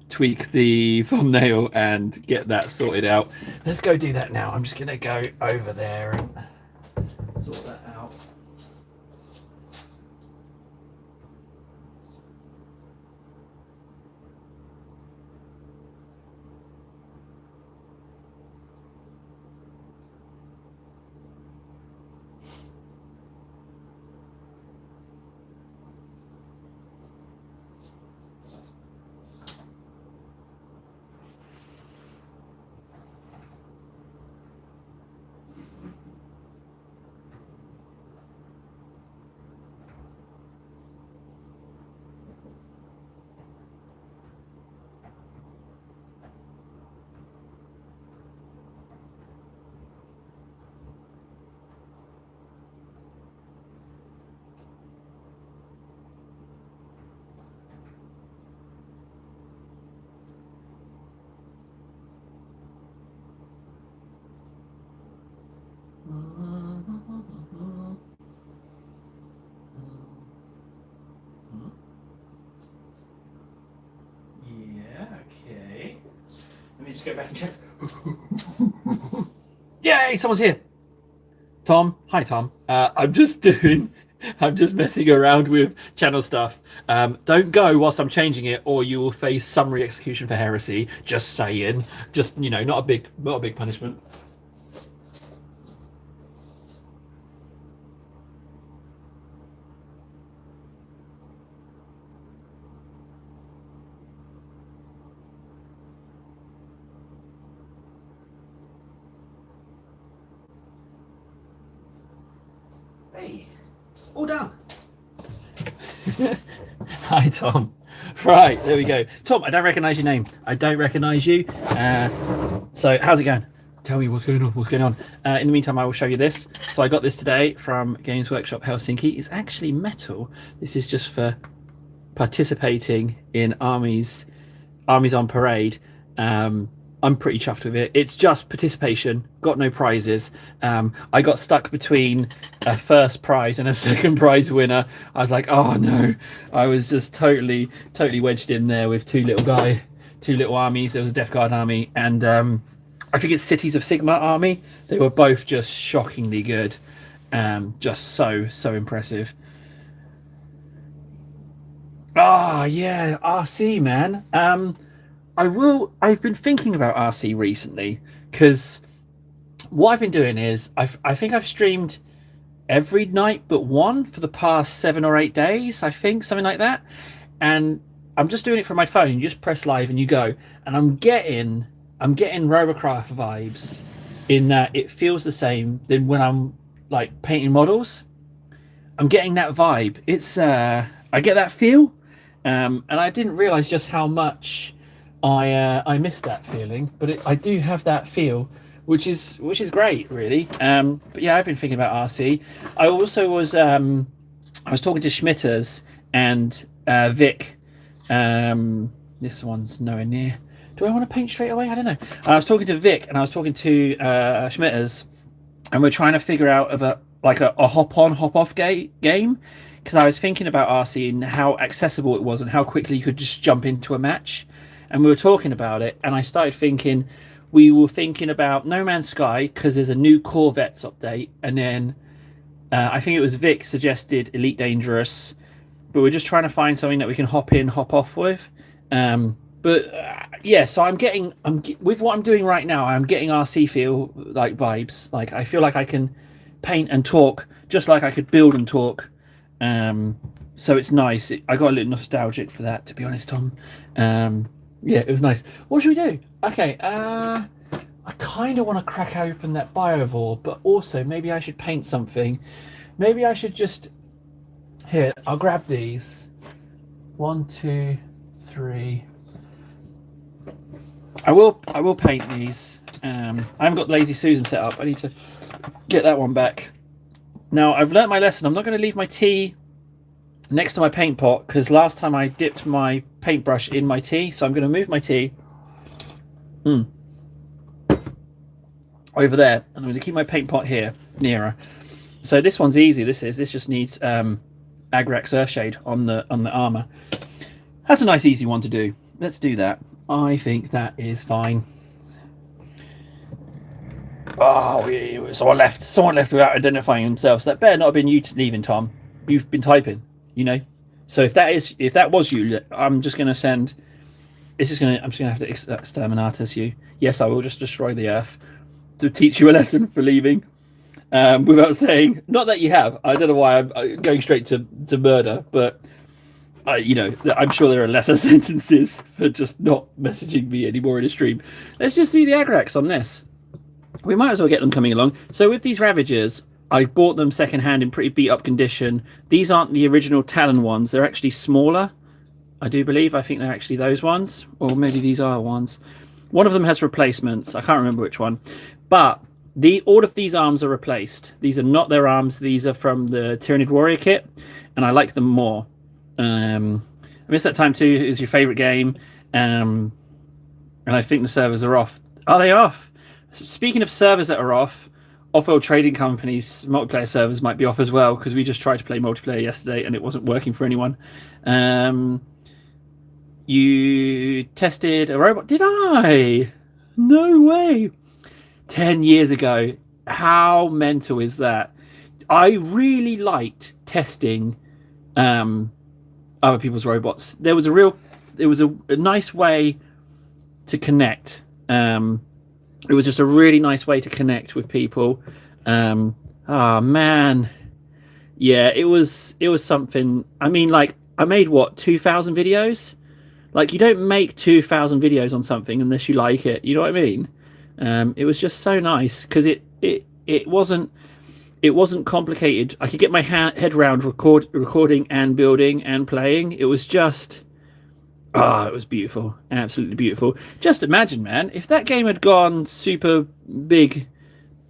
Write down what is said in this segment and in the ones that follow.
tweak the thumbnail and get that sorted out. Let's go do that now. I'm just going to go over there and sort that out. Yeah, okay. Let me just go back and check. Yay, someone's here. Tom, hi Tom. I'm just messing around with channel stuff. Don't go whilst I'm changing it, or you will face summary execution for heresy. Just saying. Just not a big punishment. Hey, all done. Hi, Tom. Right, there we go. Tom, I don't recognise your name. I don't recognise you. So, how's it going? Tell me what's going on. What's going on? In the meantime, I will show you this. So, I got this today from Games Workshop Helsinki. It's actually metal. This is just for participating in armies on parade. I'm pretty chuffed with it. It's just participation, got no prizes. I got stuck between a first prize and a second prize winner. I was like, oh no. I was just totally wedged in there with two little armies. There was a Death Guard army and I think it's Cities of Sigma army. They were both just shockingly good. Just so impressive. Oh yeah, RC man. I've been thinking about RC recently because what I've been doing is I think I've streamed every night but one for the past 7 or 8 days. I think something like that, and I'm just doing it from my phone. You just press live and you go, and I'm getting Robocraft vibes in that it feels the same than when I'm like painting models. I'm getting that vibe. It's I get that feel, and I didn't realize just how much I miss that feeling, but I do have that feel, which is great, really. But yeah, I've been thinking about RC. I also was talking to Schmitters and Vic. This one's nowhere near. Do I want to paint straight away? I don't know. I was talking to Vic and I was talking to Schmitters, and we're trying to figure out of a hop on hop off game, because I was thinking about RC and how accessible it was and how quickly you could just jump into a match. And we were talking about it, and I started thinking, we were thinking about No Man's Sky because there's a new Corvettes update, and then I think it was Vic suggested Elite Dangerous, but we're just trying to find something that we can hop in, hop off with. Yeah, so I'm with what I'm doing right now, I'm getting RC feel like vibes. Like I feel like I can paint and talk just like I could build and talk. So it's nice. I got a little nostalgic for that, to be honest, Tom. Yeah, it was nice. What should we do? Okay, I kind of want to crack open that Biovore, but also maybe I should paint something. Maybe I should just... Here, I'll grab these. 1, 2, 3. I will paint these. I haven't got Lazy Susan set up. I need to get that one back. Now, I've learnt my lesson. I'm not going to leave my tea next to my paint pot, because last time I dipped my paintbrush in my tea, so I'm going to move my tea over there, and I'm going to keep my paint pot here nearer. So this one's easy. This just needs Agrax Earthshade on the armor. That's a nice, easy one to do. Let's do that. I think that is fine. Oh, someone left. Someone left without identifying themselves. That better not have been you leaving, Tom. You've been typing, you know. So if that was you, I'm just going to send. I'm just going to have to exterminatus you. Yes, I will just destroy the earth to teach you a lesson for leaving. Without saying, not that you have. I don't know why I'm going straight to murder, but I'm sure there are lesser sentences for just not messaging me anymore in a stream. Let's just do the Agrax on this. We might as well get them coming along. So with these Ravagers, I bought them secondhand in pretty beat up condition. These aren't the original Talon ones. They're actually smaller, I do believe. I think they're actually those ones, or maybe these are ones. One of them has replacements. I can't remember which one, but all of these arms are replaced. These are not their arms. These are from the Tyranid Warrior kit, and I like them more. I Miss That Time 2 is your favorite game, and I think the servers are off. Are they off? Speaking of servers that are off, Off-World Trading Company's multiplayer servers might be off as well, because we just tried to play multiplayer yesterday and it wasn't working for anyone. You tested a robot? Did I? No way. 10 years ago. How mental is that? I really liked testing other people's robots. There was a nice way to connect. It was just a really nice way to connect with people. Oh man, yeah, it was something. I mean, like, I made 2,000 videos. Like, you don't make 2,000 videos on something unless you like it. You know what I mean? It was just so nice because it wasn't complicated. I could get my head around recording and building and playing. It was just. Oh, it was beautiful. Absolutely beautiful. Just imagine, man, if that game had gone super big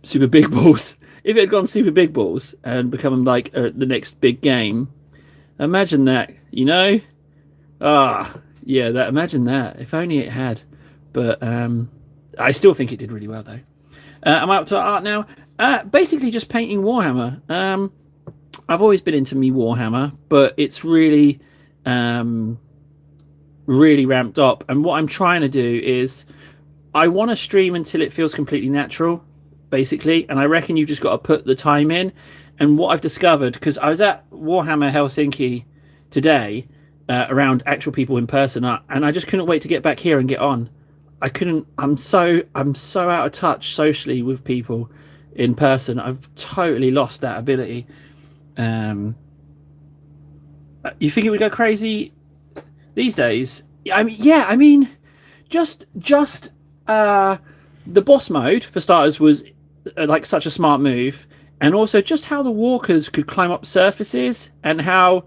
balls, if it had gone super big balls and become like the next big game, imagine that, you know? Yeah, imagine that. If only it had. But I still think it did really well, though. Am I up to art now? Basically just painting Warhammer. I've always been into me Warhammer, but it's really ramped up, and what I'm trying to do is I want to stream until it feels completely natural, basically, and I reckon you've just got to put the time in. And what I've discovered, because I was at Warhammer Helsinki today around actual people in person, and I just couldn't wait to get back here and get on. I'm so out of touch socially with people in person. I've totally lost that ability. You think it would go crazy these days? I mean, just the boss mode for starters was like such a smart move, and also just how the walkers could climb up surfaces and how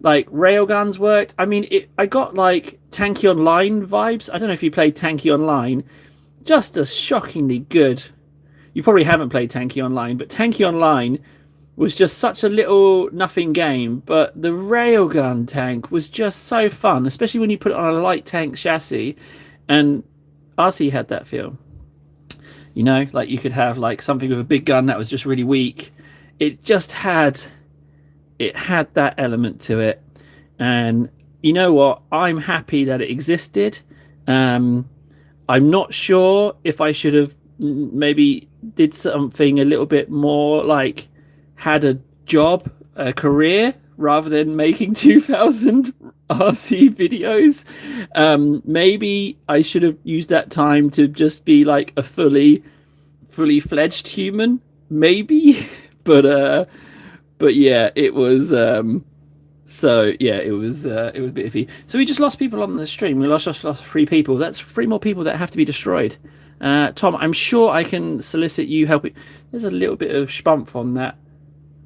like railguns worked. I mean, I got like Tanky Online vibes. I don't know if you played Tanky Online. Just as shockingly good. You probably haven't played Tanky Online, but Tanky Online was just such a little nothing game, but the railgun tank was just so fun, especially when you put it on a light tank chassis. And RC had that feel. You know, like you could have like something with a big gun that was just really weak. It just had that element to it. And you know what? I'm happy that it existed. I'm not sure if I should have maybe did something a little bit more, like had a job, a career, rather than making 2,000 RC videos. Maybe I should have used that time to just be like a fully fledged human, maybe. but yeah, it was so yeah, it was a bit iffy. So we just lost people on the stream. We lost 3 people. That's 3 more people that have to be destroyed. Tom, I'm sure I can solicit you help. There's a little bit of spump on that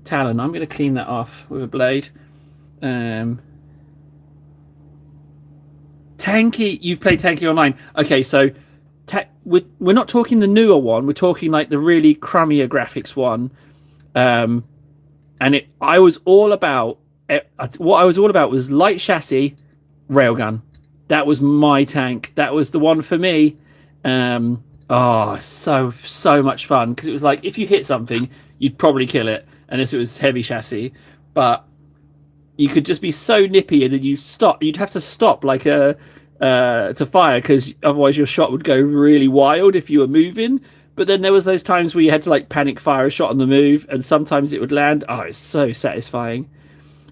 Talon. I'm going to clean that off with a blade. Tanky, you've played Tanky Online. Okay, so we're not talking the newer one. We're talking like the really crummier graphics one. And I was all about what I was all about was light chassis, railgun. That was my tank. That was the one for me. So much fun, because it was like if you hit something, you'd probably kill it, unless it was heavy chassis. But you could just be so nippy, and then you'd have to stop like a to fire, because otherwise your shot would go really wild if you were moving. But then there was those times where you had to like panic fire a shot on the move, and sometimes it would land. Oh, it's so satisfying.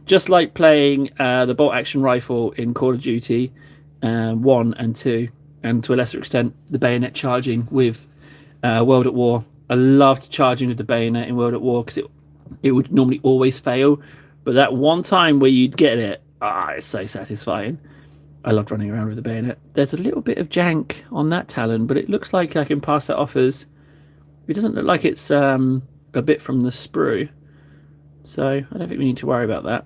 Just like playing the bolt action rifle in Call of Duty 1 and 2, and to a lesser extent the bayonet charging with World at War. I loved charging with the bayonet in World at War because it would normally always fail, but that one time where you'd get it, it's so satisfying. I loved running around with the bayonet. There's a little bit of jank on that Talon, but it looks like I can pass that off as... It doesn't look like it's a bit from the sprue, so I don't think we need to worry about that.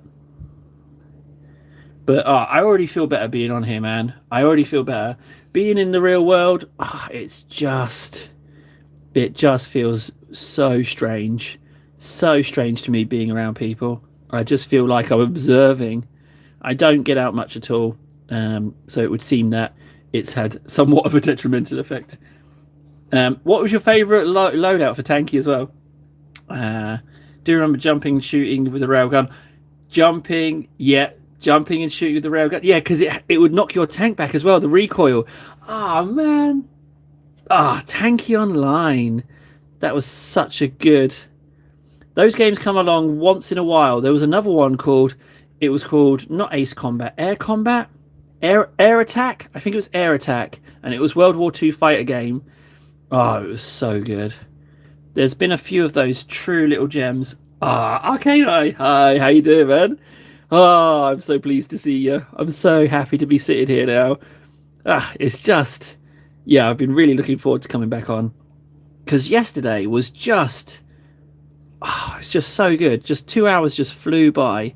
But I already feel better being on here, man. I already feel better. Being in the real world, it just feels so strange. So strange to me being around people. I just feel like I'm observing. I don't get out much at all. So it would seem that it's had somewhat of a detrimental effect. What was your favourite loadout for tanky as well? Do you remember jumping, shooting with a railgun? Jumping and shooting with the railgun. Yeah, because it would knock your tank back as well, the recoil. Man. Tanky Online. That was such a good... Those games come along once in a while. There was another one called... It was called, not Ace Combat, Air Combat? Air Attack? I think it was Air Attack. And it was World War II fighter game. It was so good. There's been a few of those true little gems. Arcane Eye. Hi, how you doing, man? I'm so pleased to see you. I'm so happy to be sitting here now. It's just... Yeah, I've been really looking forward to coming back on. Because yesterday was just... it's just so good. Just 2 hours just flew by.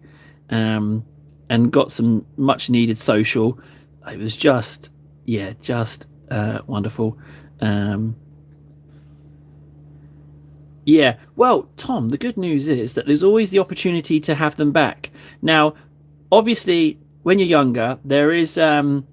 And got some much needed social. It was just... Yeah, just wonderful. Yeah, well, Tom, the good news is that there's always the opportunity to have them back. Now, obviously, when you're younger, there is it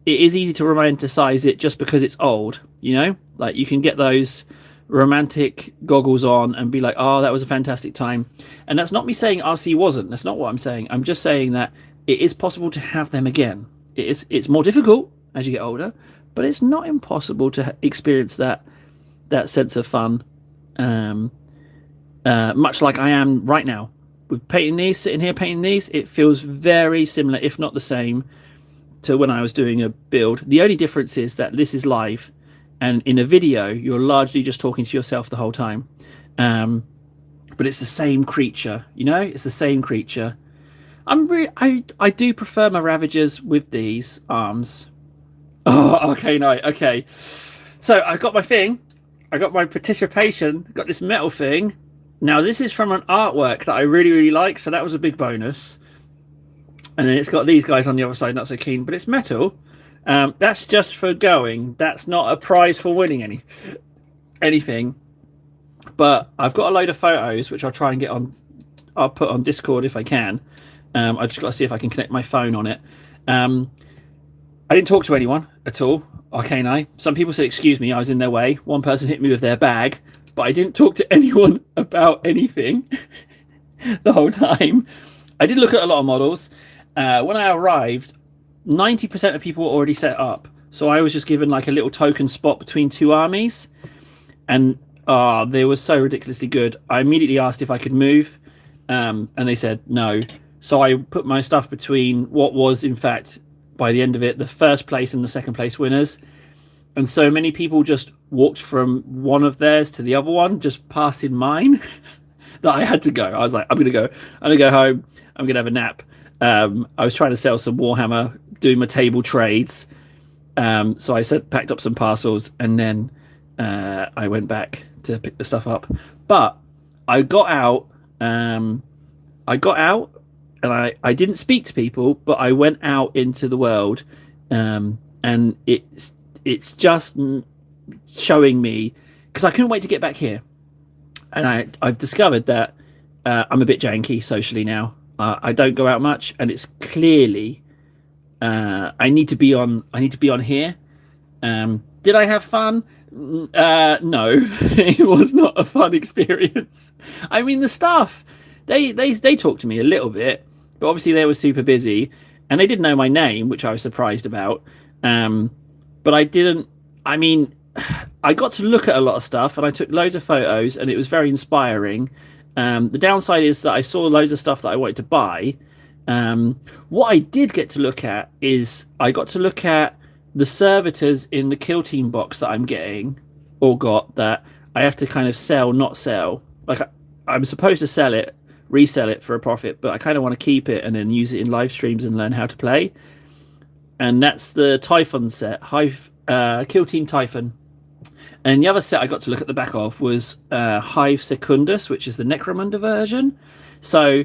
is easy to romanticize it just because it's old, you know? Like, you can get those romantic goggles on and be like, oh, that was a fantastic time. And that's not me saying RC wasn't. That's not what I'm saying. I'm just saying that it is possible to have them again. It's more difficult as you get older, but it's not impossible to experience that sense of fun. Much like I am right now with painting these, sitting here painting these. It feels very similar, if not the same, to when I was doing a build. The only difference is that this is live, and in a video you're largely just talking to yourself the whole time. But it's the same creature, you know. It's the same creature. I do prefer my Ravagers with these arms. Okay, no, okay. So I got my thing. I got my participation, got this metal thing. Now, this is from an artwork that I really, really like, so that was a big bonus. And then it's got these guys on the other side, not so keen, but it's metal. That's just for going. That's not a prize for winning anything. But I've got a load of photos, which I'll try and get on. I'll put on Discord if I can. I just got to see if I can connect my phone on it. I didn't talk to anyone at all. Okay, some people said, excuse me, I was in their way. One person hit me with their bag, but I didn't talk to anyone about anything the whole time. I did look at a lot of models. When I arrived, 90% of people were already set up. So I was just given like a little token spot between two armies. And they were so ridiculously good. I immediately asked if I could move. And they said no. So I put my stuff between what was, in fact, by the end of it, the first place and the second place winners. And so many people just walked from one of theirs to the other one, just passing mine, that I had to go. I was like, I'm going to go home. I'm going to have a nap. I was trying to sell some Warhammer, doing my table trades. So I packed up some parcels, and then I went back to pick the stuff up. But I got out. And I didn't speak to people, but I went out into the world, and it's just showing me, because I couldn't wait to get back here, and I've discovered that I'm a bit janky socially now. I don't go out much, and it's clearly I need to be on here. Did I have fun? No, it was not a fun experience. I mean, the staff they talk to me a little bit. but obviously they were super busy, and they didn't know my name, which I was surprised about. Um, but I didn't. I mean, I got to look at a lot of stuff, and I took loads of photos, and it was very inspiring. The downside is that I saw loads of stuff that I wanted to buy. What I did get to look at is I got to look at the servitors in the Kill Team box that I'm getting, or got, that I have to kind of sell, not sell. Like I'm supposed to sell it, resell it for a profit, but I kind of want to keep it and then use it in live streams and learn how to play. And that's the Typhon set, Hive, Kill Team Typhon. And the other set I got to look at the back of was Hive Secundus, which is the Necromunda version. So,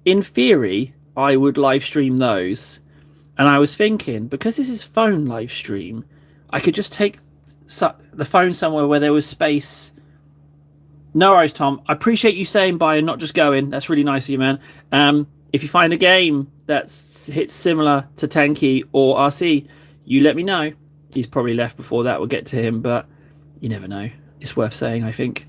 in theory, I would live stream those. And I was thinking, because this is phone live stream, I could just take the phone somewhere where there was space. No worries, Tom. I appreciate you saying bye and not just going. That's really nice of you, man. If you find a game that hits similar to Tanky or RC, you let me know. He's probably left before that. We'll get to him, but you never know. It's worth saying, I think.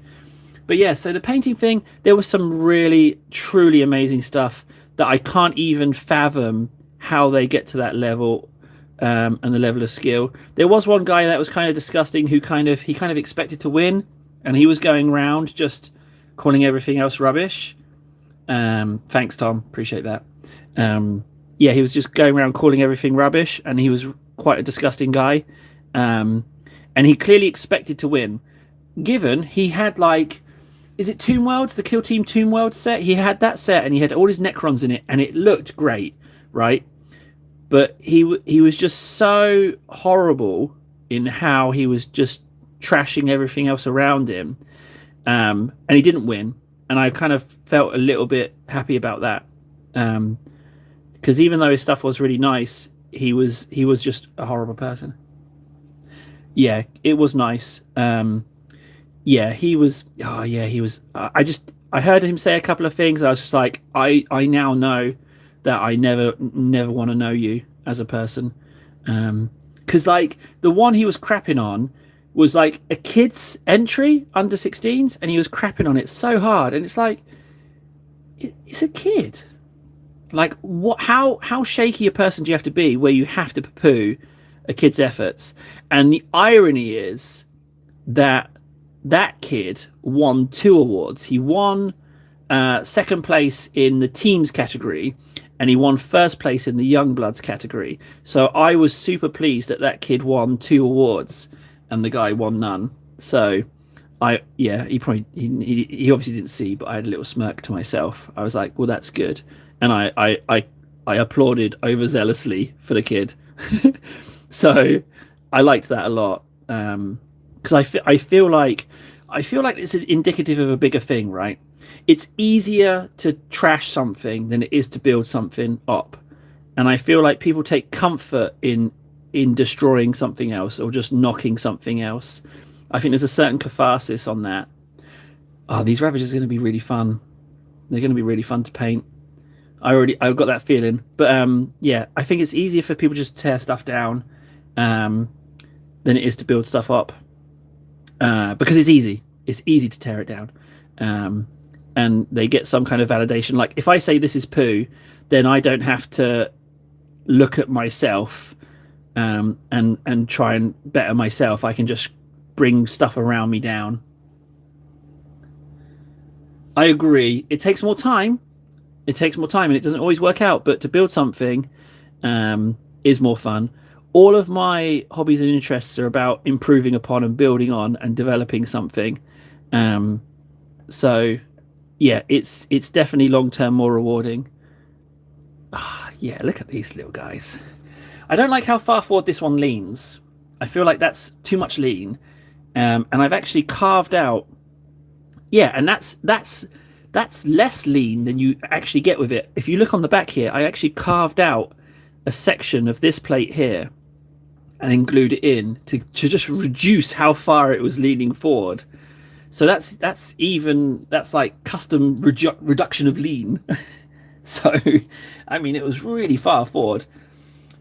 But yeah, so the painting thing, there was some really, truly amazing stuff that I can't even fathom how they get to that level, and the level of skill. There was one guy that was kind of disgusting who he kind of expected to win, and he was going around just calling everything else rubbish. Thanks, Tom. Appreciate that. Yeah, he was just going around calling everything rubbish, and he was quite a disgusting guy. And he clearly expected to win, given he had, like, is it Tomb Worlds, the Kill Team Tomb World set? He had that set, and he had all his Necrons in it, and it looked great, right? But he was just so horrible in how he was just trashing everything else around him, and he didn't win. And I kind of felt a little bit happy about that, because even though his stuff was really nice, he was just a horrible person. Yeah, it was nice. Yeah, he was. Oh, yeah, he was. I heard him say a couple of things. I was just like, I now know that I never want to know you as a person, because like the one he was crapping on was like a kid's entry under 16s, and he was crapping on it so hard, and it's like, it's a kid. Like, what? How shaky a person do you have to be where you have to poo a kid's efforts? And the irony is that kid won 2 awards. He won second place in the teams category, and he won first place in the young bloods category. So I was super pleased that kid won 2 awards and the guy won none. So he obviously didn't see, but I had a little smirk to myself. I was like, well, that's good. And I applauded overzealously for the kid. So I liked that a lot, because I feel like it's indicative of a bigger thing, right? It's easier to trash something than it is to build something up, and I feel like people take comfort in destroying something else or just knocking something else. I think there's a certain catharsis on that. Oh, these Ravagers are going to be really fun. They're going to be really fun to paint. I've got that feeling. But yeah, I think it's easier for people just to tear stuff down than it is to build stuff up, because it's easy. It's easy to tear it down, and they get some kind of validation. Like if I say this is poo, then I don't have to look at myself and try and better myself. I can just bring stuff around me down. I agree. It takes more time. And it doesn't always work out. But to build something is more fun. All of my hobbies and interests are about improving upon and building on and developing something. So, yeah, it's definitely long-term more rewarding. Yeah, look at these little guys. I don't like how far forward this one leans. I feel like that's too much lean. And I've actually carved out... Yeah, and that's less lean than you actually get with it. If you look on the back here, I actually carved out a section of this plate here and then glued it in to just reduce how far it was leaning forward. So that's like custom reduction of lean. So, I mean, it was really far forward.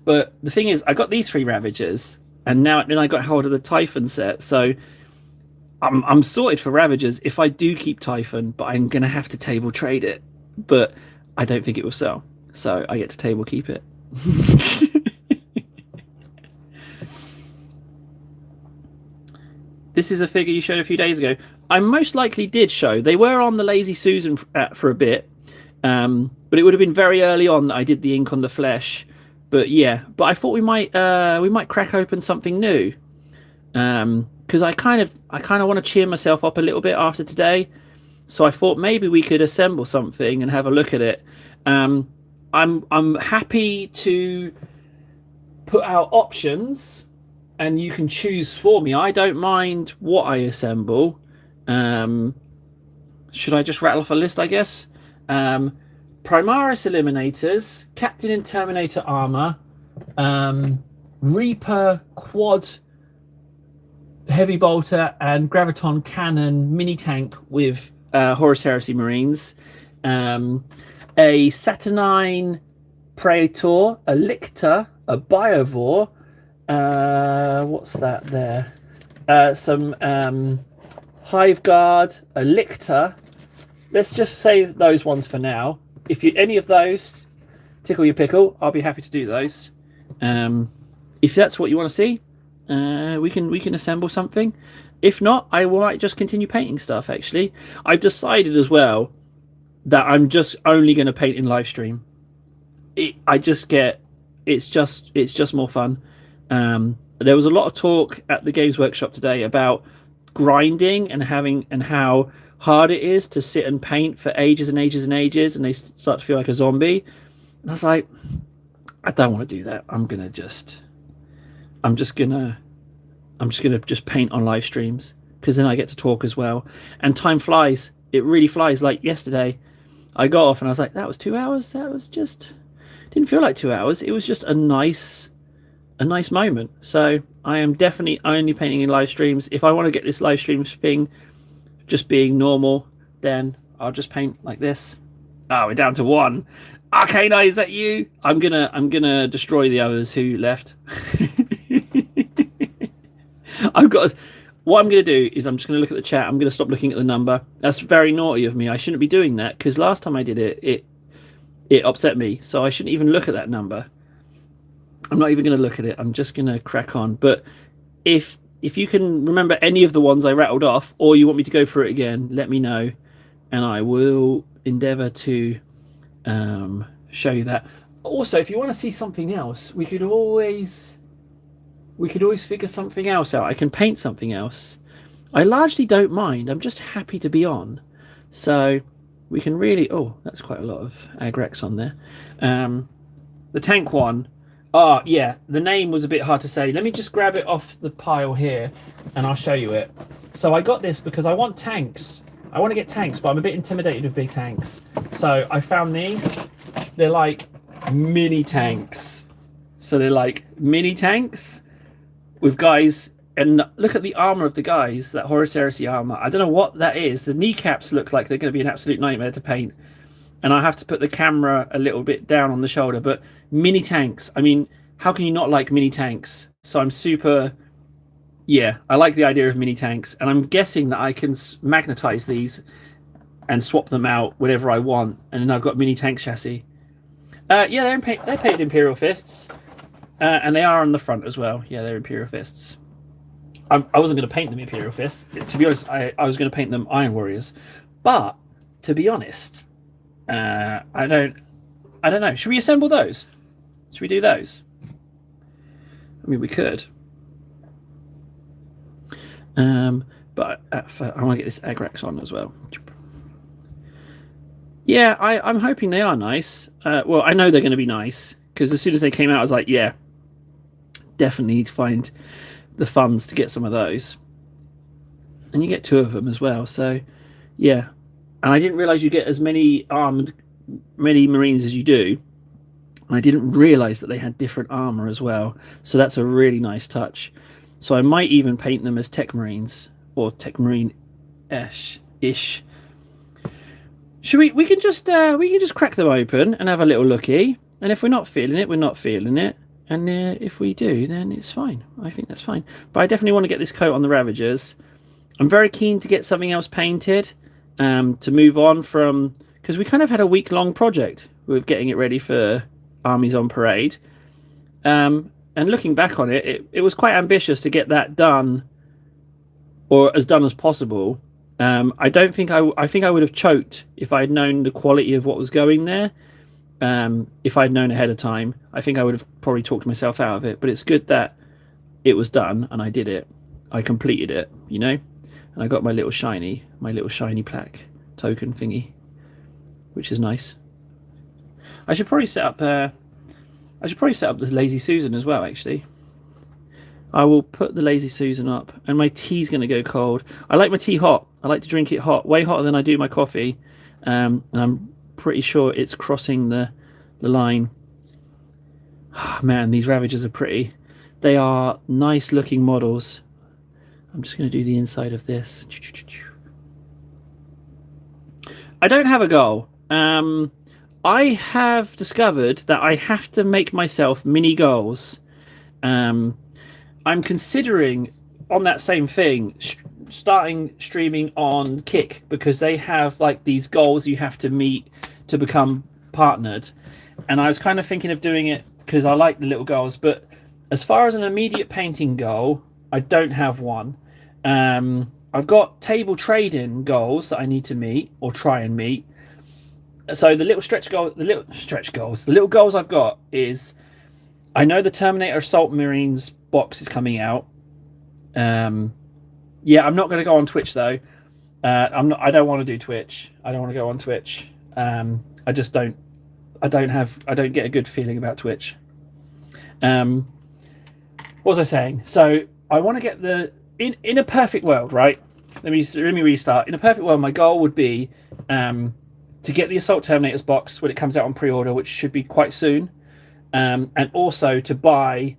But the thing is, I got these 3 Ravagers, and then I got hold of the Typhon set. So I'm sorted for Ravagers if I do keep Typhon, but I'm going to have to table trade it. But I don't think it will sell. So I get to table keep it. This is a figure you showed a few days ago. I most likely did show. They were on the Lazy Susan for a bit, but it would have been very early on that I did the ink on the flesh. But yeah, but I thought we might crack open something new, because I kind of want to cheer myself up a little bit after today. So I thought maybe we could assemble something and have a look at it. I'm happy to put out options, and you can choose for me. I don't mind what I assemble. Should I just rattle off a list, I guess? Primaris Eliminators, Captain and Terminator Armor, Reaper Quad Heavy Bolter, and Graviton Cannon Mini Tank with Horus Heresy Marines, a Saturnine Praetor, a Lictor, a Biovore, what's that there? Some Hive Guard, a Lictor. Let's just save those ones for now. If you any of those tickle your pickle, I'll be happy to do those. If that's what you want to see, we can assemble something. If not, I might just continue painting stuff. Actually, I've decided as well that I'm just only going to paint in live stream. It's just more fun. There was a lot of talk at the Games Workshop today about grinding and how hard it is to sit and paint for ages and ages and ages, and they start to feel like a zombie. And I was like, I don't want to do that. I'm just gonna paint on live streams, because then I get to talk as well. And time flies. It really flies. Like yesterday, I got off and I was like, that was 2 hours. That was just didn't feel like 2 hours. It was just a nice moment. So I am definitely only painting in live streams. If I want to get this live stream thing just being normal, then I'll just paint like this. Oh, we're down to one. Arcana, is that you? I'm gonna destroy the others who left. What I'm going to do is I'm just going to look at the chat. I'm going to stop looking at the number. That's very naughty of me. I shouldn't be doing that, because last time I did it upset me. So I shouldn't even look at that number. I'm not even going to look at it. I'm just going to crack on. But if you can remember any of the ones I rattled off, or you want me to go through it again, let me know, and I will endeavour to show you that. Also, if you want to see something else, we could always figure something else out. I can paint something else. I largely don't mind. I'm just happy to be on. So we can really... Oh, that's quite a lot of Agrax on there. The tank one. Oh, yeah. The name was a bit hard to say. Let me just grab it off the pile here, and I'll show you it. So I got this because I want tanks. I want to get tanks, but I'm a bit intimidated with big tanks. So I found these. They're like mini tanks. So they're like mini tanks with guys, and look at the armor of the guys, that Horus Heresy armor. I don't know what that is. The kneecaps look like they're going to be an absolute nightmare to paint, and I have to put the camera a little bit down on the shoulder. But mini tanks, I mean, how can you not like mini tanks? So I'm super, yeah, I like the idea of mini tanks, and I'm guessing that I can magnetize these and swap them out whenever I want, and then I've got mini tank chassis. Yeah, they're painted Imperial Fists. And they are on the front as well. Yeah, they're Imperial Fists. I wasn't going to paint them Imperial Fists. To be honest, I was going to paint them Iron Warriors. But, to be honest, I don't know. Should we assemble those? Should we do those? I mean, we could. But I want to get this Agrax on as well. Yeah, I'm hoping they are nice. Well, I know they're going to be nice, because as soon as they came out, I was like, yeah, definitely need to find the funds to get some of those. And you get 2 of them as well. So, yeah. And I didn't realize you get as many Marines as you do. And I didn't realize that they had different armor as well. So that's a really nice touch. So I might even paint them as Tech Marines, or Tech Marine-ish. Should we can just crack them open and have a little looky. And if we're not feeling it, we're not feeling it. And if we do, then it's fine. I think that's fine. But I definitely want to get this coat on the Ravagers. I'm very keen to get something else painted, to move on from... Because we kind of had a week-long project with getting it ready for Armies on Parade. And looking back on it, it was quite ambitious to get that done, or as done as possible. I don't think I think I would have choked if I had known the quality of what was going there. If I'd known ahead of time, I think I would have probably talked myself out of it. But it's good that it was done and I did it. I completed it, you know, and I got my little shiny plaque token thingy, which is nice. I should probably set up this Lazy Susan as well. Actually, I will put the Lazy Susan up, and my tea's going to go cold. I like my tea hot. I like to drink it hot, way hotter than I do my coffee. And I'm pretty sure it's crossing the line. Oh, man, these Ravagers are pretty. They are nice looking models. I'm just going to do the inside of this. I don't have a goal. I have discovered that I have to make myself mini goals. I'm considering, on that same thing, starting streaming on Kick, because they have like these goals you have to meet to become partnered. And I was kind of thinking of doing it because I like the little goals, but as far as an immediate painting goal, I don't have one. I've got table trading goals that I need to meet or try and meet. So the little goals I've got is, I know the Terminator Assault Marines box is coming out. Yeah, I'm not going to go on Twitch though. I don't want to do Twitch. I don't want to go on Twitch. I just don't. I don't get a good feeling about Twitch. What was I saying? So I want to get the in a perfect world, right? Let me restart. In a perfect world, my goal would be to get the Assault Terminators box when it comes out on pre-order, which should be quite soon, and also to buy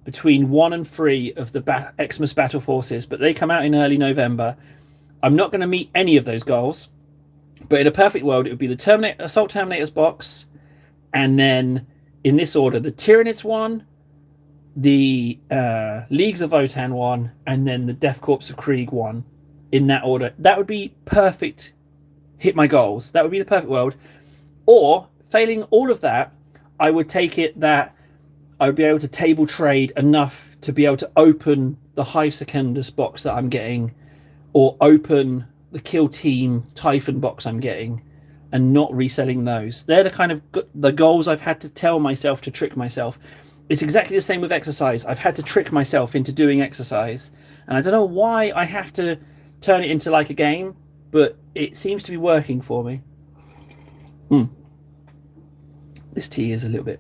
between 1 and 3 of the Xmas Battle Forces, but they come out in early November. I'm not going to meet any of those goals, but in a perfect world, it would be the Assault Terminators box, and then in this order, the Tyranids one, the Leagues of Votann one, and then the Death Corps of Krieg one, in that order. That would be perfect. Hit my goals. That would be the perfect world. Or, failing all of that, I would take it that I would be able to table trade enough to be able to open the Hive Secundus box that I'm getting, or open the Kill Team Typhon box I'm getting, and not reselling those. They're the kind of the goals I've had to tell myself to trick myself. It's exactly the same with exercise. I've had to trick myself into doing exercise, and I don't know why I have to turn it into like a game, but it seems to be working for me. This tea is a little bit.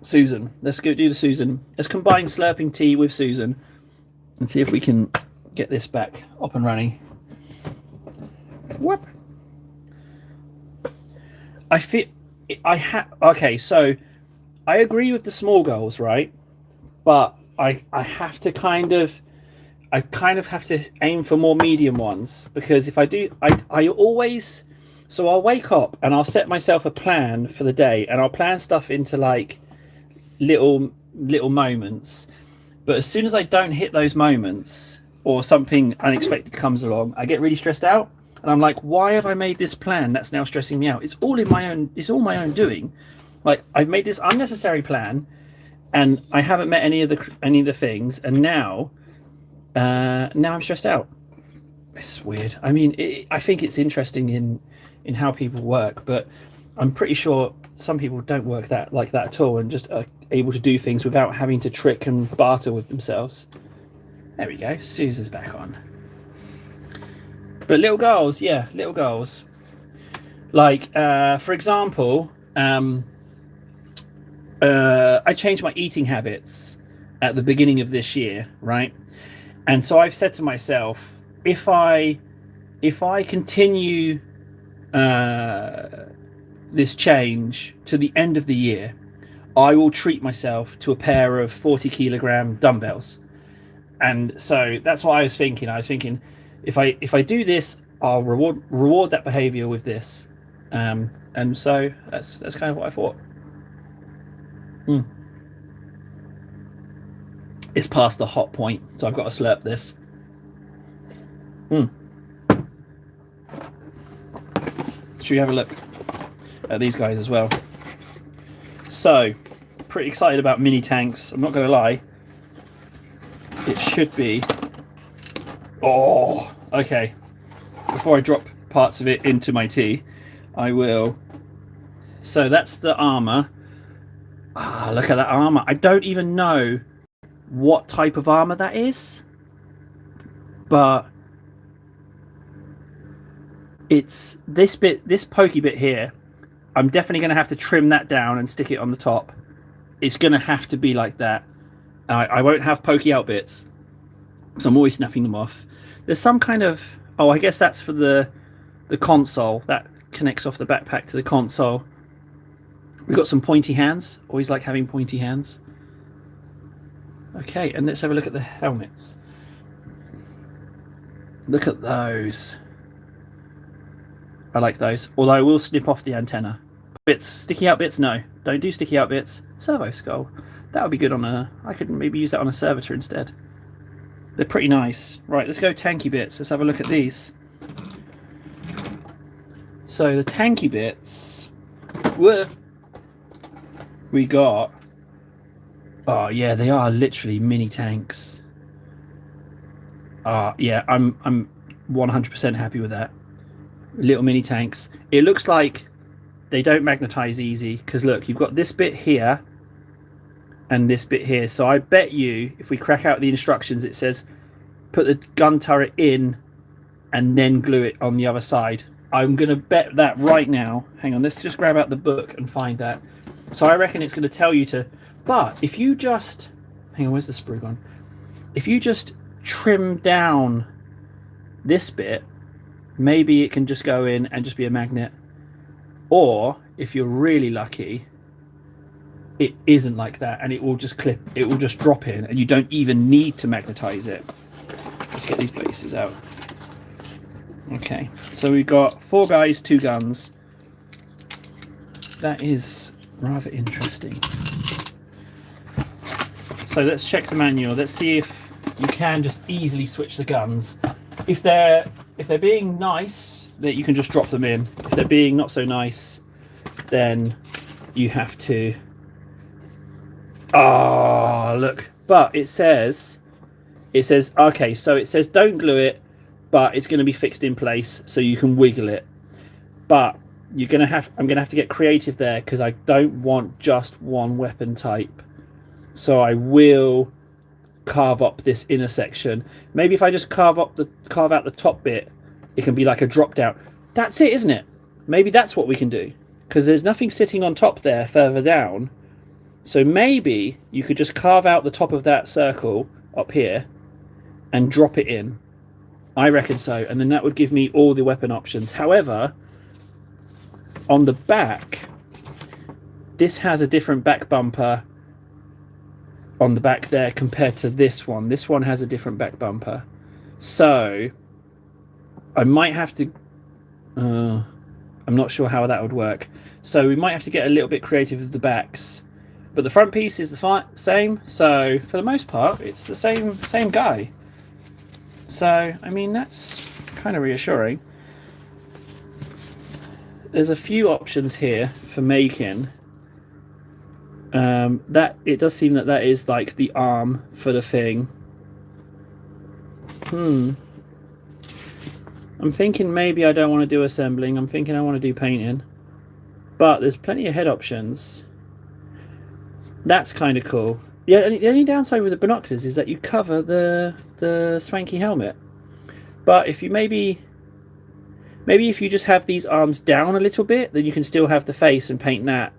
Susan. Let's go do the Susan. Let's combine slurping tea with Susan and see if we can get this back up and running. Whoop. Okay, so I agree with the small goals, right? But I have to kind of have to aim for more medium ones, because if I do, I always, so I'll wake up and I'll set myself a plan for the day, and I'll plan stuff into like little moments. But as soon as I don't hit those moments, or something unexpected comes along, I get really stressed out, and I'm like, why have I made this plan that's now stressing me out? It's all my own doing. Like, I've made this unnecessary plan, and I haven't met any of the things, and now I'm stressed out. It's weird. I mean, I think it's interesting in how people work, but I'm pretty sure some people don't work like that at all, and just are able to do things without having to trick and barter with themselves. There we go. Susan's back on. But little goals, yeah, little goals. Like, for example, I changed my eating habits at the beginning of this year, right? And so I've said to myself, if I continue this change to the end of the year, I will treat myself to a pair of 40-kilogram dumbbells. And so that's what I was thinking. I was thinking, if I do this, I'll reward that behavior with this. And so that's kind of what I thought. It's past the hot point, so I've got to slurp this. should we have a look at these guys as well? So, pretty excited about mini tanks. I'm not going to lie. It should be... Oh, okay. Before I drop parts of it into my tea, I will... So that's the armour. Ah, look at that armour. I don't even know what type of armour that is. But... it's this bit, this pokey bit here. I'm definitely going to have to trim that down and stick it on the top. It's going to have to be like that. I won't have pokey out bits, so I'm always snapping them off. There's some kind of... oh, I guess that's for the console. That connects off the backpack to the console. We've got some pointy hands. Always like having pointy hands. Okay, and let's have a look at the helmets. Look at those. I like those. Although I will snip off the antenna. Bits, sticky out bits, no. Don't do sticky out bits. Servo skull. That would be good on a... I could maybe use that on a servitor instead. They're pretty nice. Right, let's go tanky bits. Let's have a look at these. So the tanky bits... we got... oh yeah, they are literally mini tanks. Yeah, I'm 100% happy with that. Little mini tanks. It looks like they don't magnetize easy, because look, you've got this bit here and this bit here. So I bet you if we crack out the instructions, it says put the gun turret in and then glue it on the other side. I'm gonna bet that right now. Hang on, let's just grab out the book and find that. So I reckon it's going to tell you to... but if you just... hang on, where's the sprue gone? If you just trim down this bit, maybe it can just go in and just be a magnet. Or if you're really lucky, it isn't like that and it will just clip, it will just drop in and you don't even need to magnetize it. Let's get these bases out. Okay, so we've got 4 guys, 2 guns. That is rather interesting. So let's check the manual. Let's see if you can just easily switch the guns. If they're being nice, that you can just drop them in. If they're being not so nice, then you have to... oh, look. But it says okay, so it says don't glue it, but it's going to be fixed in place so you can wiggle it. But I'm going to have to get creative there, because I don't want just one weapon type. So I will carve up this inner section. Maybe if I just carve out the top bit, it can be like a drop down. That's it, isn't it? Maybe that's what we can do, because there's nothing sitting on top there further down. So maybe you could just carve out the top of that circle up here and drop it in. I reckon so, and then that would give me all the weapon options. However, on the back, this has a different back bumper on the back there compared to this one. This one has a different back bumper. So I might have to... I'm not sure how that would work. So we might have to get a little bit creative with the backs. But the front piece is the same. So for the most part, it's the same guy. So, I mean, that's kind of reassuring. There's a few options here for making. That it does seem that is like the arm for the thing. I'm thinking maybe I don't want to do assembling. I'm thinking I want to do painting. But there's plenty of head options. That's kind of cool. Yeah, the only downside with the binoculars is that you cover the swanky helmet. But if you maybe if you just have these arms down a little bit, then you can still have the face and paint that.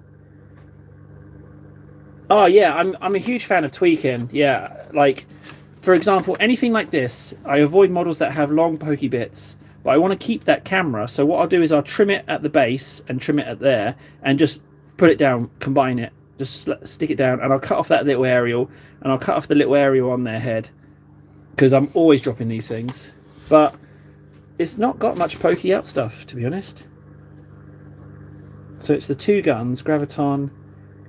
Oh yeah, I'm a huge fan of tweaking. Yeah, like for example, anything like this, I avoid models that have long pokey bits, but I want to keep that camera. So what I'll do is I'll trim it at the base and trim it at there, and just put it down, combine it, just stick it down, and I'll cut off that little aerial, and I'll cut off the little aerial on their head, because I'm always dropping these things. But it's not got much pokey out stuff, to be honest. So it's the 2 guns, Graviton,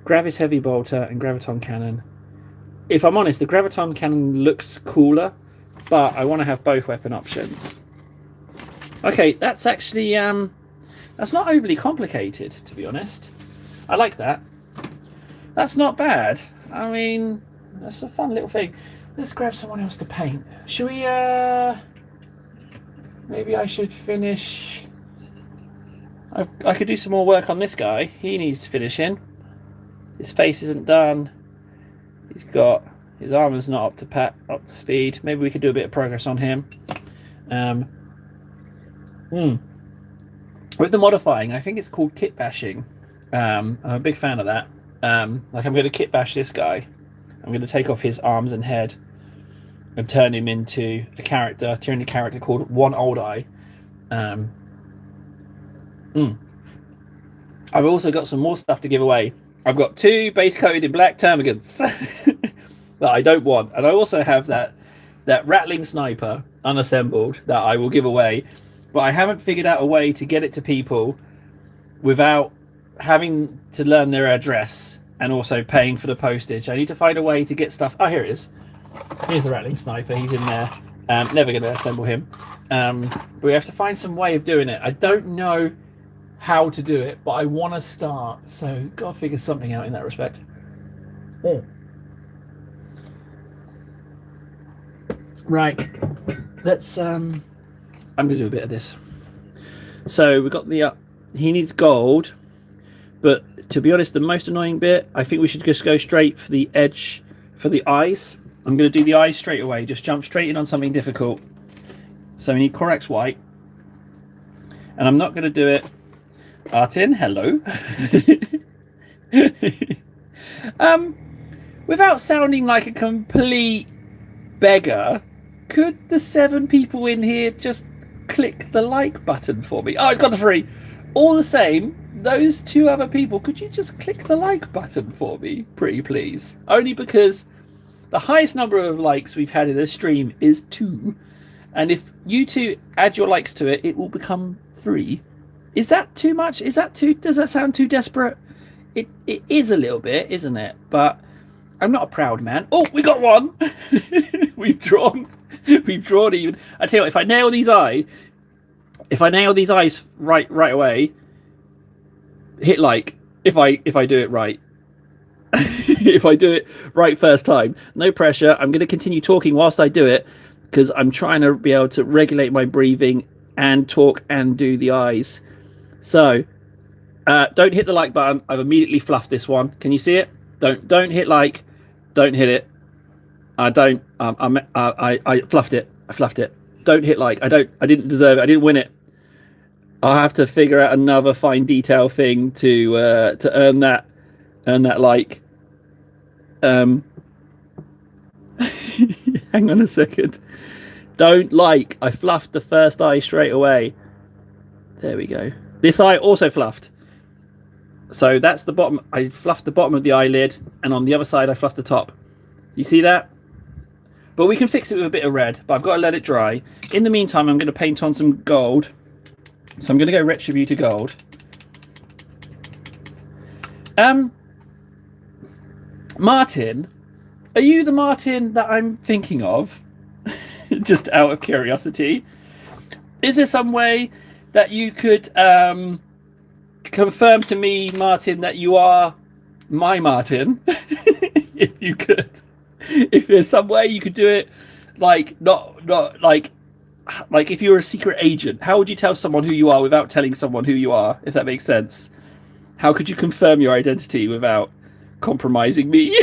Gravis Heavy Bolter and Graviton Cannon. If I'm honest, the Graviton Cannon looks cooler, but I want to have both weapon options. Okay, that's actually That's not overly complicated, to be honest. I like that. That's not bad. I mean, that's a fun little thing. Let's grab someone else to paint. Should we, maybe I should finish... I could do some more work on this guy. He needs finishing. His face isn't done. He's got... His armor's not up to speed. Maybe we could do a bit of progress on him. With the modifying, I think it's called kit bashing. I'm a big fan of that. Like, I'm going to kit bash this guy. I'm going to take off his arms and head and turn him into a character, called One Old Eye. I've also got some more stuff to give away. I've got 2 base coated in black termagants that I don't want, and I also have that rattling sniper unassembled that I will give away, but I haven't figured out a way to get it to people without having to learn their address and also paying for the postage. I need to find a way to get stuff. Oh, here it is. Here's the rattling sniper. He's in there. Never going to assemble him. But we have to find some way of doing it. I don't know how to do it, but I want to start. So got to figure something out in that respect. Right. Let's. I'm going to do a bit of this. So we've got the. He needs gold, but to be honest, the most annoying bit, I think we should just go straight for the edge for the eyes. I'm going to do the eyes straight away. Just jump straight in on something difficult. So we need Corax White. And I'm not going to do it. Artin, hello. Without sounding like a complete beggar, could the 7 people in here just click the like button for me? Oh, it's got the 3. All the same, those 2 other people, could you just click the like button for me, pretty please? Only because the highest number of likes we've had in this stream is 2. And if you 2 add your likes to it, it will become 3. Is that too much? Is that too... Does that sound too desperate? It is a little bit, isn't it? But I'm not a proud man. Oh, we got one! We've drawn even... I tell you what, if I nail these eyes right away, hit like. If I do it right. If I do it right first time, no pressure. I'm going to continue talking whilst I do it because I'm trying to be able to regulate my breathing and talk and do the eyes. So don't hit the like button. I've immediately fluffed this one. Can you see it? Don't hit like. Don't hit it. I fluffed it. I fluffed it. Don't hit like. I didn't deserve it. I didn't win it. I'll have to figure out another fine detail thing to earn that like. Hang on a second. Don't like. I fluffed the first eye straight away. There we go. This eye also fluffed. So that's the bottom. I fluffed the bottom of the eyelid, and on the other side I fluffed the top. You see that? But we can fix it with a bit of red, but I've got to let it dry. In the meantime, I'm going to paint on some gold. So I'm going to go Retributor Gold. Martin, are you the Martin that I'm thinking of? Just out of curiosity. Is there some way that you could confirm to me, Martin, that you are my Martin? If you could. If there's some way you could do it, like, not like if you were a secret agent, how would you tell someone who you are without telling someone who you are, if that makes sense? How could you confirm your identity without compromising me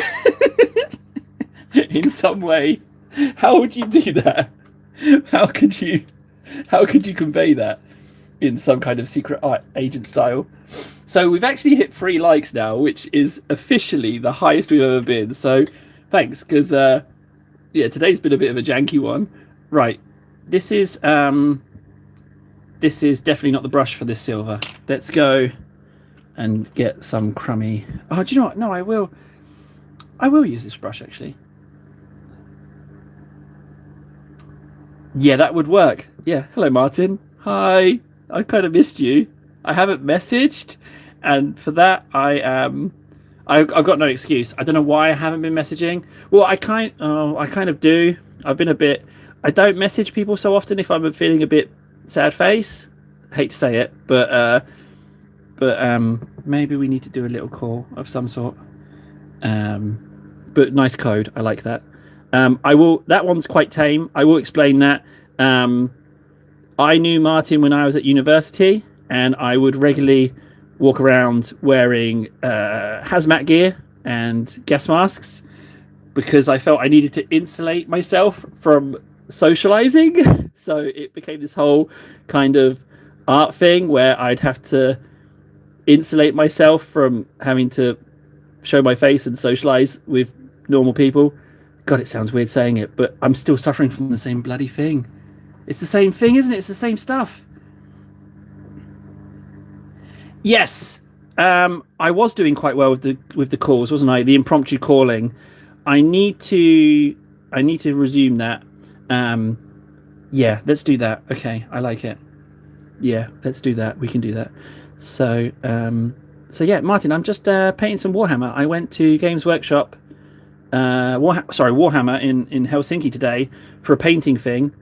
in some way? How would you do that? How could you convey that in some kind of secret agent style? So we've actually hit 3 likes now, which is officially the highest we've ever been. So thanks, because yeah, today's been a bit of a janky one. Right, this is definitely not the brush for this silver. Let's go and get some crummy. Oh, do you know what? No, I will use this brush actually. Yeah, that would work. Yeah, hello Martin. Hi. I kind of missed you. I haven't messaged, and for that I've got no excuse. I don't know why I haven't been messaging. Well, I kind of do. I've been a bit. I don't message people so often if I'm feeling a bit sad face. I hate to say it, but but maybe we need to do a little call of some sort. But nice code. I like that. I will. That one's quite tame. I will explain that. I knew Martin when I was at university, and I would regularly walk around wearing hazmat gear and gas masks because I felt I needed to insulate myself from socializing. So it became this whole kind of art thing where I'd have to insulate myself from having to show my face and socialize with normal people. God, it sounds weird saying it, but I'm still suffering from the same bloody thing. It's the same thing, isn't it? It's the same stuff. Yes, I was doing quite well with the calls, wasn't I? The impromptu calling. I need to resume that. Yeah, let's do that. Okay, I like it. Yeah, let's do that. We can do that. So yeah, Martin, I'm just painting some Warhammer. I went to Games Workshop, Warhammer in Helsinki today for a painting thing,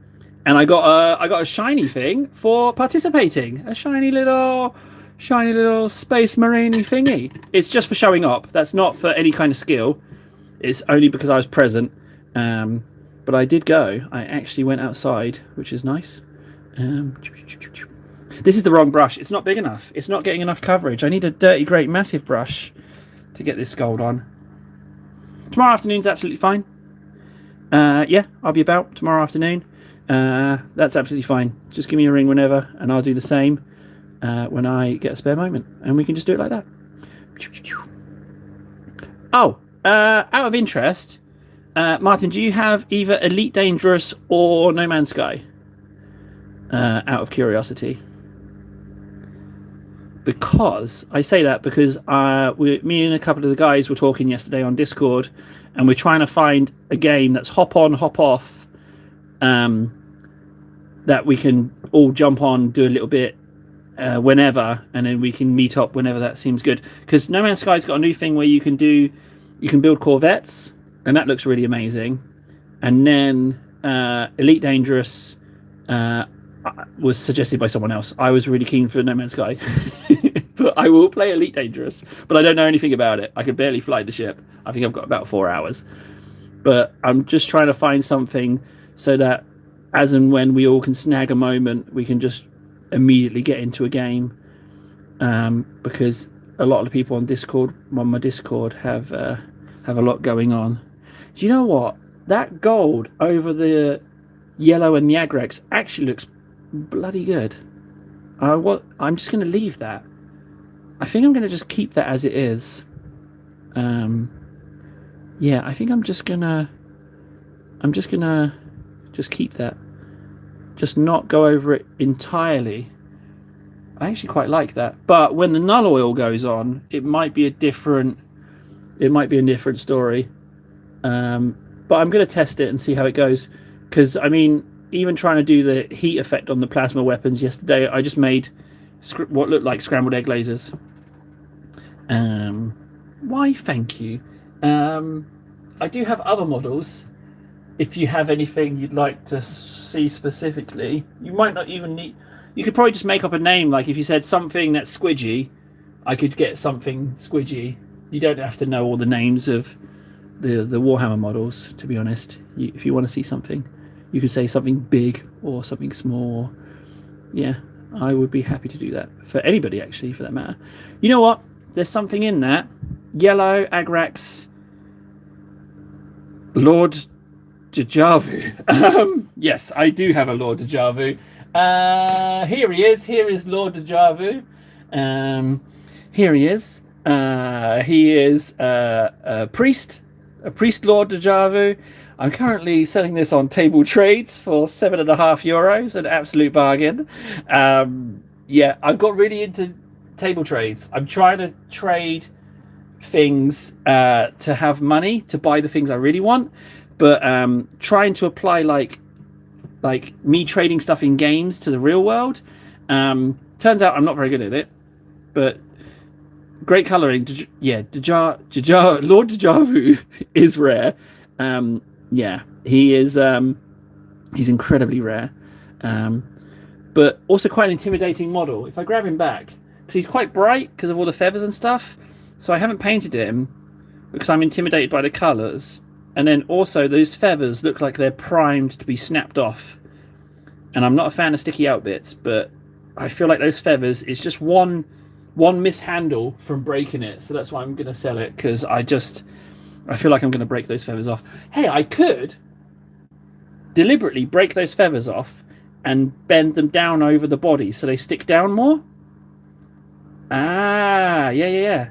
and I got a shiny thing for participating. A shiny little Space Marine thingy. It's just for showing up. That's not for any kind of skill. It's only because I was present. But I did go. I actually went outside, which is nice. This is the wrong brush. It's not big enough. It's not getting enough coverage. I need a dirty, great, massive brush to get this gold on. Tomorrow afternoon's absolutely fine. Yeah, I'll be about tomorrow afternoon. That's absolutely fine. Just give me a ring whenever, and I'll do the same when I get a spare moment. And we can just do it like that. Oh, out of interest, Martin, do you have either Elite Dangerous or No Man's Sky? Out of curiosity. Because I say that because me and a couple of the guys were talking yesterday on Discord, and we're trying to find a game that's hop on, hop off, that we can all jump on, do a little bit whenever, and then we can meet up whenever that seems good. Because No Man's Sky's got a new thing where you can build corvettes, and that looks really amazing. And then Elite Dangerous was suggested by someone else. I was really keen for No Man's Sky. But I will play Elite Dangerous. But I don't know anything about it. I can barely fly the ship. I think I've got about 4 hours. But I'm just trying to find something so that as and when we all can snag a moment, we can just immediately get into a game. Because a lot of the people on my Discord have a lot going on. Do you know what? That gold over the yellow and the Agrax actually looks bloody good. I'm just going to leave that. I think I'm going to just keep that as it is. Yeah, I think I'm just gonna just keep that. Just not go over it entirely. I actually quite like that. But when the null oil goes on, it might be a different story. But I'm going to test it and see how it goes. Because, I mean, even trying to do the heat effect on the plasma weapons yesterday, I just made what looked like scrambled egg lasers. Why, thank you. I do have other models. If you have anything you'd like to see specifically, you might not even need... You could probably just make up a name. Like if you said something that's squidgy, I could get something squidgy. You don't have to know all the names of the Warhammer models, to be honest. If you want to see something, you could say something big or something small. Yeah, I would be happy to do that for anybody, actually, for that matter. You know what? There's something in that. Yellow, Agrax, Lord Dejavu. Yes, I do have a Lord Dejavu. Here he is. Here is Lord Dejavu. Here he is. He is a priest Lord Dejavu. I'm currently selling this on Table Trades for €7.50, an absolute bargain. Yeah, I've got really into Table Trades. I'm trying to trade things to have money to buy the things I really want, but trying to apply like me trading stuff in games to the real world. Turns out I'm not very good at it, but great coloring. Yeah, Lord Dejavu is rare. Yeah, he is. He's incredibly rare, but also quite an intimidating model. If I grab him back, because he's quite bright because of all the feathers and stuff. So I haven't painted him because I'm intimidated by the colours. And then also those feathers look like they're primed to be snapped off. And I'm not a fan of sticky out bits, but I feel like those feathers, it's just one mishandle from breaking it. So that's why I'm going to sell it, because I feel like I'm going to break those feathers off. Hey, I could deliberately break those feathers off and bend them down over the body so they stick down more. Yeah.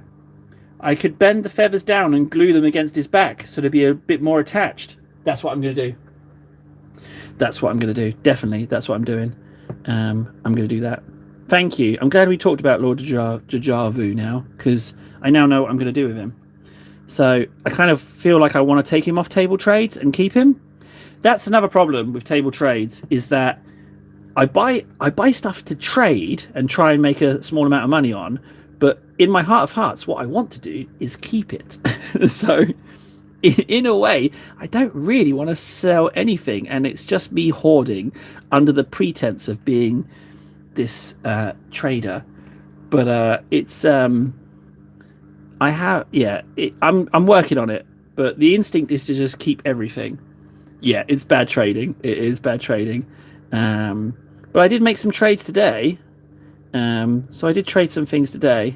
I could bend the feathers down and glue them against his back so they'd be a bit more attached. That's what I'm going to do. Definitely, that's what I'm doing. I'm going to do that. Thank you. I'm glad we talked about Lord Jajavu now, because I now know what I'm going to do with him. So I kind of feel like I want to take him off table trades and keep him. That's another problem with table trades, is that I buy stuff to trade and try and make a small amount of money on, but in my heart of hearts, what I want to do is keep it. So in a way, I don't really want to sell anything, and it's just me hoarding under the pretense of being this trader. But I'm working on it, but the instinct is to just keep everything. Yeah, it's bad trading. It is bad trading. But I did make some trades today. So I did trade some things today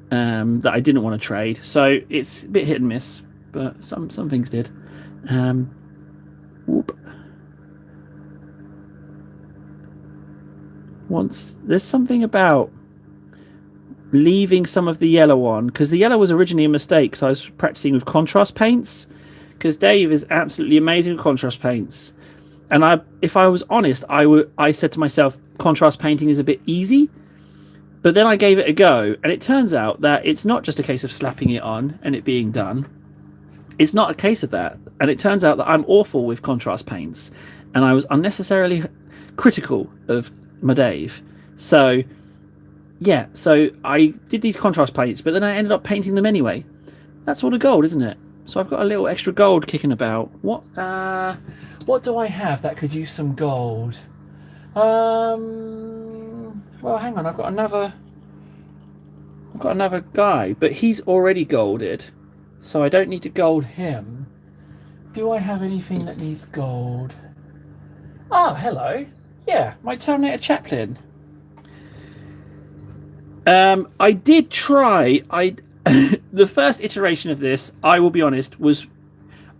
that I didn't want to trade. So it's a bit hit and miss, but some things did. Whoop. There's something about leaving some of the yellow on, because the yellow was originally a mistake, because I was practicing with contrast paints, because Dave is absolutely amazing with contrast paints. And if I was honest, I said to myself, contrast painting is a bit easy. But then I gave it a go, and it turns out that it's not just a case of slapping it on and it being done. It's not a case of that. And it turns out that I'm awful with contrast paints, and I was unnecessarily critical of my Dave. So yeah, so I did these contrast paints, but then I ended up painting them anyway. That's all the gold, isn't it? So I've got a little extra gold kicking about. What do I have that could use some gold? Well, hang on. I've got another guy, but he's already golded, so I don't need to gold him. Do I have anything that needs gold? Oh, hello. Yeah, my Terminator Chaplain. I did try. The first iteration of this, I will be honest, was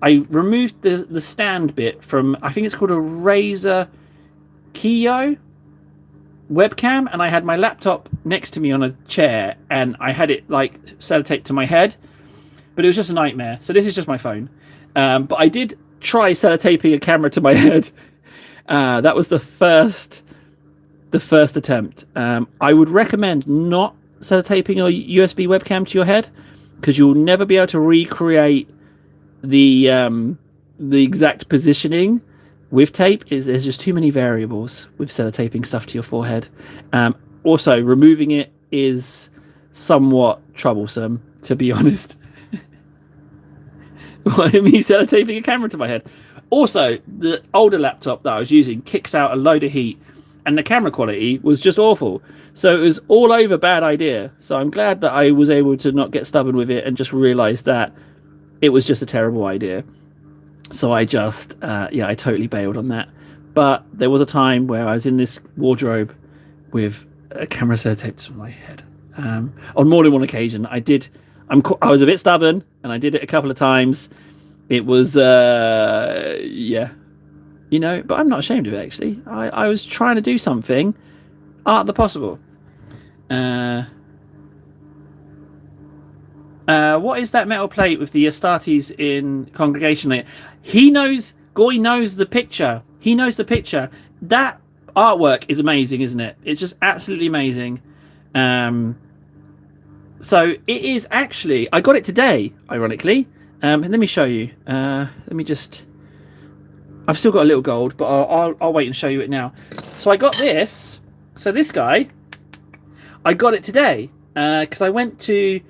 I removed the stand bit from, I think it's called a Razer Kiyo webcam, and I had my laptop next to me on a chair, and I had it like sellotaped to my head, but it was just a nightmare. So this is just my phone. But I did try sellotaping a camera to my head. That was the first attempt. I would recommend not sellotaping a USB webcam to your head, because you'll never be able to recreate the exact positioning with tape. There's just too many variables with sellotaping stuff to your forehead. Also, removing it is somewhat troublesome, to be honest. Me sellotaping a camera to my head. Also, the older laptop that I was using kicks out a load of heat, and the camera quality was just awful. So it was all over bad idea. So I'm glad that I was able to not get stubborn with it and just realize that it was just a terrible idea. So I just, I totally bailed on that. But there was a time where I was in this wardrobe with a camera sellotaped to my head. On more than one occasion, I was a bit stubborn, and I did it a couple of times. It was, but I'm not ashamed of it, actually. I was trying to do something, art the possible. What is that metal plate with the Astartes in Congregation? Goy knows the picture. He knows the picture. That artwork is amazing, isn't it? It's just absolutely amazing. So it is actually, I got it today, ironically. And let me show you. I've still got a little gold, but I'll wait and show you it now. So I got this. So this guy, I got it today because I went to.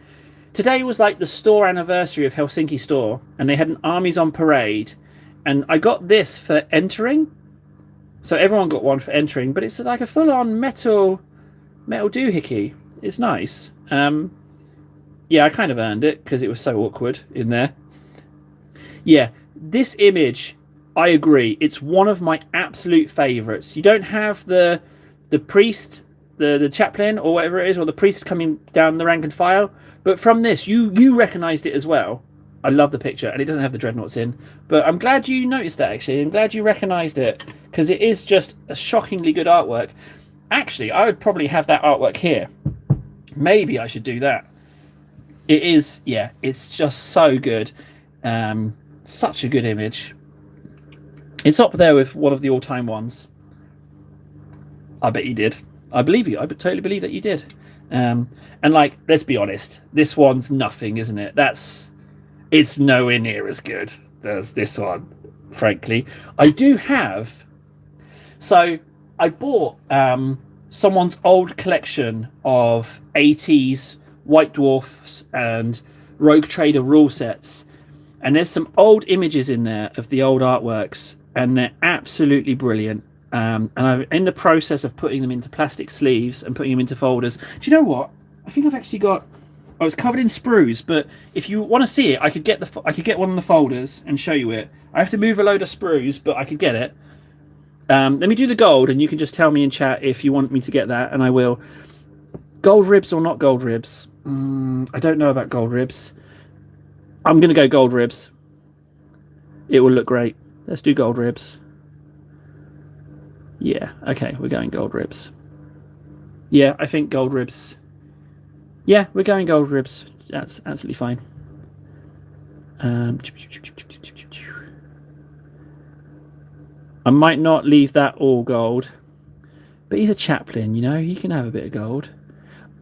Today was like the store anniversary of Helsinki store, and they had an Armies on Parade, and I got this for entering. So everyone got one for entering, but it's like a full-on metal doohickey. It's nice. Yeah, I kind of earned it because it was so awkward in there. Yeah, this image, I agree. It's one of my absolute favorites. You don't have the priest, the chaplain or whatever it is, or the priest coming down the rank and file, but from this, you recognised it as well. I love the picture, and it doesn't have the dreadnoughts in, but I'm glad you noticed that. Actually, I'm glad you recognised it because it is just a shockingly good artwork. Actually, I would probably have that artwork here. Maybe I should do that. It is, yeah, it's just so good. Such a good image. It's up there with one of the all-time ones. I bet you did. I believe you. I totally believe that you did. And like, let's be honest, this one's nothing, isn't it? It's nowhere near as good as this one, frankly. I do have. So I bought someone's old collection of 80s White Dwarfs and Rogue Trader rule sets, and there's some old images in there of the old artworks, and they're absolutely brilliant. And I'm in the process of putting them into plastic sleeves and putting them into folders. Do you know what? I think I've actually got. I was covered in sprues, but if you want to see it, I could get one of the folders and show you it. I have to move a load of sprues, but I could get it. Let me do the gold, and you can just tell me in chat if you want me to get that, and I will. Gold ribs or not gold ribs? I don't know about gold ribs. I'm going to go gold ribs. It will look great. Let's do gold ribs. Yeah, okay, we're going gold ribs. Yeah, I think gold ribs. Yeah, we're going gold ribs. That's absolutely fine. I might not leave that all gold, but he's a chaplain, you know, he can have a bit of gold.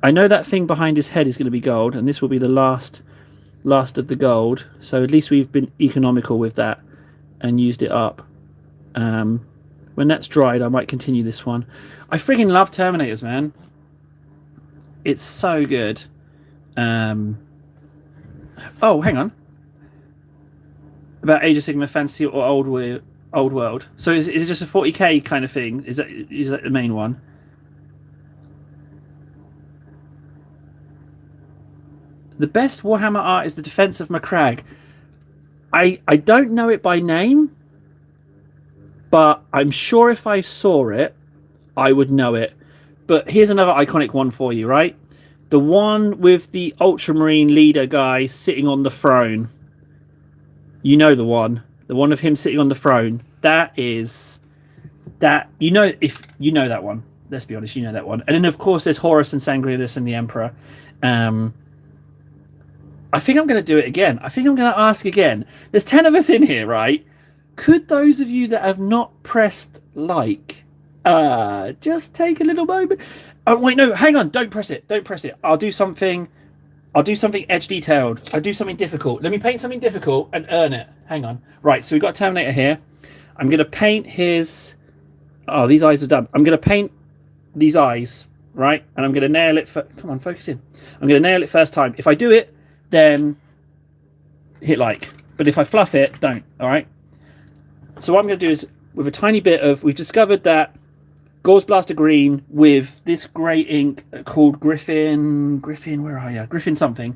I know that thing behind his head is going to be gold, and this will be the last of the gold, so at least we've been economical with that and used it up. When that's dried, I might continue this one. I friggin' love Terminators, man. It's so good. Oh, hang on. About Age of Sigmar Fantasy or Old World. So is it just a 40k kind of thing? Is that the main one? The best Warhammer art is the Defense of Macragge. I don't know it by name, but I'm sure if I saw it, I would know it. But here's another iconic one for you, right? The one with the Ultramarine leader guy sitting on the throne. You know the one. The one of him sitting on the throne. That is... that... You know, if you know that one. Let's be honest, you know that one. And then, of course, there's Horus and Sangreus and the Emperor. I think I'm going to do it again. I think I'm going to ask again. There's 10 of us in here, right? Could those of you that have not pressed like just take a little moment? Oh, wait, no, hang on. Don't press it. Don't press it. I'll do something edge detailed. I'll do something difficult. Let me paint something difficult and earn it. Hang on. Right, so we've got Terminator here. I'm going to paint his... Oh, these eyes are done. I'm going to paint these eyes, right? And I'm going to nail it... Come on, focus in. I'm going to nail it first time. If I do it, then hit like. But if I fluff it, don't. All right? So what I'm going to do is, with a tiny bit of... We've discovered that Gauze Blaster Green with this grey ink called Griffin... Where are you? Griffin something.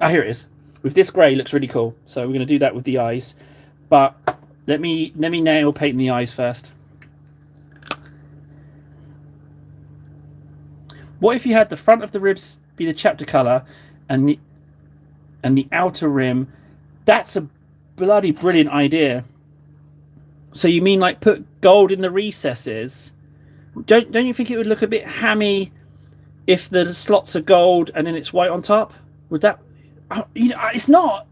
Ah, here it is. With this grey, looks really cool. So we're going to do that with the eyes. But let me nail paint the eyes first. What if you had the front of the ribs be the chapter colour and the outer rim? That's a bloody brilliant idea. So you mean like put gold in the recesses? Don't you think it would look a bit hammy if the slots are gold and then it's white on top? Would that... You know, it's not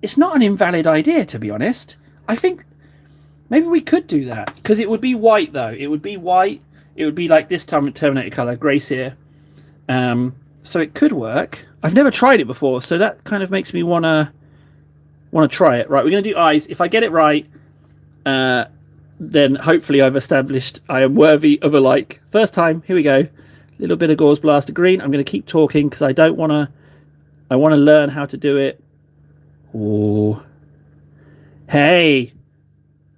an invalid idea, to be honest. I think maybe we could do that, because it would be white though. It would be white. It would be like this Terminator colour, grey sear. So it could work. I've never tried it before, so that kind of makes me wanna try it. Right, we're gonna do eyes. If I get it right, then hopefully I've established I am worthy of a like. First time. Here we go. Little bit of Gauze Blaster Green. I'm gonna keep talking because I don't wanna. I want to learn how to do it. Oh, hey,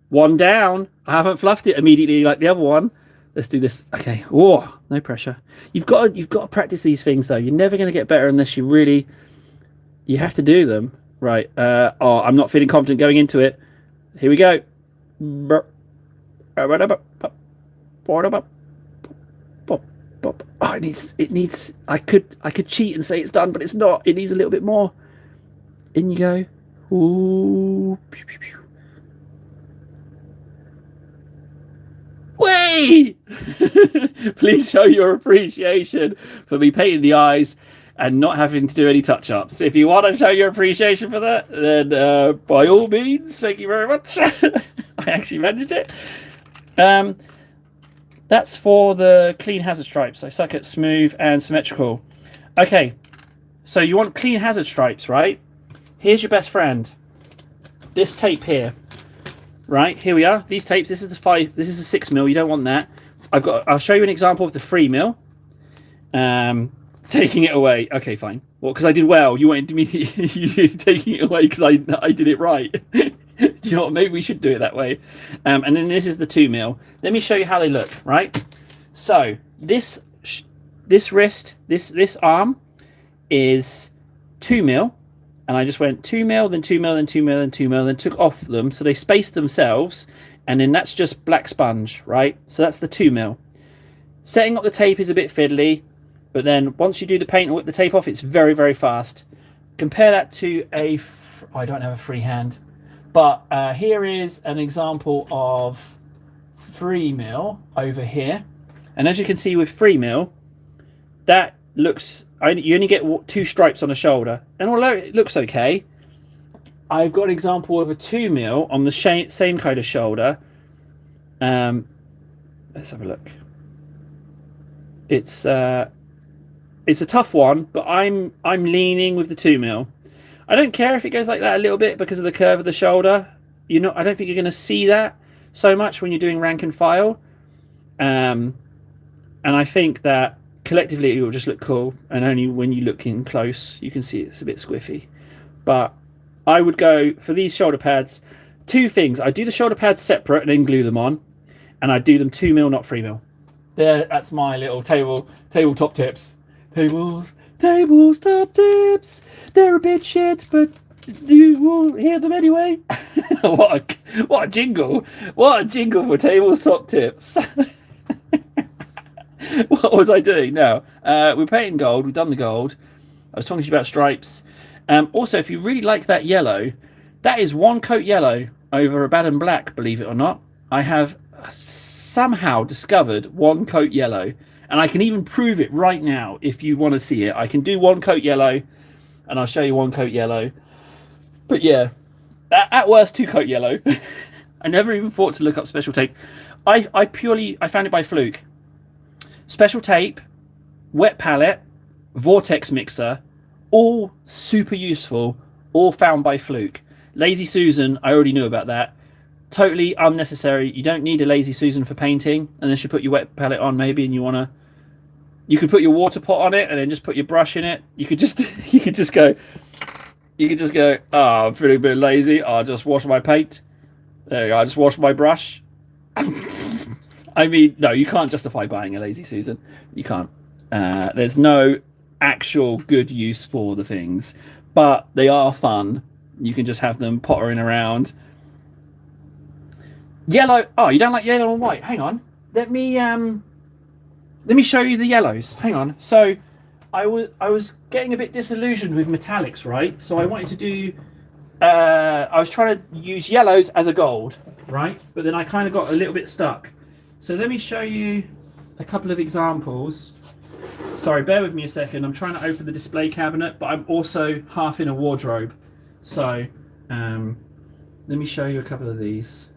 one down. I haven't fluffed it immediately like the other one. Let's do this. Okay. Oh, no pressure. You've got to practice these things though. You're never going to get better unless you have to do them. Right. Oh, I'm not feeling confident going into it. Here we go. Oh, it needs I could cheat and say it's done, but it's not. It needs a little bit more. In you go. Ooh. Wait! Please show your appreciation for me painting the eyes and not having to do any touch-ups. If you want to show your appreciation for that, then by all means, thank you very much. I actually managed it. That's for the clean hazard stripes. I suck at smooth and symmetrical. Okay, so you want clean hazard stripes, right? Here's your best friend. This tape here. Right, here we are. These tapes, this is the 6mm. You don't want that. I'll show you an example of the 3mm. Taking it away. Okay, fine. Well, because I did well. You wanted me you taking it away because I did it right. Do you know what? Maybe we should do it that way. And then this is the 2mm. Let me show you how they look. Right. So this wrist, this arm is 2mm. And I just went 2mm, then 2mm, then 2mm, then 2mm, then took off them. So they spaced themselves. And then that's just black sponge, right? So that's the 2mm. Setting up the tape is a bit fiddly. But then once you do the paint and whip the tape off, it's very, very fast. Compare that to I don't have a free hand. But here is an example of 3mm over here. And as you can see with 3mm, that looks... you only get 2 stripes on the shoulder. And although it looks okay, I've got an example of a 2mm on the same kind of shoulder. Let's have a look. It's a tough one, but I'm leaning with the 2mm. I don't care if it goes like that a little bit because of the curve of the shoulder. I don't think you're going to see that so much when you're doing rank and file. And I think that collectively it will just look cool, and only when you look in close you can see it's a bit squiffy. But I would go for these shoulder pads. 2 things. I do the shoulder pads separate and then glue them on, and I do them 2mm, not 3mm. That's my little tabletop tips. Tabletop tips. They're a bit shit, but you will hear them anyway. What a jingle! What a jingle for tabletop tips. What was I doing? No, we're painting gold. We've done the gold. I was talking to you about stripes. Also, if you really like that yellow, that is 1 coat yellow over Abaddon black, believe it or not. I have somehow discovered 1 coat yellow, and I can even prove it right now if you want to see it. I can do 1 coat yellow, and I'll show you 1 coat yellow. But yeah, at worst 2 coat yellow. I never even thought to look up special tape. I found it by fluke. Special tape, wet palette, vortex mixer, all super useful, all found by fluke. Lazy Susan, I already knew about that. Totally unnecessary. You don't need a Lazy Susan for painting, unless you put your wet palette on maybe and you could put your water pot on it and then just put your brush in it. You could just go, oh, I'm feeling a bit lazy. I'll just wash my paint. There you go, I'll just wash my brush. I mean, no, you can't justify buying a Lazy Susan. You can't. There's no actual good use for the things, but they are fun. You can just have them pottering around. Yellow. Oh, you don't like yellow and white? Hang on. Let me show you the yellows. Hang on. So, I was getting a bit disillusioned with metallics, right? So I wanted to do. I was trying to use yellows as a gold, right? But then I kind of got a little bit stuck. So let me show you a couple of examples. Sorry, bear with me a second. I'm trying to open the display cabinet, but I'm also half in a wardrobe. So let me show you a couple of these.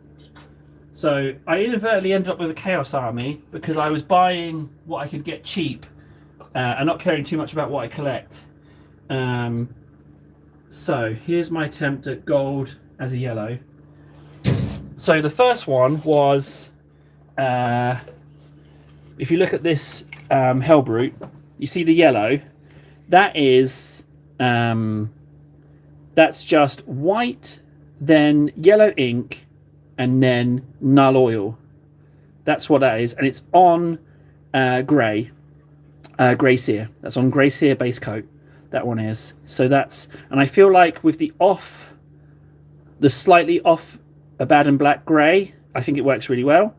So I inadvertently ended up with a Chaos Army because I was buying what I could get cheap and not caring too much about what I collect. So here's my attempt at gold as a yellow. So the first one was... if you look at this Hellbrute, you see the yellow. That is that's just white, then yellow ink, and then null oil. That's what that is, and it's on grey Seer. That's on grey Seer base coat. That one is. So that's, and I feel like with the slightly off Abaddon Black grey, I think it works really well.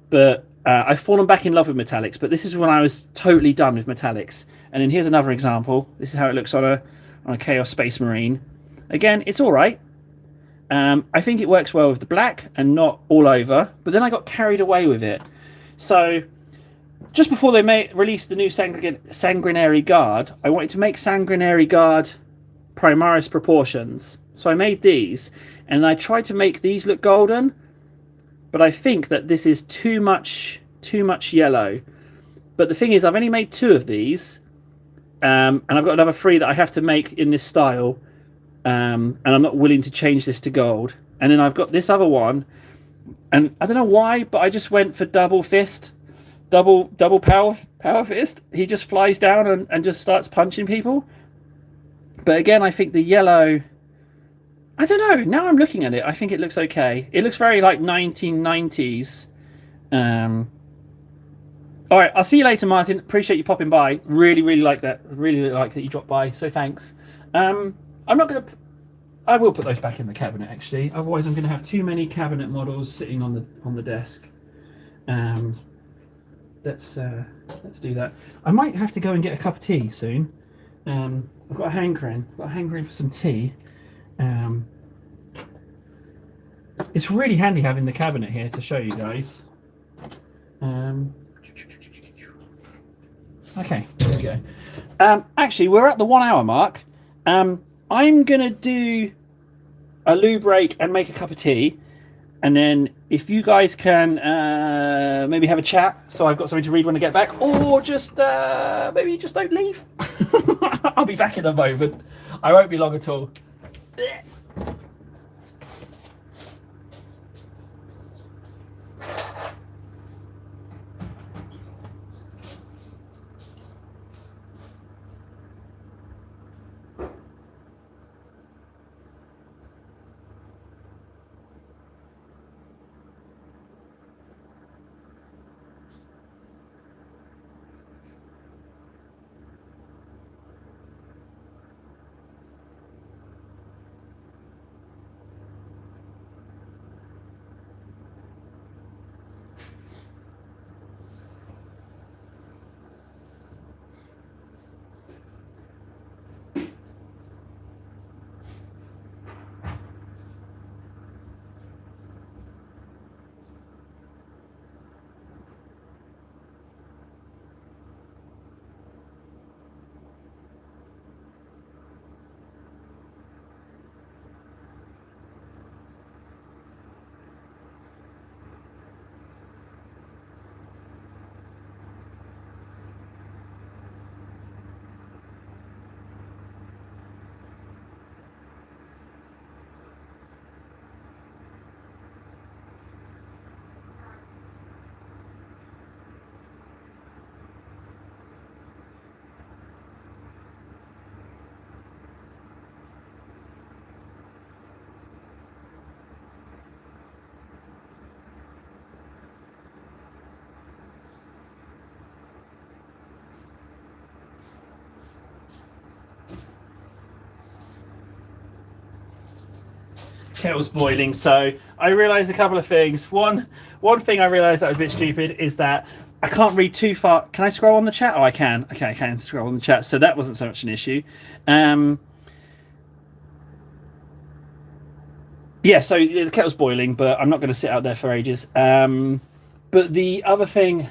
But I've fallen back in love with metallics, but this is when I was totally done with metallics. And then here's another example. This is how it looks on a Chaos Space Marine. Again, it's all right. I think it works well with the black and not all over, but then I got carried away with it. So just before they released the new Sanguinary Guard, I wanted to make Sanguinary Guard Primaris proportions. So I made these, and I tried to make these look golden, but I think that this is too much yellow. But the thing is, I've only made 2 of these, and I've got another 3 that I have to make in this style. And I'm not willing to change this to gold. And then I've got this other one, and I don't know why, but I just went for double fist, double power fist. He just flies down and just starts punching people. But again, I think the yellow, I don't know. Now I'm looking at it, I think it looks okay. It looks very like 1990s. All right, I'll see you later, Martin. Appreciate you popping by. Really like that. Really like that you dropped by. So thanks. I'm not going to... I will put those back in the cabinet, actually. Otherwise, I'm going to have too many cabinet models sitting on the desk. Let's do that. I might have to go and get a cup of tea soon. I've got a hankering. I've got a hankering for some tea. It's really handy having the cabinet here to show you guys. Okay, there we go. Actually, we're at the 1 hour mark. I'm going to do a loo break and make a cup of tea. And then if you guys can maybe have a chat, so I've got something to read when I get back, or just maybe just don't leave. I'll be back in a moment. I won't be long at all. Kettle's boiling, so I realised a couple of things. One thing I realised that was a bit stupid is that I can't read too far. Can I scroll on the chat? Oh, I can. Okay, I can scroll on the chat, so that wasn't so much an issue. Yeah, so the kettle's boiling, but I'm not going to sit out there for ages. But the other thing,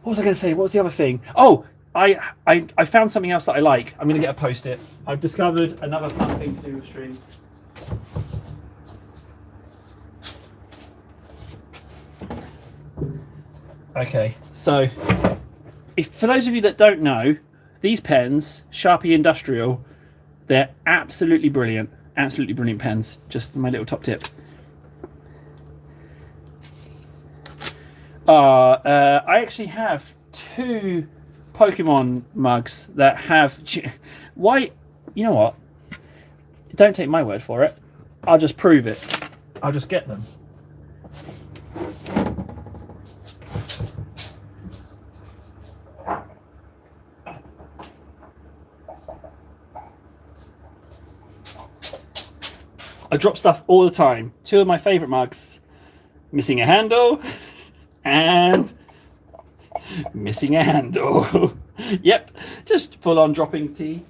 what was I going to say? What was the other thing? Oh, I found something else that I like. I'm going to get a post-it. I've discovered another fun thing to do with streams. Okay, so for those of you that don't know, these pens, Sharpie Industrial, they're absolutely brilliant. Absolutely brilliant pens. Just my little top tip. I actually have 2 Pokemon mugs that have... Why? You know what? Don't take my word for it. I'll just prove it. I'll just get them. I drop stuff all the time. Two of my favourite mugs. Missing a handle and missing a handle. Yep, just full on dropping tea.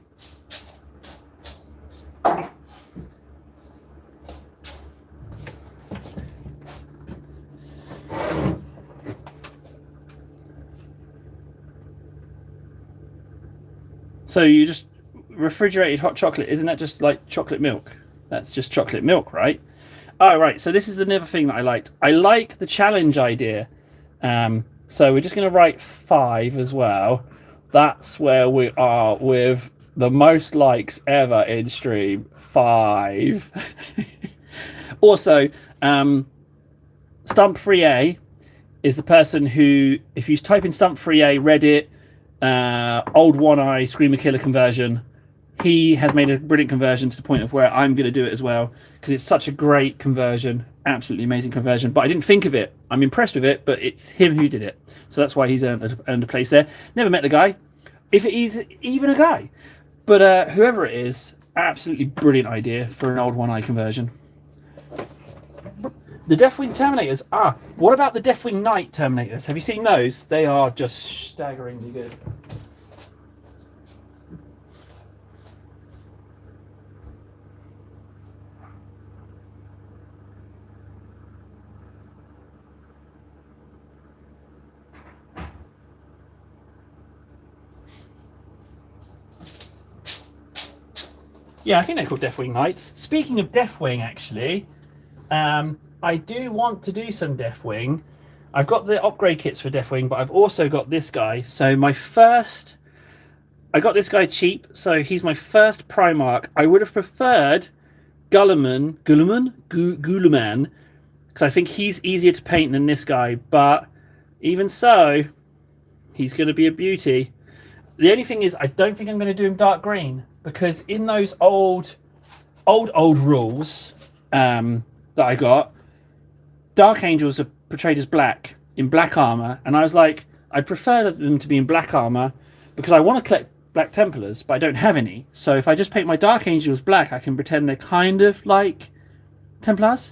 So you just refrigerated hot chocolate, isn't that just like chocolate milk? That's just chocolate milk, right? Oh, right. So this is another thing that I liked. I like the challenge idea. So we're just going to write 5 as well. That's where we are with the most likes ever in stream. 5. Also, Stump 3A is the person who, if you type in Stump 3A, Reddit, old One Eye, Screamer Killer conversion, he has made a brilliant conversion to the point of where I'm going to do it as well, because it's such a great conversion, absolutely amazing conversion. But I didn't think of it. I'm impressed with it, but it's him who did it. So that's why he's earned a place there. Never met the guy, if it is even a guy. But whoever it is, absolutely brilliant idea for an old One Eye conversion. The Deathwing Terminators. What about the Deathwing Knight Terminators? Have you seen those? They are just staggeringly good. Yeah, I think they're called Deathwing Knights. Speaking of Deathwing, actually, I do want to do some Deathwing. I've got the upgrade kits for Deathwing, but I've also got this guy. So I got this guy cheap, so he's my first Primarch. I would have preferred Guilliman, because I think he's easier to paint than this guy, but even so, he's going to be a beauty. The only thing is, I don't think I'm going to do him dark green, because in those old rules that I got, Dark Angels are portrayed as black, in black armor, and I was like, I'd prefer them to be in black armor, because I want to collect Black Templars, but I don't have any. So if I just paint my Dark Angels black, I can pretend they're kind of like Templars.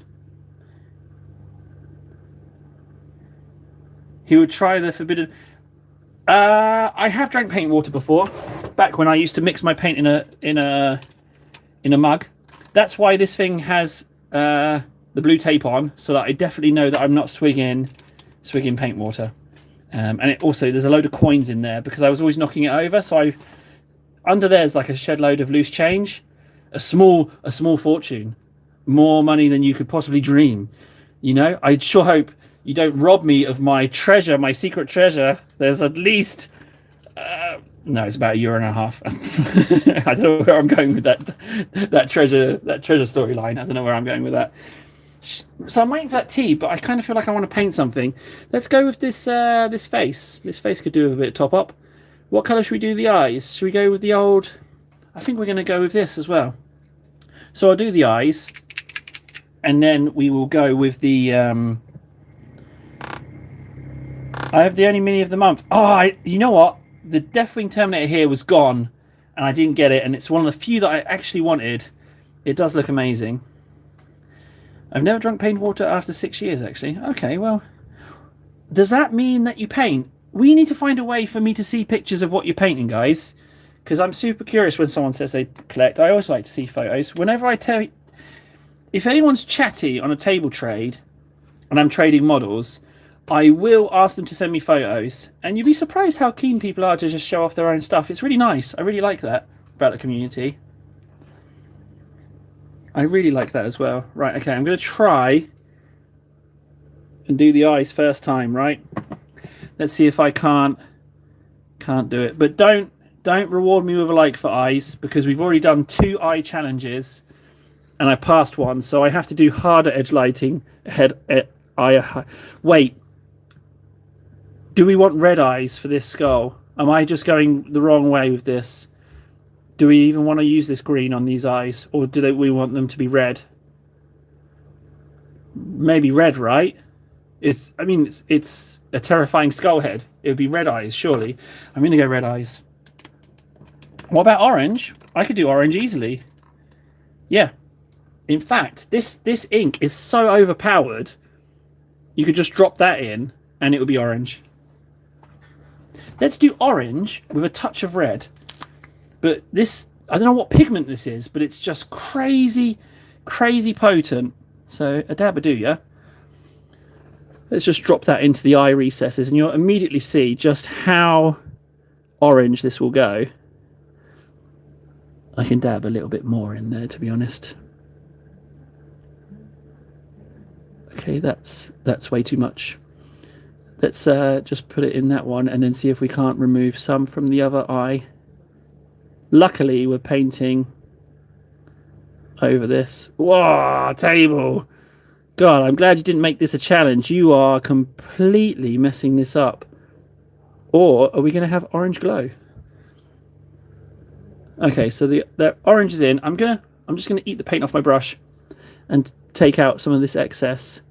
He would try the forbidden... I have drank paint water before, back when I used to mix my paint in a mug. That's why this thing has the blue tape on, so that I definitely know that I'm not swigging paint water. And it also, there's a load of coins in there because I was always knocking it over. So under there's like a shed load of loose change, a small fortune, more money than you could possibly dream. You know, I sure hope you don't rob me of my treasure, my secret treasure. There's at least, no, it's about €1.50. I don't know where I'm going with that treasure storyline. I don't know where I'm going with that. So I'm waiting for that tea, but I kind of feel like I want to paint something. Let's go with this this face. This face could do with a bit of top up. What colour should we do the eyes? Should we go with the old? I think we're going to go with this as well. So I'll do the eyes, and then we will go with the. I have the only mini of the month. Oh, you know what? The Deathwing Terminator here was gone, and I didn't get it, and it's one of the few that I actually wanted. It does look amazing. I've never drunk paint water after 6 years, actually. Okay, well, does that mean that you paint? We need to find a way for me to see pictures of what you're painting, guys, because I'm super curious when someone says they collect. I always like to see photos. Whenever I tell, if anyone's chatty on a table trade and I'm trading models, I will ask them to send me photos, and you'd be surprised how keen people are to just show off their own stuff. It's really nice. I really like that about the community. I really like that as well. Right, okay, I'm going to try and do the eyes first time, right? Let's see if I can't do it. But don't reward me with a like for eyes, because we've already done 2 eye challenges and I passed one, so I have to do harder edge lighting ahead. Wait. Do we want red eyes for this skull? Am I just going the wrong way with this? Do we even want to use this green on these eyes, or do we want them to be red? Maybe red, right? It's a terrifying skull head. It would be red eyes, surely. I'm going to go red eyes. What about orange? I could do orange easily. Yeah. In fact, this ink is so overpowered, you could just drop that in and it would be orange. Let's do orange with a touch of red. But this, I don't know what pigment this is, but it's just crazy, crazy potent. So a dab of do ya. Let's just drop that into the eye recesses and you'll immediately see just how orange this will go. I can dab a little bit more in there, to be honest. Okay, that's way too much. Let's just put it in that one and then see if we can't remove some from the other eye. Luckily, we're painting over this. Whoa, table! God, I'm glad you didn't make this a challenge. You are completely messing this up. Or are we going to have orange glow? Okay, so the orange is in. I'm just gonna eat the paint off my brush and take out some of this excess.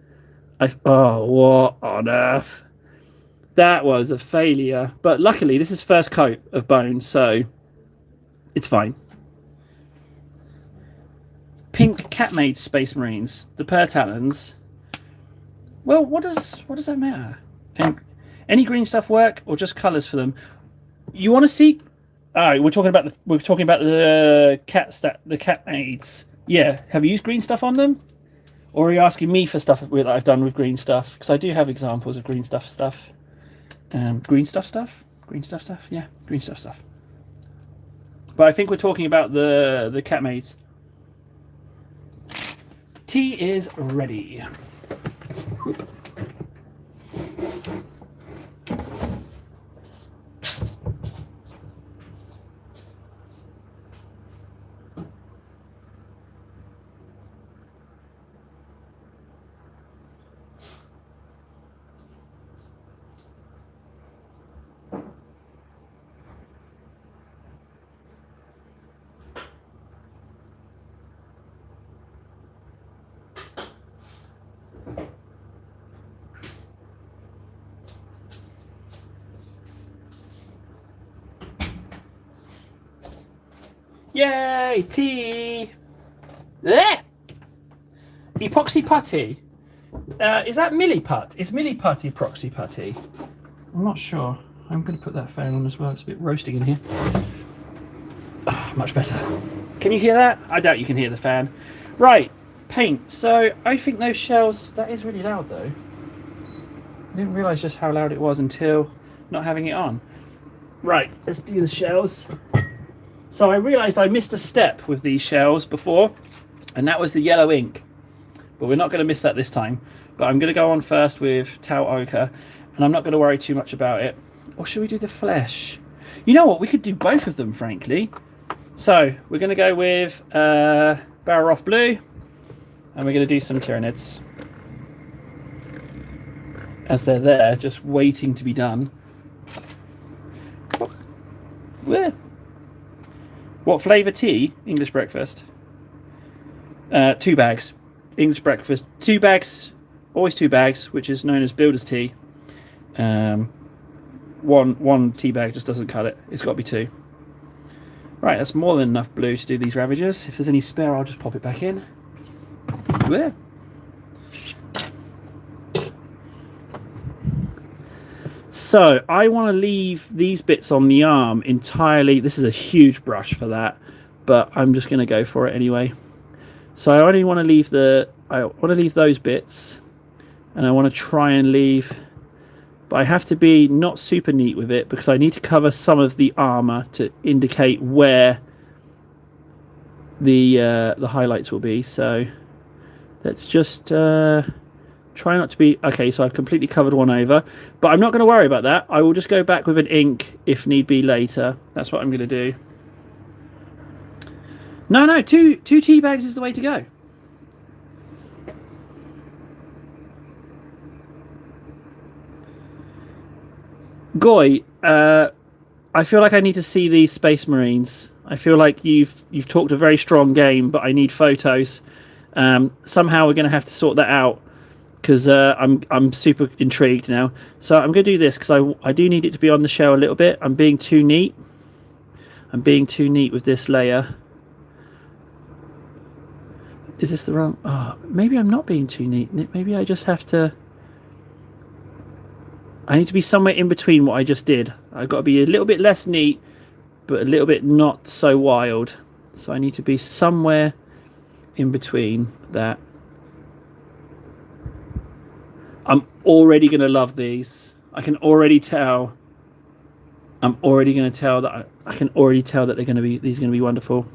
Oh, what on earth? That was a failure. But luckily, this is first coat of bone, so it's fine. Pink Catmaid Space Marines, the Pertalons. Well, what does that matter? And any green stuff work, or just colours for them? You want to see? Oh, we're talking about the Catmaids. Yeah, have you used green stuff on them, or are you asking me for stuff that I've done with green stuff? Because I do have examples of green stuff. Green stuff. Yeah, green stuff. But I think we're talking about the Catmaids. Tea is ready. Yay, tea! Blech! Epoxy putty. Is that Milliput? Is Milliput epoxy putty? I'm not sure. I'm going to put that fan on as well. It's a bit roasting in here. Oh, much better. Can you hear that? I doubt you can hear the fan. Right, paint. So I think those shells, that is really loud though. I didn't realise just how loud it was until not having it on. Right, let's do the shells. So I realised I missed a step with these shells before, and that was the yellow ink. But we're not going to miss that this time. But I'm going to go on first with Tau Ochre, and I'm not going to worry too much about it. Or should we do the flesh? You know what? We could do both of them, frankly. So we're going to go with Balroth Blue, and we're going to do some Tyranids. As they're there, just waiting to be done. Where? What flavour tea? English breakfast. 2 bags. English breakfast. 2 bags. Always 2 bags, which is known as builder's tea. One tea bag just doesn't cut it. It's got to be 2. Right, that's more than enough blue to do these Ravagers. If there's any spare, I'll just pop it back in. There. So I want to leave these bits on the arm entirely. This is a huge brush for that, but I'm just going to go for it anyway. So I only want to leave those bits, and I want to try and leave, but I have to be not super neat with it because I need to cover some of the armor to indicate where the highlights will be. So let's just try not to be... Okay, so I've completely covered one over. But I'm not going to worry about that. I will just go back with an ink if need be later. That's what I'm going to do. No, 2 tea bags is the way to go. Goy, I feel like I need to see these Space Marines. I feel like you've talked a very strong game, but I need photos. Somehow we're going to have to sort that out. Because I'm super intrigued now. So I'm going to do this because I do need it to be on the shell a little bit. I'm being too neat. I'm being too neat with this layer. Is this the wrong? Oh, maybe I'm not being too neat. Maybe I just have to. I need to be somewhere in between what I just did. I've got to be a little bit less neat, but a little bit not so wild. So I need to be somewhere in between that. I'm already going to love these. I can already tell. I'm already going to tell that I can already tell that these are going to be wonderful.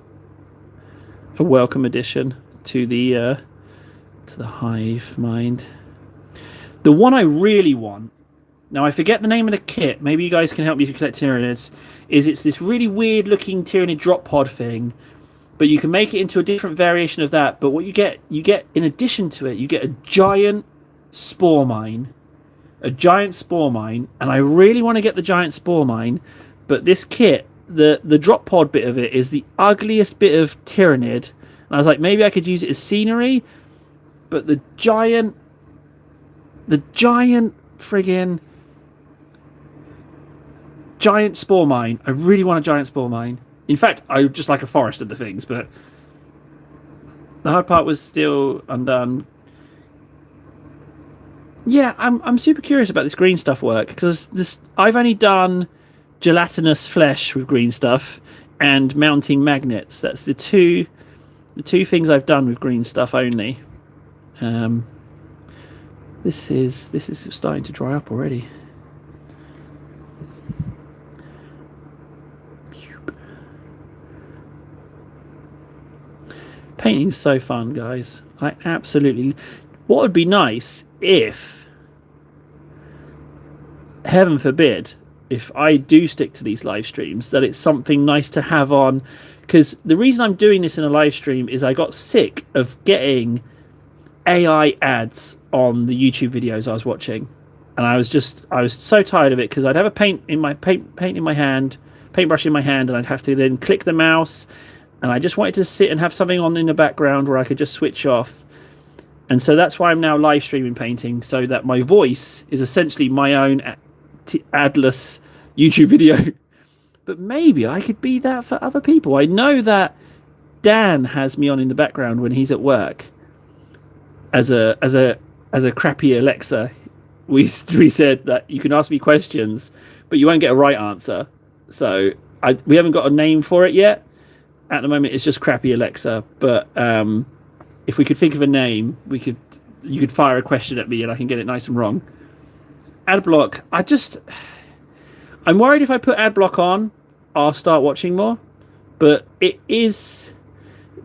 A welcome addition to the hive mind. The one I really want. Now I forget the name of the kit. Maybe you guys can help me if you collect Tyranids. It's this really weird looking Tyranid drop pod thing, but you can make it into a different variation of that. But what you get in addition to it, you get a giant spore mine. A giant spore mine, and I really want to get the giant spore mine, but this kit, the drop pod bit of it is the ugliest bit of Tyranid, and I was like, maybe I could use it as scenery, but the giant friggin' giant spore mine, I really want a giant spore mine. In fact, I just like a forest of the things, but the hard part was still undone. Yeah, I'm super curious about this green stuff work, because I've only done gelatinous flesh with green stuff and mounting magnets. That's the two things I've done with green stuff only. This is starting to dry up already. Painting's so fun, guys. I absolutely. What would be nice if, heaven forbid, if I do stick to these live streams, that it's something nice to have on. Because the reason I'm doing this in a live stream is I got sick of getting AI ads on the YouTube videos I was watching, and I was so tired of it, because I'd have a paintbrush in my hand, and I'd have to then click the mouse, and I just wanted to sit and have something on in the background where I could just switch off. And so that's why I'm now live streaming painting, so that my voice is essentially my own adless YouTube video. But maybe I could be that for other people. I know that Dan has me on in the background when he's at work as a crappy Alexa. We said that you can ask me questions, but you won't get a right answer. So we haven't got a name for it yet. At the moment, it's just crappy Alexa. But if we could think of a name, you could fire a question at me and I can get it nice and wrong. Adblock. I'm worried if I put Adblock on, I'll start watching more. But it is,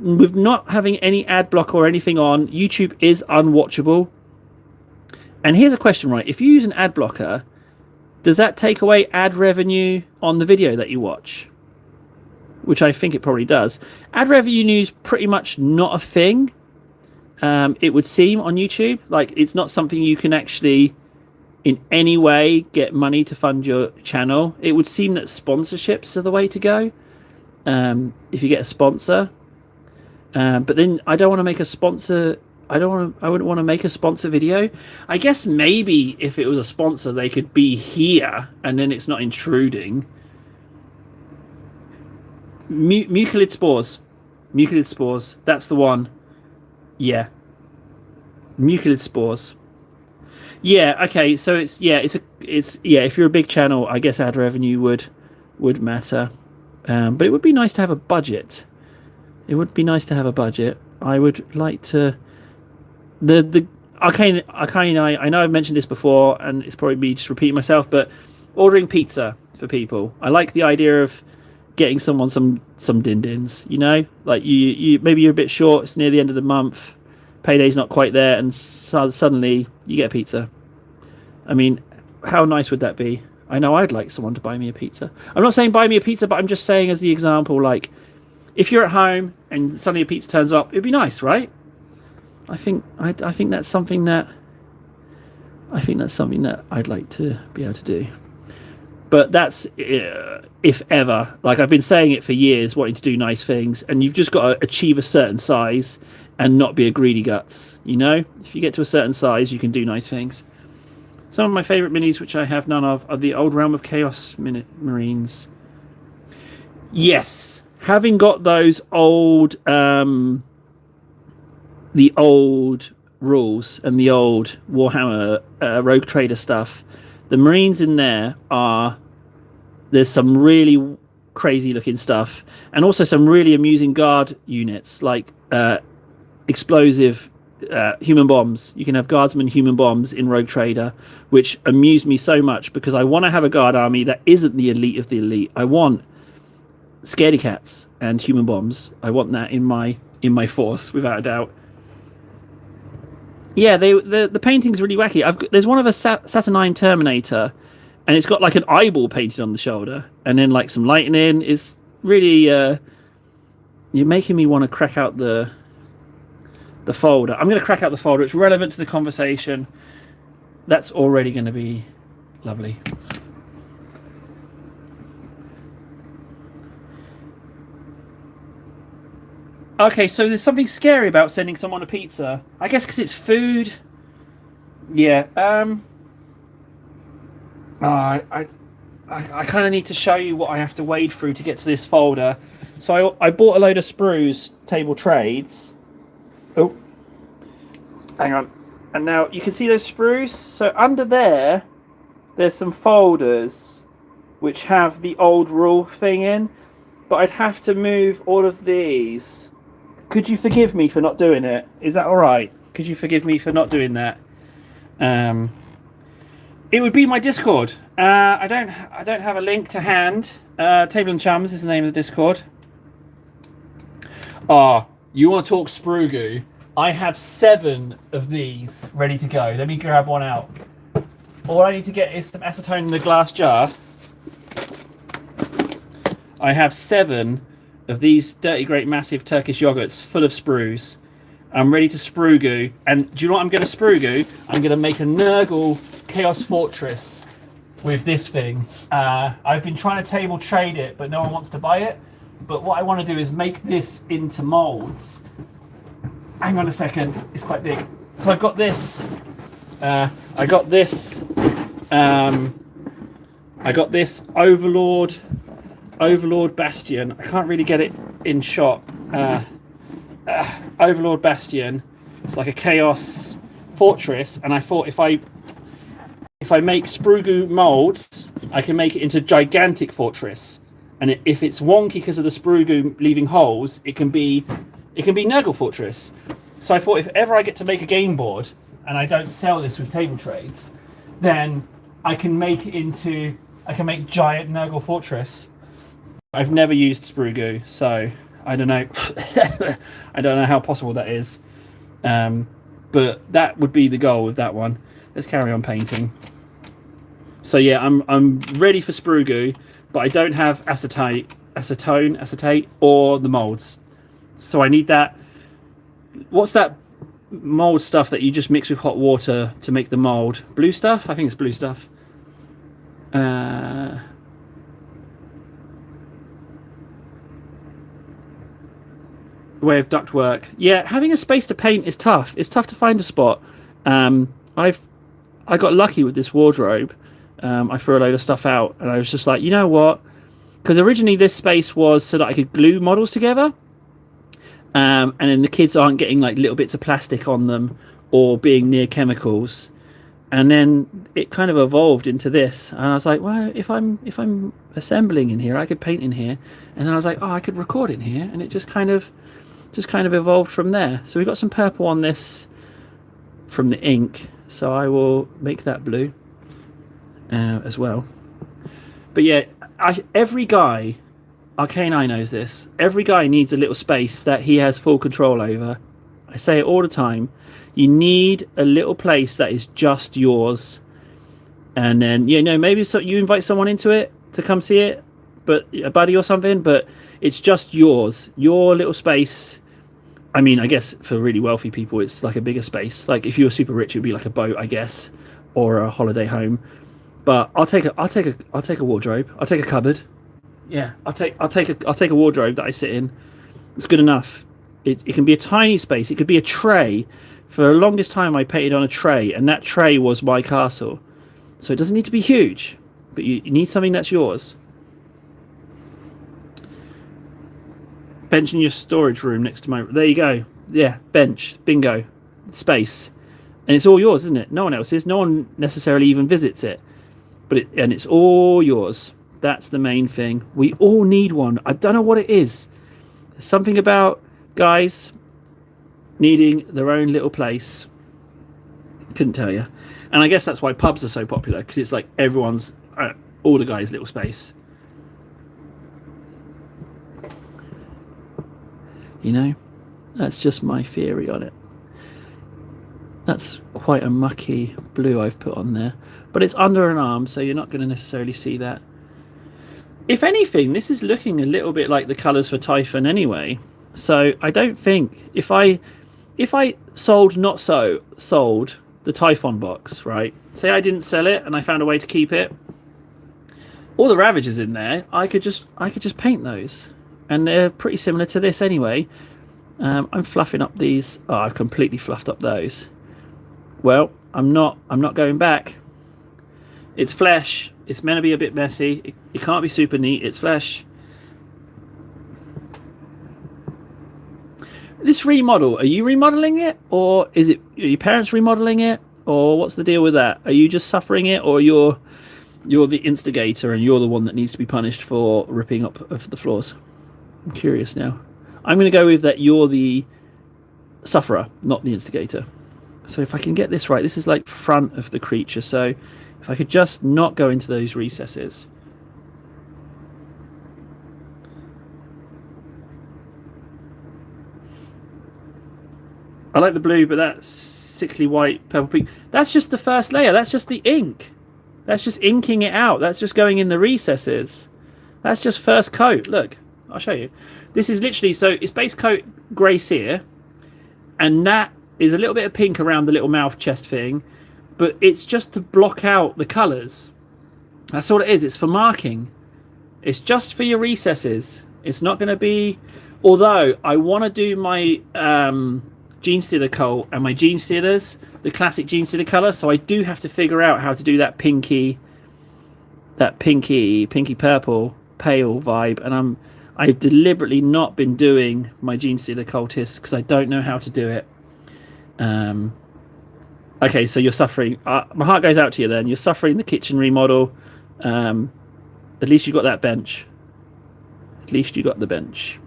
with not having any Adblock or anything on, YouTube is unwatchable. And here's a question, right? If you use an ad blocker, does that take away ad revenue on the video that you watch? Which I think it probably does. Ad revenue is pretty much not a thing. It would seem on YouTube. Like, it's not something you can actually in any way get money to fund your channel. It would seem that sponsorships are the way to go. If you get a sponsor. But then I don't want to make a sponsor. I wouldn't want to make a sponsor video. I guess maybe if it was a sponsor, they could be here and then it's not intruding. Mucilid spores. Mucilid spores. That's the one. Yeah. Mucilid spores. Yeah, okay, so it's if you're a big channel, I guess ad revenue would matter. But it would be nice to have a budget. It would be nice to have a budget. I would like to the Arcane, I know I've mentioned this before and it's probably me just repeating myself, but ordering pizza for people. I like the idea of getting someone some din-dins, you know? Like you maybe you're a bit short, it's near the end of the month, payday's not quite there, and suddenly you get a pizza. I mean, how nice would that be? I know I'd like someone to buy me a pizza. I'm not saying buy me a pizza, but I'm just saying as the example, like, if you're at home and suddenly a pizza turns up, it'd be nice, right? I think that's something that I'd like to be able to do. But that's if ever. Like, I've been saying it for years, wanting to do nice things, and you've just got to achieve a certain size and not be a greedy guts, you know? If you get to a certain size, you can do nice things. Some of my favourite minis, which I have none of, are the old Realm of Chaos Marines. Yes, having got those old the old rules and the old Warhammer Rogue Trader stuff, the Marines in there are there's some really crazy looking stuff, and also some really amusing guard units like explosive human bombs. You can have guardsmen human bombs in Rogue Trader, which amuse me so much because I want to have a guard army that isn't the elite of the elite. I want scaredy cats and human bombs. I want that in my force without a doubt. Yeah, the painting's really wacky. There's one of a Saturnine Terminator, and it's got like an eyeball painted on the shoulder, and then like some lightning. It's really you're making me want to crack out the folder. I'm going to crack out the folder. It's relevant to the conversation. That's already going to be lovely. Okay, so there's something scary about sending someone a pizza. I guess because it's food. Yeah. I kind of need to show you what I have to wade through to get to this folder. So I bought a load of sprues table trades. Oh, hang on. And now you can see those sprues. So under there, there's some folders which have the old rule thing in. But I'd have to move all of these. Could you forgive me for not doing it? Is that all right? Could you forgive me for not doing that? It would be my Discord. I don't have a link to hand. Table and Chums is the name of the Discord. You want to talk Sprugu? I have 7 of these ready to go. Let me grab one out. All I need to get is some acetone in a glass jar. I have 7 of these dirty great massive Turkish yogurts full of sprues. I'm ready to sprugu. And do you know what I'm going to sprugu? I'm going to make a Nurgle Chaos Fortress with this thing. I've been trying to table trade it, but no one wants to buy it. But what I want to do is make this into molds. Hang on a second. It's quite big. So I've got this. I got this Overlord Bastion. I can't really get it in shot. Overlord Bastion. It's like a Chaos Fortress, and I thought if I make Sprugu molds, I can make it into gigantic fortress. And if it's wonky because of the Sprugu leaving holes, it can be Nurgle Fortress. So I thought if ever I get to make a game board and I don't sell this with table trades, then I can make giant Nurgle Fortress. I've never used Sprugu, so I don't know. I don't know how possible that is. But that would be the goal with that one. Let's carry on painting. So yeah, I'm ready for Sprugu, but I don't have acetate, or the molds. So I need that. What's that mold stuff that you just mix with hot water to make the mold? Blue stuff? I think it's blue stuff. Way of ductwork. Yeah, having a space to paint is tough. It's tough to find a spot. I got lucky with this wardrobe. I threw a load of stuff out, and I was just like, you know what? Because originally this space was so that I could glue models together, and then the kids aren't getting like little bits of plastic on them or being near chemicals. And then it kind of evolved into this, and I was like, well, if I'm assembling in here, I could paint in here. And then I was like, oh, I could record in here, and it just kind of evolved from there. So we got some purple on this from the ink, so I will make that blue as well. But yeah, every guy, Arcane Eye knows this, every guy needs a little space that he has full control over. I say it all the time. You need a little place that is just yours, and then maybe you invite someone into it to come see it, but a buddy or something, but it's just yours, your little space. I mean, I guess for really wealthy people, it's like a bigger space. Like if you were super rich, it'd be like a boat, I guess, or a holiday home. But I'll take a wardrobe. I'll take a cupboard. Yeah, I'll take a wardrobe that I sit in. It's good enough. It can be a tiny space. It could be a tray. For the longest time, I painted on a tray, and that tray was my castle. So it doesn't need to be huge, but you need something that's yours. Bench in your storage room next to my... There you go. Yeah, bench, bingo, space, and it's all yours, isn't it? No one else's. No one necessarily even visits it, and it's all yours. That's the main thing. We all need one. I don't know what it is. There's something about guys needing their own little place. Couldn't tell you. And I guess that's why pubs are so popular, because it's like everyone's, all the guys' little space. You know, that's just my theory on it. That's quite a mucky blue I've put on there, but it's under an arm, so you're not going to necessarily see that. If anything, this is looking a little bit like the colours for Typhon anyway. So I don't think if I sold the Typhon box, right? Say I didn't sell it and I found a way to keep it. All the Ravagers in there, I could just paint those, and they're pretty similar to this anyway. I'm fluffing up these. Oh, I've completely fluffed up those. Well, I'm not going back. It's flesh. It's meant to be a bit messy. It can't be super neat. It's flesh. This remodel, are you remodeling it, or are your parents remodeling it, or what's the deal with that? Are you just suffering it, or you're the instigator and you're the one that needs to be punished for ripping up of the floors? I'm curious now. I'm going to go with that you're the sufferer, not the instigator. So if I can get this right, this is like front of the creature, so if I could just not go into those recesses. I like the blue, but that's sickly white, purple pink. That's just the first layer. That's just the ink. That's just inking it out. That's just going in the recesses. That's just first coat. Look, I'll show you. This is literally, so it's base coat grey cere, and that is a little bit of pink around the little mouth chest thing, but it's just to block out the colours. That's all it is. It's for marking. It's just for your recesses. It's not going to be... Although, I want to do my Genestealer coat and my Genestealers, the classic Genestealer colour, so I do have to figure out how to do that pinky purple pale vibe, and I've deliberately not been doing my Genestealer cultists because I don't know how to do it. Okay, so you're suffering. My heart goes out to you then. You're suffering the kitchen remodel. At least you got that bench. At least you got the bench.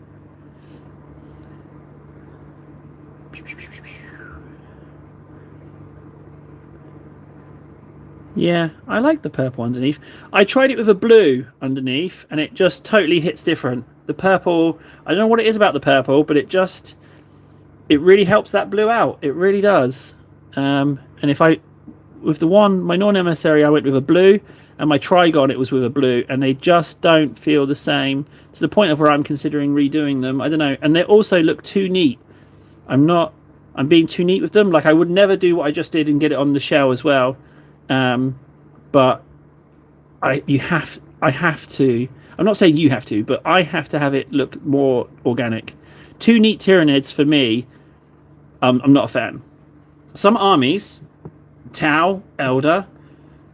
Yeah, I like the purple underneath. I tried it with a blue underneath, and it just totally hits different. The purple, I don't know what it is about the purple, but it really helps that blue out. It really does. And with the one, my non-emissary, I went with a blue, and my Trigon, it was with a blue, and they just don't feel the same, to the point of where I'm considering redoing them. I don't know. And they also look too neat. I'm being too neat with them. Like, I would never do what I just did and get it on the shell as well. But I have to. I'm not saying you have to, but I have to have it look more organic. Too neat Tyranids for me, I'm not a fan. Some armies, Tau, Elder,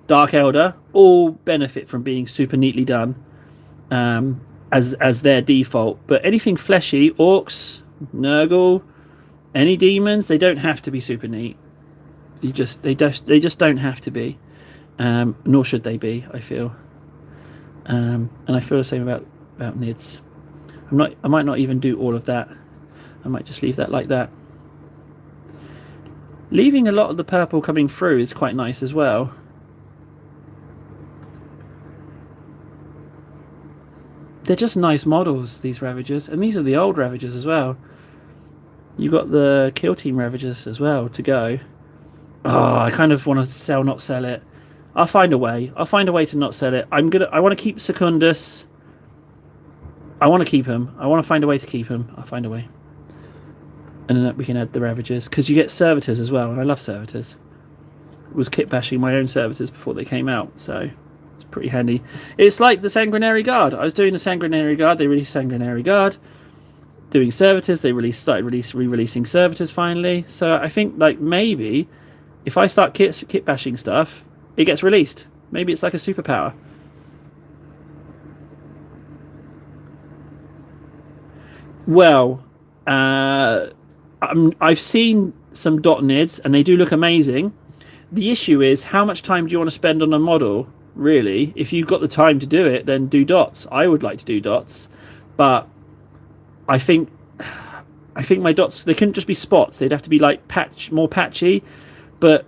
Dark Elder, all benefit from being super neatly done, as their default. But anything fleshy, Orcs, Nurgle, any demons, they don't have to be super neat. They just don't have to be, nor should they be, I feel. And I feel the same about Nids. I might not even do all of that. I might just leave that like that. Leaving a lot of the purple coming through is quite nice as well. They're just nice models, these Ravagers, and these are the old Ravagers as well. You've got the Kill Team Ravagers as well to go. Oh, I kind of want to sell, not sell it. I'll find a way. I'll find a way to not sell it. I want to keep Secundus. I want to keep him. I want to find a way to keep him. I'll find a way. And then we can add the Ravagers, because you get Servitors as well, and I love Servitors. I was kit bashing my own Servitors before they came out, so it's pretty handy. It's like the Sanguinary Guard. I was doing the Sanguinary Guard. They released Sanguinary Guard. Doing Servitors. They started re-releasing Servitors finally. So I think, like, maybe if I start kit bashing stuff, it gets released. Maybe it's like a superpower. Well, I've seen some dot nids and they do look amazing. The issue is how much time do you want to spend on a model? Really, if you've got the time to do it, then do dots. I would like to do dots, but I think my dots, they couldn't just be spots. They'd have to be like more patchy. But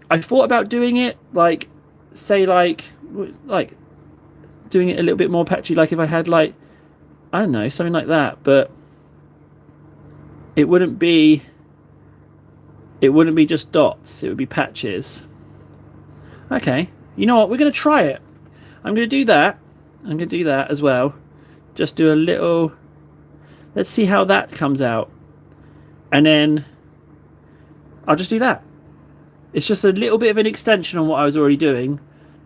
I thought about doing it like, say like doing it a little bit more patchy. Like if I had like, I don't know, something like that. But it wouldn't be just dots. It would be patches. Okay, you know what? We're gonna try it. I'm gonna do that. I'm gonna do that as well. Just do a little. Let's see how that comes out. And then I'll just do that. It's just a little bit of an extension on what I was already doing,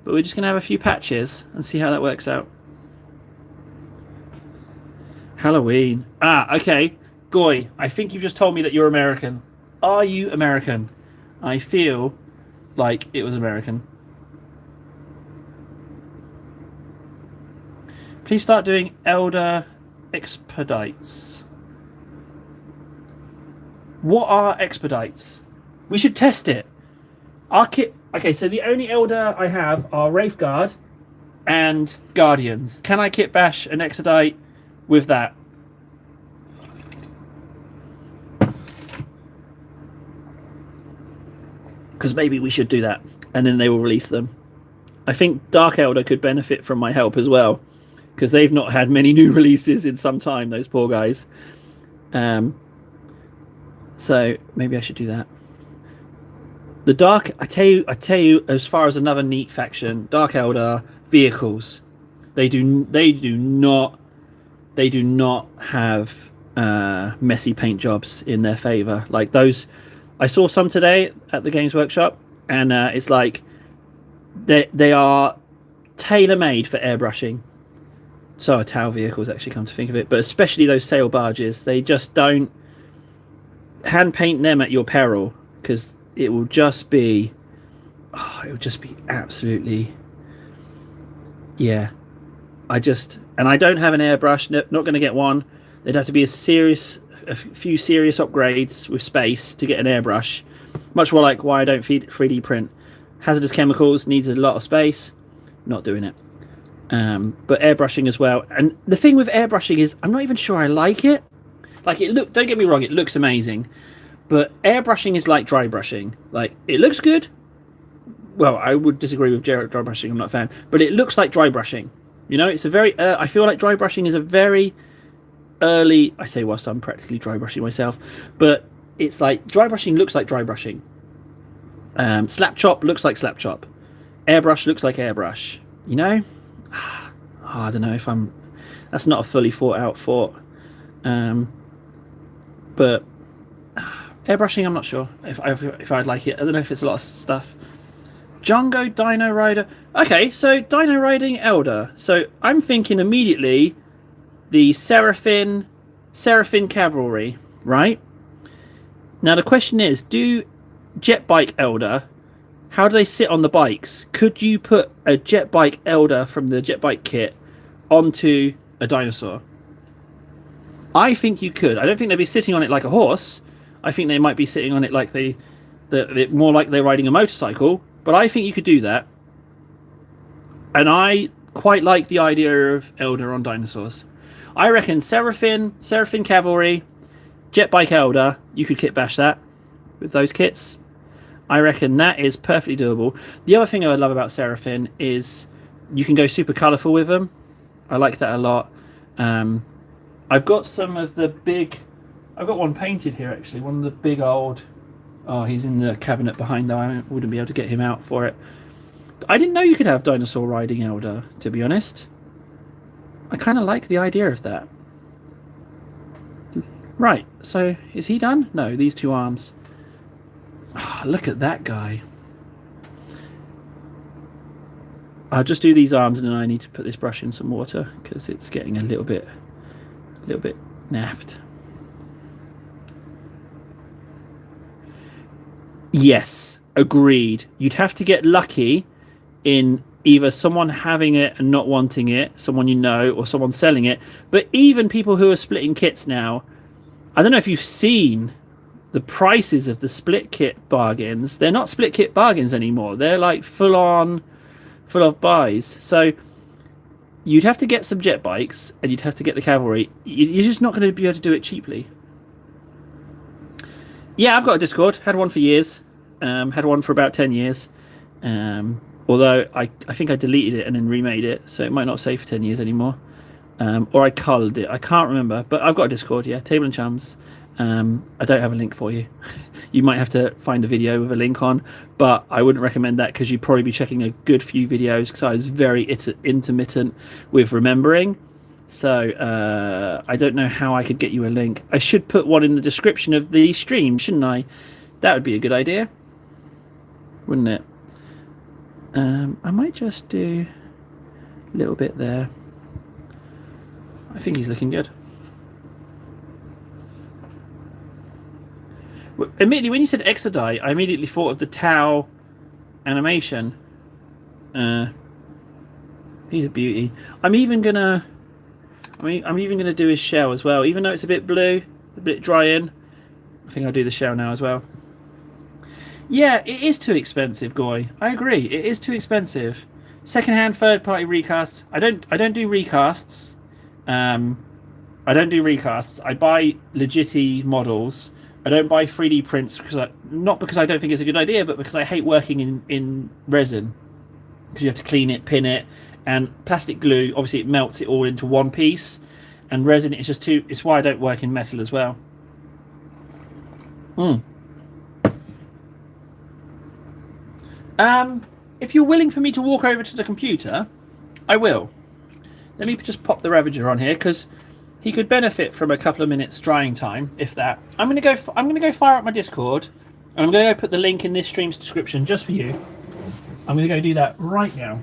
but we're just going to have a few patches and see how that works out. Halloween. Ah, okay. Goy, I think you've just told me that you're American. Are you American? I feel like it was American. Please start doing Elder expedites. What are expedites? We should test it. Our kit. Okay, so the only Elder I have are Wraithguard and Guardians. Can I kit bash an expedite with that? Because maybe we should do that, and then they will release them. I think Dark Elder could benefit from my help as well, because they've not had many new releases in some time, those poor guys. So maybe I should do that. The Dark, I tell you, as far as another neat faction, Dark Elder vehicles, they do not have messy paint jobs in their favor. Like those, I saw some today at the Games Workshop, and it's like they are tailor-made for airbrushing. So are Tau vehicles, actually, come to think of it, but especially those sail barges, they just don't hand paint them at your peril, because it will just be absolutely, yeah. I don't have an airbrush, not going to get one. There'd have to be a few serious upgrades with space to get an airbrush, much more like why I don't 3D print. Hazardous chemicals needs a lot of space, not doing it. But airbrushing as well. And the thing with airbrushing is I'm not even sure I like it. Like don't get me wrong, it looks amazing. But airbrushing is like dry brushing. Like it looks good. Well, I would disagree with dry brushing, I'm not a fan. But it looks like dry brushing. You know, it's a very I feel like dry brushing is a very early, I say whilst I'm practically dry brushing myself, but it's like dry brushing looks like dry brushing. Slap chop looks like slap chop. Airbrush looks like airbrush. You know? Oh, I don't know if that's not a fully thought out thought. But airbrushing, I'm not sure if I'd like it. I don't know if it's a lot of stuff. Django Dino Rider. Okay, so Dino Riding Elder. So I'm thinking immediately the Seraphim Cavalry, right? Now the question is, do Jet Bike Elder, how do they sit on the bikes? Could you put a Jet Bike Elder from the Jet Bike kit onto a dinosaur? I think you could. I don't think they'd be sitting on it like a horse. I think they might be sitting on it like more like they're riding a motorcycle. But I think you could do that. And I quite like the idea of Elder on dinosaurs. I reckon Seraphim Cavalry, Jet Bike Elder, you could kit bash that with those kits. I reckon that is perfectly doable. The other thing I love about Seraphim is you can go super colourful with them. I like that a lot. I've got some of the big... I've got one painted here, actually. One of the big old... Oh, he's in the cabinet behind, though. I wouldn't be able to get him out for it. I didn't know you could have Dinosaur Riding Elder, to be honest. I kind of like the idea of that. Right, so is he done? No, these two arms. Oh, look at that guy. I'll just do these arms, and then I need to put this brush in some water because it's getting a little bit naffed. Yes, agreed. You'd have to get lucky in either someone having it and not wanting it, someone you know, or someone selling it. But even people who are splitting kits now, I don't know if you've seen the prices of the split kit bargains, they're not split kit bargains anymore. They're like full on, full of buys. So you'd have to get some jet bikes and you'd have to get the cavalry. You're just not going to be able to do it cheaply. Yeah, I've got a Discord. Had one for years. Had one for about 10 years. Although I think I deleted it and then remade it, so it might not say for 10 years anymore. Or I culled it. I can't remember. But I've got a Discord, yeah. Table and Chums. I don't have a link for you. You might have to find a video with a link on, but I wouldn't recommend that because you'd probably be checking a good few videos because I was very intermittent with remembering. So I don't know how I could get you a link. I should put one in the description of the stream, shouldn't I? That would be a good idea, wouldn't it? I might just do a little bit there. I think he's looking good. Immediately, when you said Exodite, I immediately thought of the Tau animation. He's a beauty. I'm even gonna do his shell as well, even though it's a bit blue, a bit dry in. I think I'll do the shell now as well. Yeah, it is too expensive, Goy. I agree. It is too expensive. Secondhand, third-party recasts. I don't do recasts. I don't do recasts. I buy legit models. I don't buy 3D prints not because I don't think it's a good idea, but because I hate working in resin. Because you have to clean it, pin it, and plastic glue, obviously it melts it all into one piece. And resin, it's just too... It's why I don't work in metal as well. If you're willing for me to walk over to the computer, I will. Let me just pop the Ravager on here, because he could benefit from a couple of minutes drying time, if that. I'm gonna go fire up my Discord, and I'm gonna go put the link in this stream's description just for you. I'm gonna go do that right now.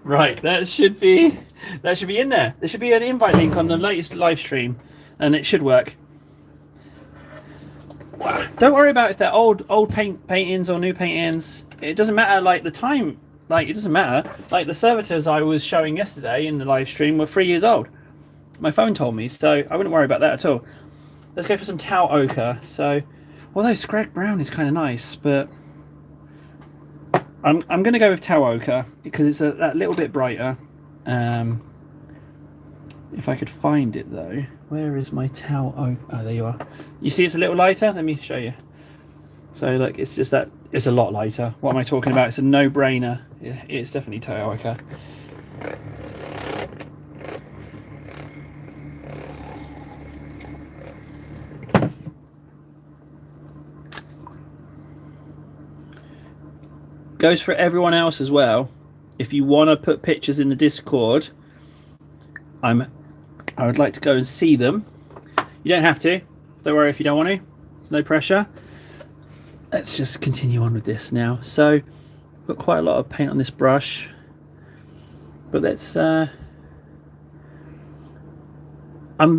Right, that should be in there. There should be an invite link on the latest live stream, and it should work. Don't worry about if they're old paintings or new paintings. It doesn't matter. Like the time, like it doesn't matter. Like the servitors I was showing yesterday in the live stream were 3 years old. My phone told me, so I wouldn't worry about that at all. Let's go for some Tau Ochre. So, although Scrag Brown is kind of nice, but I'm going to go with Tau Ochre because it's that little bit brighter. If I could find it though, where is my Tau Ochre? Oh, there you are. You see, it's a little lighter. Let me show you. So, like, it's just that it's a lot lighter. What am I talking about? It's a no-brainer. Yeah, it's definitely Tau Ochre. Goes for everyone else as well. If you want to put pictures in the Discord, I would like to go and see them. You don't have to. Don't worry if you don't want to. There's no pressure. Let's just continue on with this now. So, I've got quite a lot of paint on this brush, but let's. I'm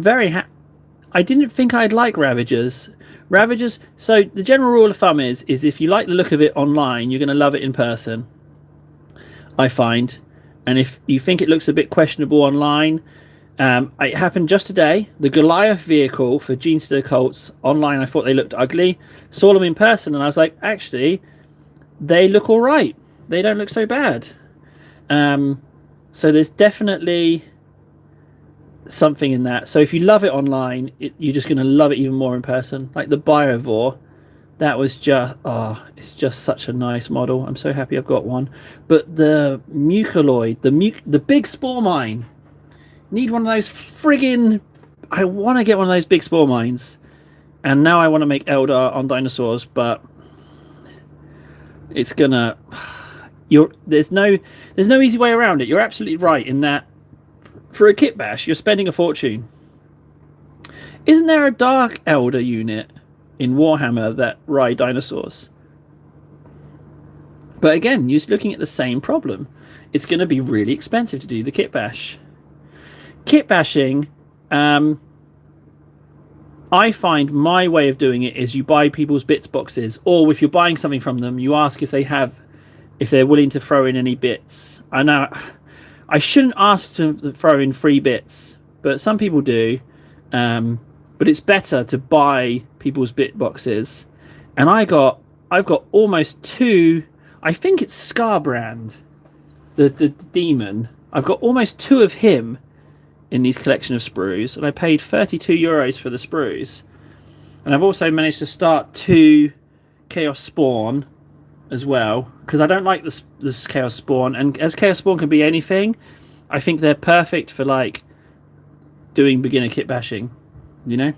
very happy. I didn't think I'd like Ravagers. Ravagers. So the general rule of thumb is if you like the look of it online, you're going to love it in person. I find, and if you think it looks a bit questionable online, it happened just today. The Goliath vehicle for Genestealer Colts online, I thought they looked ugly. Saw them in person, and I was like, actually, they look all right. They don't look so bad. So there's definitely something in that. So if you love it online, you're just going to love it even more in person. Like the Biovore, that was just, it's just such a nice model. I'm so happy I've got one. But the Mucoloid, the big spore mine, need one of those friggin', I want to get one of those big spore mines. And now I want to make Eldar on dinosaurs, but it's gonna, there's no easy way around it. You're absolutely right in that for a kit bash, you're spending a fortune. Isn't there a Dark Elder unit in Warhammer that ride dinosaurs? But again, you're looking at the same problem. It's going to be really expensive to do the kit bash. Kit bashing, I find my way of doing it is you buy people's bits boxes, or if you're buying something from them, you ask if they're willing to throw in any bits. I know I shouldn't ask to throw in free bits, but some people do. But it's better to buy people's bit boxes. And I've got almost 2. I think it's Scarbrand, the demon. I've got almost 2 of him in these collection of sprues, and I paid €32 for the sprues. And I've also managed to start 2 Chaos Spawn as well, because I don't like this Chaos Spawn, and as Chaos Spawn can be anything, I think they're perfect for like doing beginner kit bashing, you know.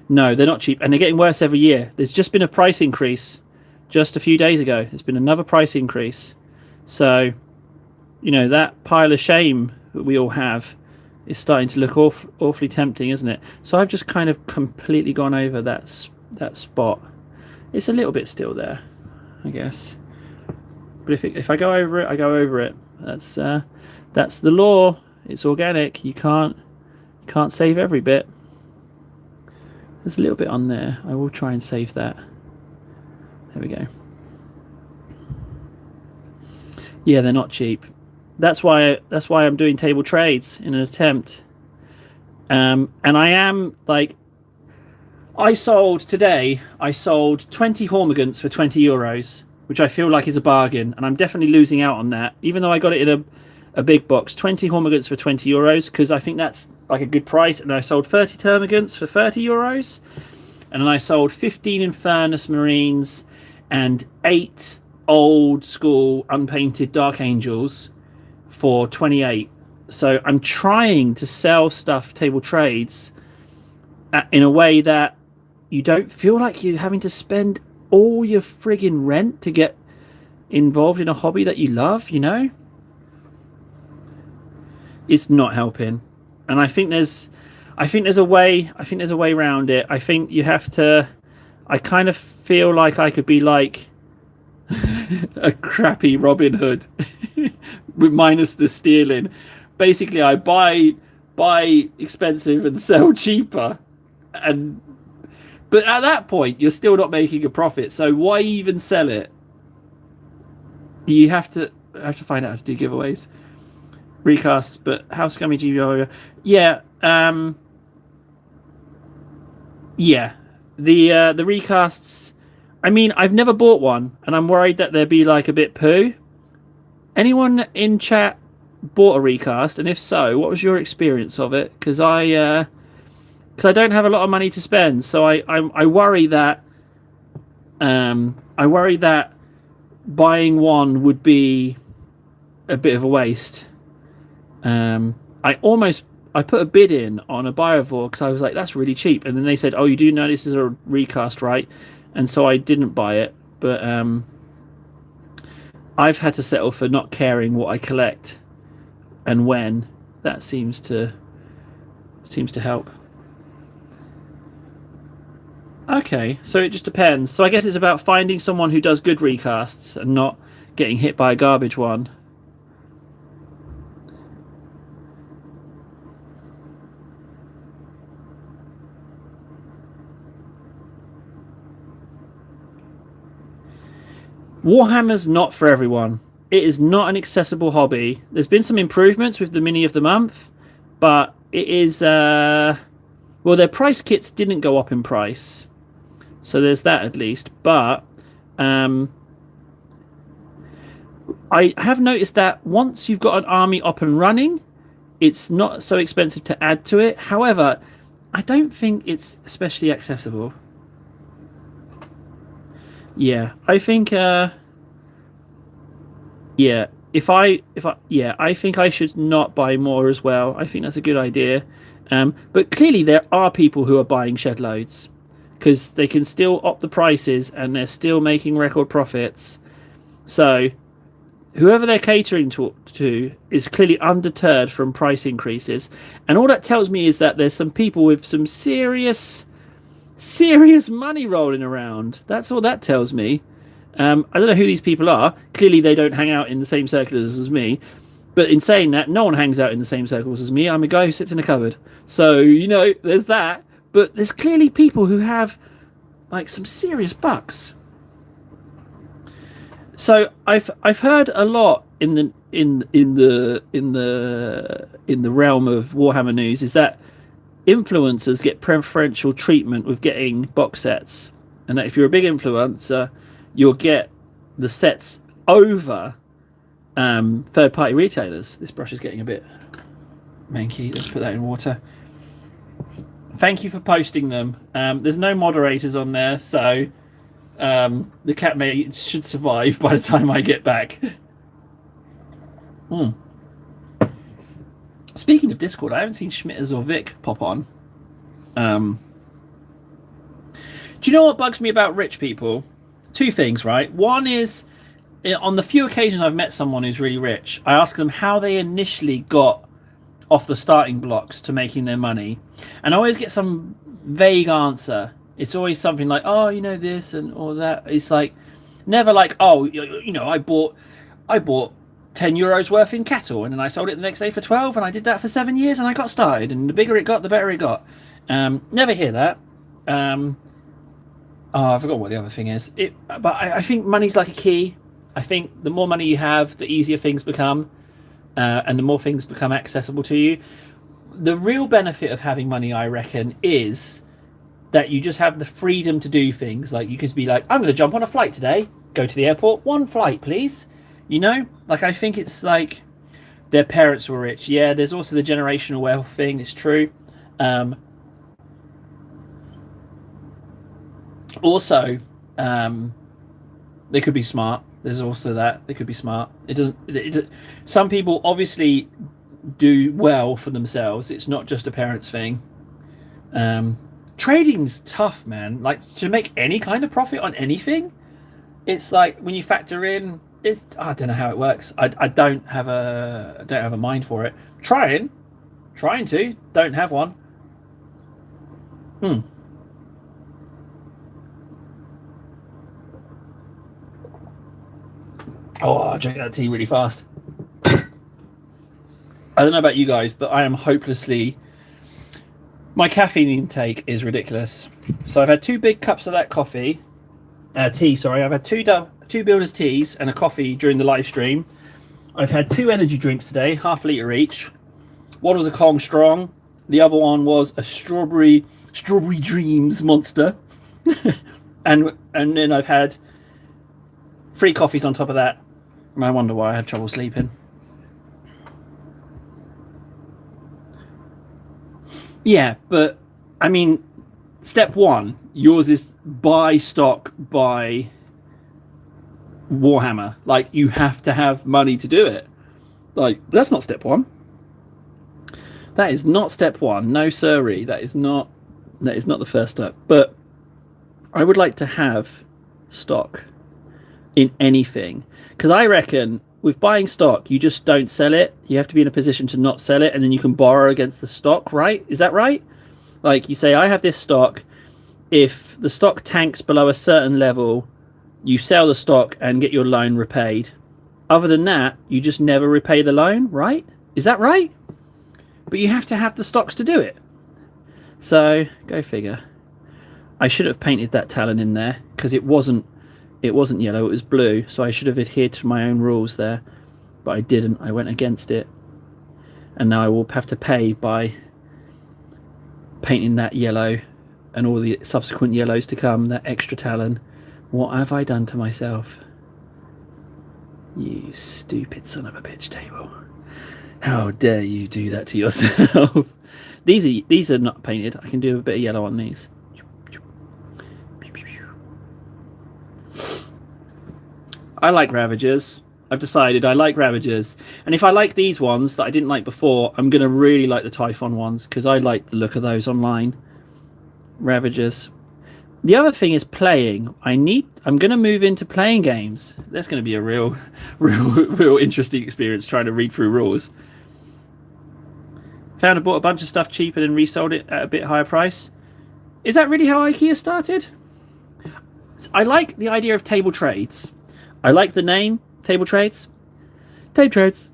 No, they're not cheap, and they're getting worse every year. There's just been a price increase just a few days ago. There's been another price increase, so you know that pile of shame that we all have is starting to look awfully tempting, isn't it? So I've just kind of completely gone over that spot. It's a little bit still there, I guess, but if I go over it, I go over it. That's the law. It's organic. You can't save every bit. There's a little bit on there. I will try and save that. There we go. Yeah, they're not cheap. That's why I'm doing table trades in an attempt. And I am like, I sold 20 Hormagaunts for €20, which I feel like is a bargain, and I'm definitely losing out on that, even though I got it in a big box. 20 Hormagaunts for €20, because I think that's like a good price. And I sold 30 Termagants for €30, and then I sold 15 Infernus Marines and 8 old school unpainted Dark Angels for 28. So I'm trying to sell stuff table trades in a way that you don't feel like you're having to spend all your friggin' rent to get involved in a hobby that you love, you know? It's not helping. And I think there's a way around it. I think you have to, I kind of feel like I could be like a crappy Robin Hood minus the stealing. Basically, I buy expensive and sell cheaper, but at that point you're still not making a profit, so why even sell it? You have to find out how to do giveaways, recasts. But how scummy do you? Yeah, the recasts, I mean, I've never bought one, and I'm worried that they'd be like a bit poo. Anyone in chat bought a recast, and if so, what was your experience of it? Because I don't have a lot of money to spend, so I worry that buying one would be a bit of a waste. I put a bid in on a Biovore because I was like, that's really cheap, and then they said, oh, you do know this is a recast, right? And so I didn't buy it. But I've had to settle for not caring what I collect and when. That seems to help. Okay, so it just depends. So I guess it's about finding someone who does good recasts and not getting hit by a garbage one. Warhammer's not for everyone. It is not an accessible hobby. There's been some improvements with the Mini of the Month, but it is well, their price kits didn't go up in price, so there's that at least. But I have noticed that once you've got an army up and running, it's not so expensive to add to it. However, I don't think it's especially accessible. Yeah, I think yeah, I think I should not buy more as well. I think that's a good idea. But clearly there are people who are buying shed loads because they can still up the prices and they're still making record profits. So whoever they're catering to is clearly undeterred from price increases. And all that tells me is that there's some people with some serious money rolling around. That's all that tells me. I don't know who these people are. Clearly, they don't hang out in the same circles as me. But in saying that, no one hangs out in the same circles as me. I'm a guy who sits in a cupboard. So, there's that. But there's clearly people who have, like, some serious bucks. So I've heard a lot in the realm of Warhammer news is that influencers get preferential treatment with getting box sets, and that if you're a big influencer, you'll get the sets over third-party retailers. This brush is getting a bit manky. Let's put that in water. Thank you for posting them. There's no moderators on there, so the cat mate should survive by the time I get back. Speaking of Discord, I haven't seen Schmitters or Vic pop on. Do you know what bugs me about rich people? Two things, right? One is, on the few occasions I've met someone who's really rich, I ask them how they initially got off the starting blocks to making their money. And I always get some vague answer. It's always something like, oh, this and all that. It's like, never like, oh, I bought 10 euros worth in cattle and then I sold it the next day for 12 and I did that for 7 years and I got started, and the bigger it got, the better it got. Never hear that. I forgot what the other thing is. But I think money's like a key. I think the more money you have, the easier things become, and the more things become accessible to you. The real benefit of having money, I reckon, is that you just have the freedom to do things. Like, you can be like, I'm going to jump on a flight today, go to the airport, one flight, please. Like, I think it's like their parents were rich. Yeah, there's also the generational wealth thing. It's true. Also, they could be smart. There's also that. They could be smart. Some people obviously do well for themselves. It's not just a parent's thing. Trading's tough, man. Like, to make any kind of profit on anything, it's like when you factor in, I don't know how it works. I don't have a mind for it. Trying to, don't have one. Oh, I drank that tea really fast. I don't know about you guys, but I am hopelessly... My caffeine intake is ridiculous. So I've had 2 big cups of that tea, sorry. I've had two Builder's teas and a coffee during the live stream. I've had 2 energy drinks today, half a litre each. One was a Kong Strong. The other one was a Strawberry Dreams Monster. and then I've had 3 coffees on top of that. And I wonder why I have trouble sleeping. Yeah, but I mean, step 1, yours is buy stock, buy Warhammer. Like, you have to have money to do it. Like, that's not step 1. That is not step 1. No siree. That is not the first step. But I would like to have stock. in anything. Because I reckon with buying stock, you just don't sell it. You have to be in a position to not sell it, and then you can borrow against the stock, right? Is that right? Like you say, I have this stock. If the stock tanks below a certain level, you sell the stock and get your loan repaid. Other than that, you just never repay the loan, right? Is that right? But you have to have the stocks to do it. So, go figure. I should have painted that Talon in there because it wasn't yellow, it was blue, so I should have adhered to my own rules there, but I didn't. I went against it, and now I will have to pay by painting that yellow and all the subsequent yellows to come, that extra Talon. What have I done to myself? You stupid son of a bitch, table. How dare you do that to yourself? These are not painted. I can do a bit of yellow on these. I like Ravagers. I've decided I like Ravagers. And if I like these ones that I didn't like before, I'm going to really like the Typhon ones because I like the look of those online. Ravagers. The other thing is playing. I'm going to move into playing games. That's going to be a real interesting experience trying to read through rules. Found and bought a bunch of stuff cheap and then resold it at a bit higher price. Is that really how IKEA started? I like the idea of table trades. I like the name, Table Trades. Table Trades.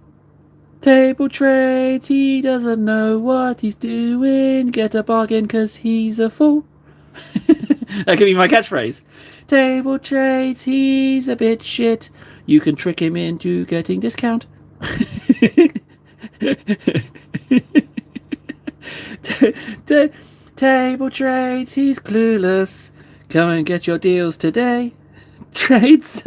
Table Trades, he doesn't know what he's doing. Get a bargain because he's a fool. That could be my catchphrase. Table Trades, he's a bit shit. You can trick him into getting discount. Table Trades, he's clueless. Come and get your deals today. Trades.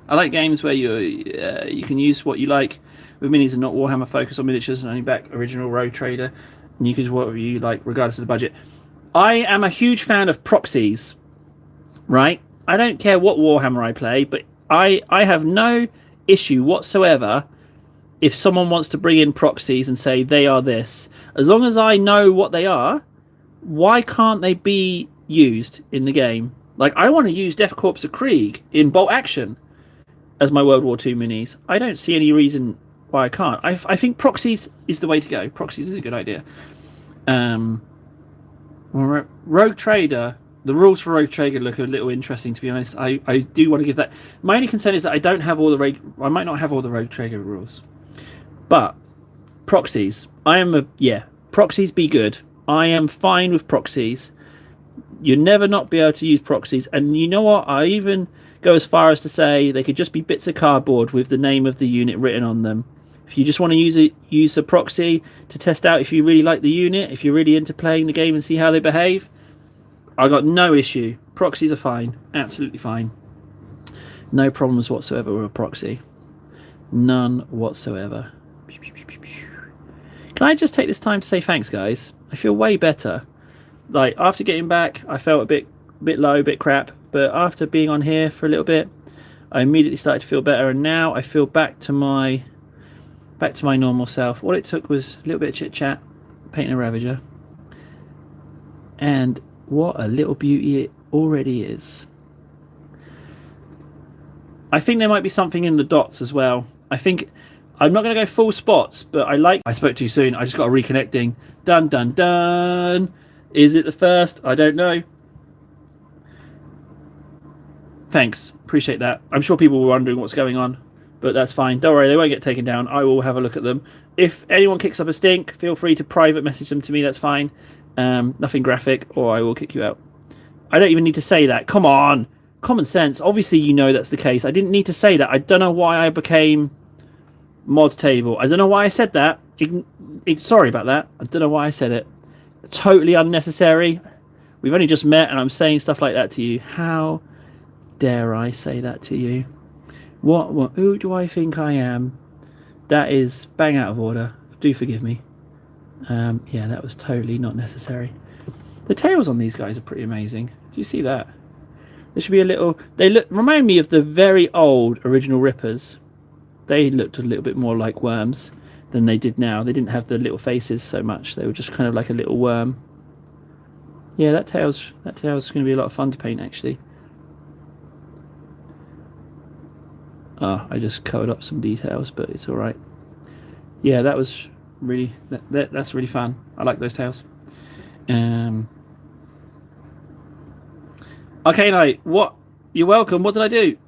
I like games where you can use what you like with minis and not Warhammer focus on miniatures and only back original Rogue Trader, and you can use whatever you like regardless of the budget. I am a huge fan of proxies, right? I don't care what Warhammer I play, but I have no issue whatsoever if someone wants to bring in proxies and say they are this. As long as I know what they are, why can't they be used in the game? Like, I want to use Death Corps of Krieg in Bolt Action as my World War II minis. I don't see any reason why I can't. I think proxies is the way to go. Proxies is a good idea. Rogue Trader, the rules for Rogue Trader look a little interesting, to be honest. I do want to give that. My only concern is that I don't have all the I might not have all the Rogue Trader rules. But proxies, proxies be good. I am fine with proxies. You'll never not be able to use proxies. And you know what? I even go as far as to say they could just be bits of cardboard with the name of the unit written on them. If you just want to use a proxy to test out if you really like the unit, if you're really into playing the game and see how they behave, I got no issue. Proxies are fine. Absolutely fine. No problems whatsoever with a proxy. None whatsoever. Can I just take this time to say thanks, guys? I feel way better. Like, after getting back, I felt a bit low, a bit crap. But after being on here for a little bit, I immediately started to feel better. And now I feel back to my normal self. All it took was a little bit of chit-chat, painting a Ravager. And what a little beauty it already is. I think there might be something in the dots as well. I think I'm not going to go full spots, but I spoke too soon. I just got a reconnecting. Dun, dun, dun. Is it the first? I don't know. Thanks. Appreciate that. I'm sure people were wondering what's going on, but that's fine. Don't worry, they won't get taken down. I will have a look at them. If anyone kicks up a stink, feel free to private message them to me. That's fine. Nothing graphic, or I will kick you out. I don't even need to say that. Come on. Common sense. Obviously, you know that's the case. I didn't need to say that. I don't know why I became mod table. I don't know why I said that. Sorry about that. I don't know why I said it. Totally unnecessary. We've only just met and I'm saying stuff like that to you. How dare I say that to you? Who do I think I am? That is bang out of order. Do forgive me. Yeah, that was totally not necessary. The tails on these guys are pretty amazing. Do you see that? There should be a little... They remind me of the very old original Rippers. They looked a little bit more like worms than they did now. They didn't have the little faces so much. They were just kind of like a little worm. Yeah, that tail's going to be a lot of fun to paint, actually. I just covered up some details, but it's all right. Yeah, that was really that's really fun. I like those tails. Um, okay, no, what? You're welcome. What did I do?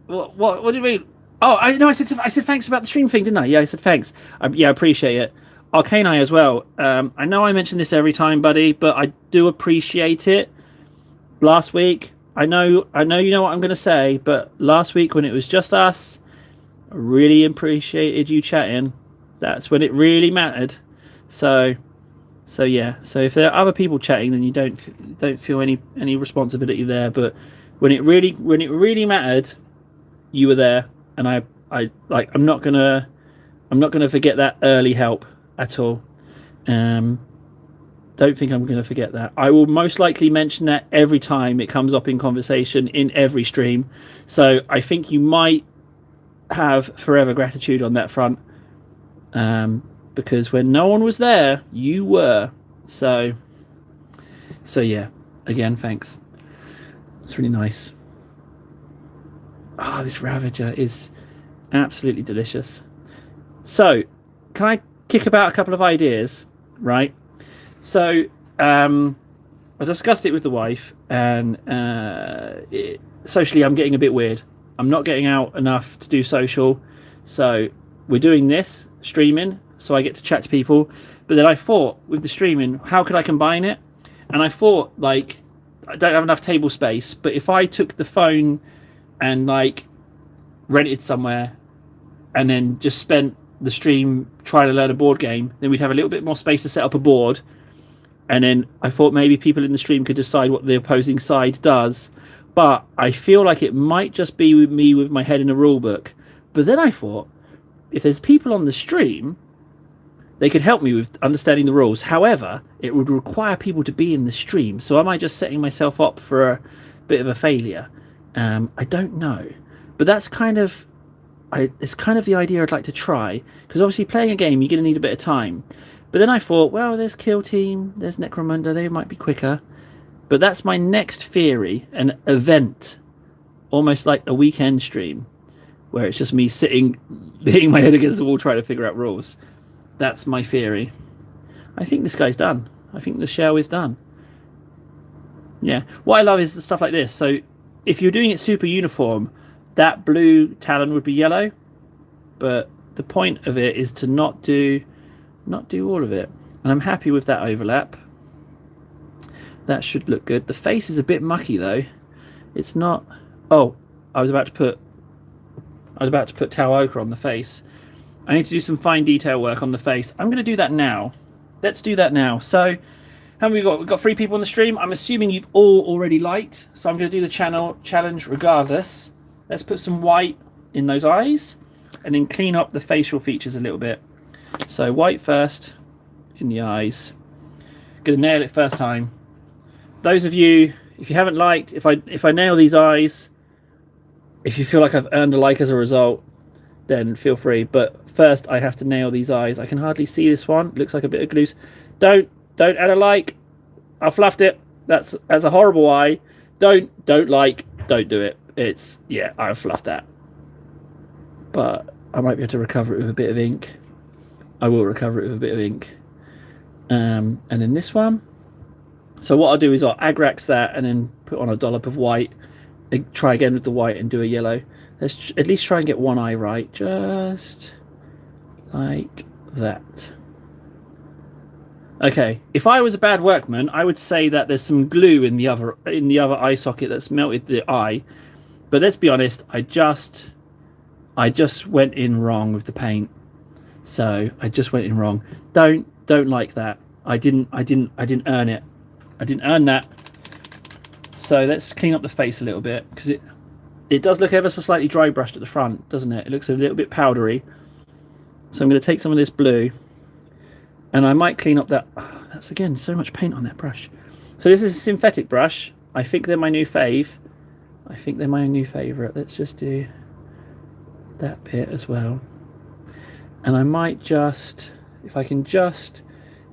What do you mean? Oh, I know. I said thanks about the stream thing, didn't I? Yeah, I said thanks. Yeah, I appreciate it. Arcanine as well. I know I mention this every time, buddy, but I do appreciate it. Last week, I know you know what I'm going to say, but last week when it was just us, I really appreciated you chatting. That's when it really mattered. So, so yeah. So if there are other people chatting, then you don't feel any responsibility there. But when it really mattered, you were there, and I like I'm not gonna forget that early help at all. Um, don't think I'm gonna forget that. I will most likely mention that every time it comes up in conversation in every stream. So I think you might have forever gratitude on that front. Because when no one was there, you were. So yeah. Again, thanks. It's really nice. Ah, this Ravager is absolutely delicious. So, can I kick about a couple of ideas? Right. So, I discussed it with the wife, and socially, I'm getting a bit weird. I'm not getting out enough to do social, so we're doing this streaming, so I get to chat to people. But then I thought, with the streaming, how could I combine it? And I thought, like, I don't have enough table space, but if I took the phone and like rented somewhere and then just spent the stream trying to learn a board game, then we'd have a little bit more space to set up a board. And then I thought maybe people in the stream could decide what the opposing side does. But I feel like it might just be with me with my head in a rule book. But then I thought, if there's people on the stream, they could help me with understanding the rules. However, it would require people to be in the stream. So am I just setting myself up for a bit of a failure? I don't know. But that's kind of it's kind of the idea I'd like to try. Because obviously playing a game, you're going to need a bit of time. But then I thought, well, there's Kill Team, there's Necromunda, they might be quicker. But that's my next theory, an event. Almost like a weekend stream. Where it's just me sitting, hitting my head against the wall trying to figure out rules. That's my theory. I think this guy's done. I think the shell is done. Yeah. What I love is the stuff like this. So if you're doing it super uniform, that blue Talon would be yellow. But the point of it is to not do all of it. And I'm happy with that overlap. That should look good. The face is a bit mucky though. It's not. Oh, I was about to put Tau Ochre on the face. I need to do some fine detail work on the face. I'm going to do that now. Let's do that now. So, how many we got? We've got 3 people on the stream. I'm assuming you've all already liked. So I'm going to do the channel challenge regardless. Let's put some white in those eyes and then clean up the facial features a little bit. So white first in the eyes. Going to nail it first time. Those of you, if you haven't liked, if I nail these eyes, if you feel like I've earned a like as a result, then feel free. But first I have to nail these eyes. I can hardly see this one. Looks like a bit of glue. Don't add a like. I fluffed it. That's a horrible eye. Don't like. Don't do it. It's, yeah, I fluffed that. But I might be able to recover it with a bit of ink. I will recover it with a bit of ink. And then this one. So what I'll do is I'll Agrax that and then put on a dollop of white. Try again with the white and do a yellow. Let's at least try and get one eye right. Just like that. Okay, if I was a bad workman, I would say that there's some glue in the other eye socket that's melted the eye. But let's be honest, I just went in wrong with the paint. So I just went in wrong. Don't like that. I didn't earn it. I didn't earn that. So let's clean up the face a little bit because it does look ever so slightly dry brushed at the front, doesn't it? It looks a little bit powdery. So I'm going to take some of this blue and I might clean up that. Oh, that's again so much paint on that brush. So this is a synthetic brush. I think they're my new fave. I think they're my new favorite. Let's just do that bit as well. And I might just, if I can just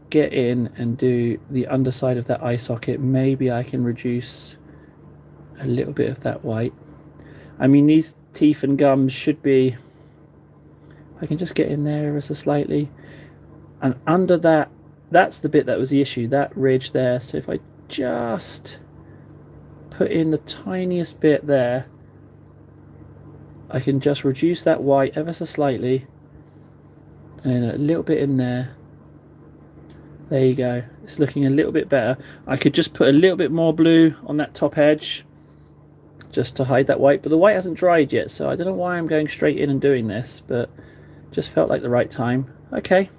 get in and do the underside of that eye socket, maybe I can reduce a little bit of that white. I mean, these teeth and gums should be, I can just get in there ever so slightly, and under that, that's the bit that was the issue, that ridge there. So if I just put in the tiniest bit there, I can just reduce that white ever so slightly, and then a little bit in there. There you go, it's looking a little bit better. I could just put a little bit more blue on that top edge just to hide that white, but the white hasn't dried yet, so I don't know why I'm going straight in and doing this, but just felt like the right time. Okay,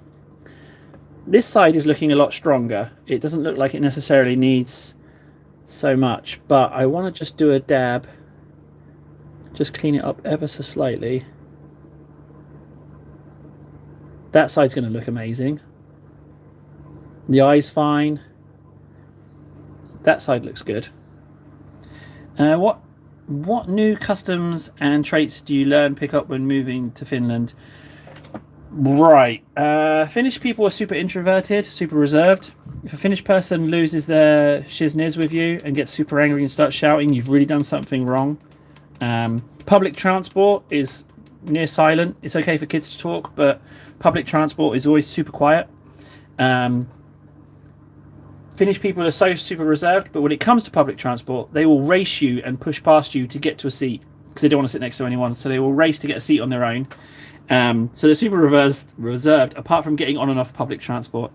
this side is looking a lot stronger. It doesn't look like it necessarily needs so much, but I want to just do a dab, just clean it up ever so slightly. That side's going to look amazing. The eye's fine. That side looks good. What new customs and traits do you pick up when moving to Finland? Right. Finnish people are super introverted, super reserved. If a Finnish person loses their shizness with you and gets super angry and starts shouting, you've really done something wrong. Public transport is near silent. It's okay for kids to talk, but public transport is always super quiet. Finnish people are so super reserved, but when it comes to public transport, they will race you and push past you to get to a seat because they don't want to sit next to anyone. So they will race to get a seat on their own. So they're super reserved, apart from getting on and off public transport.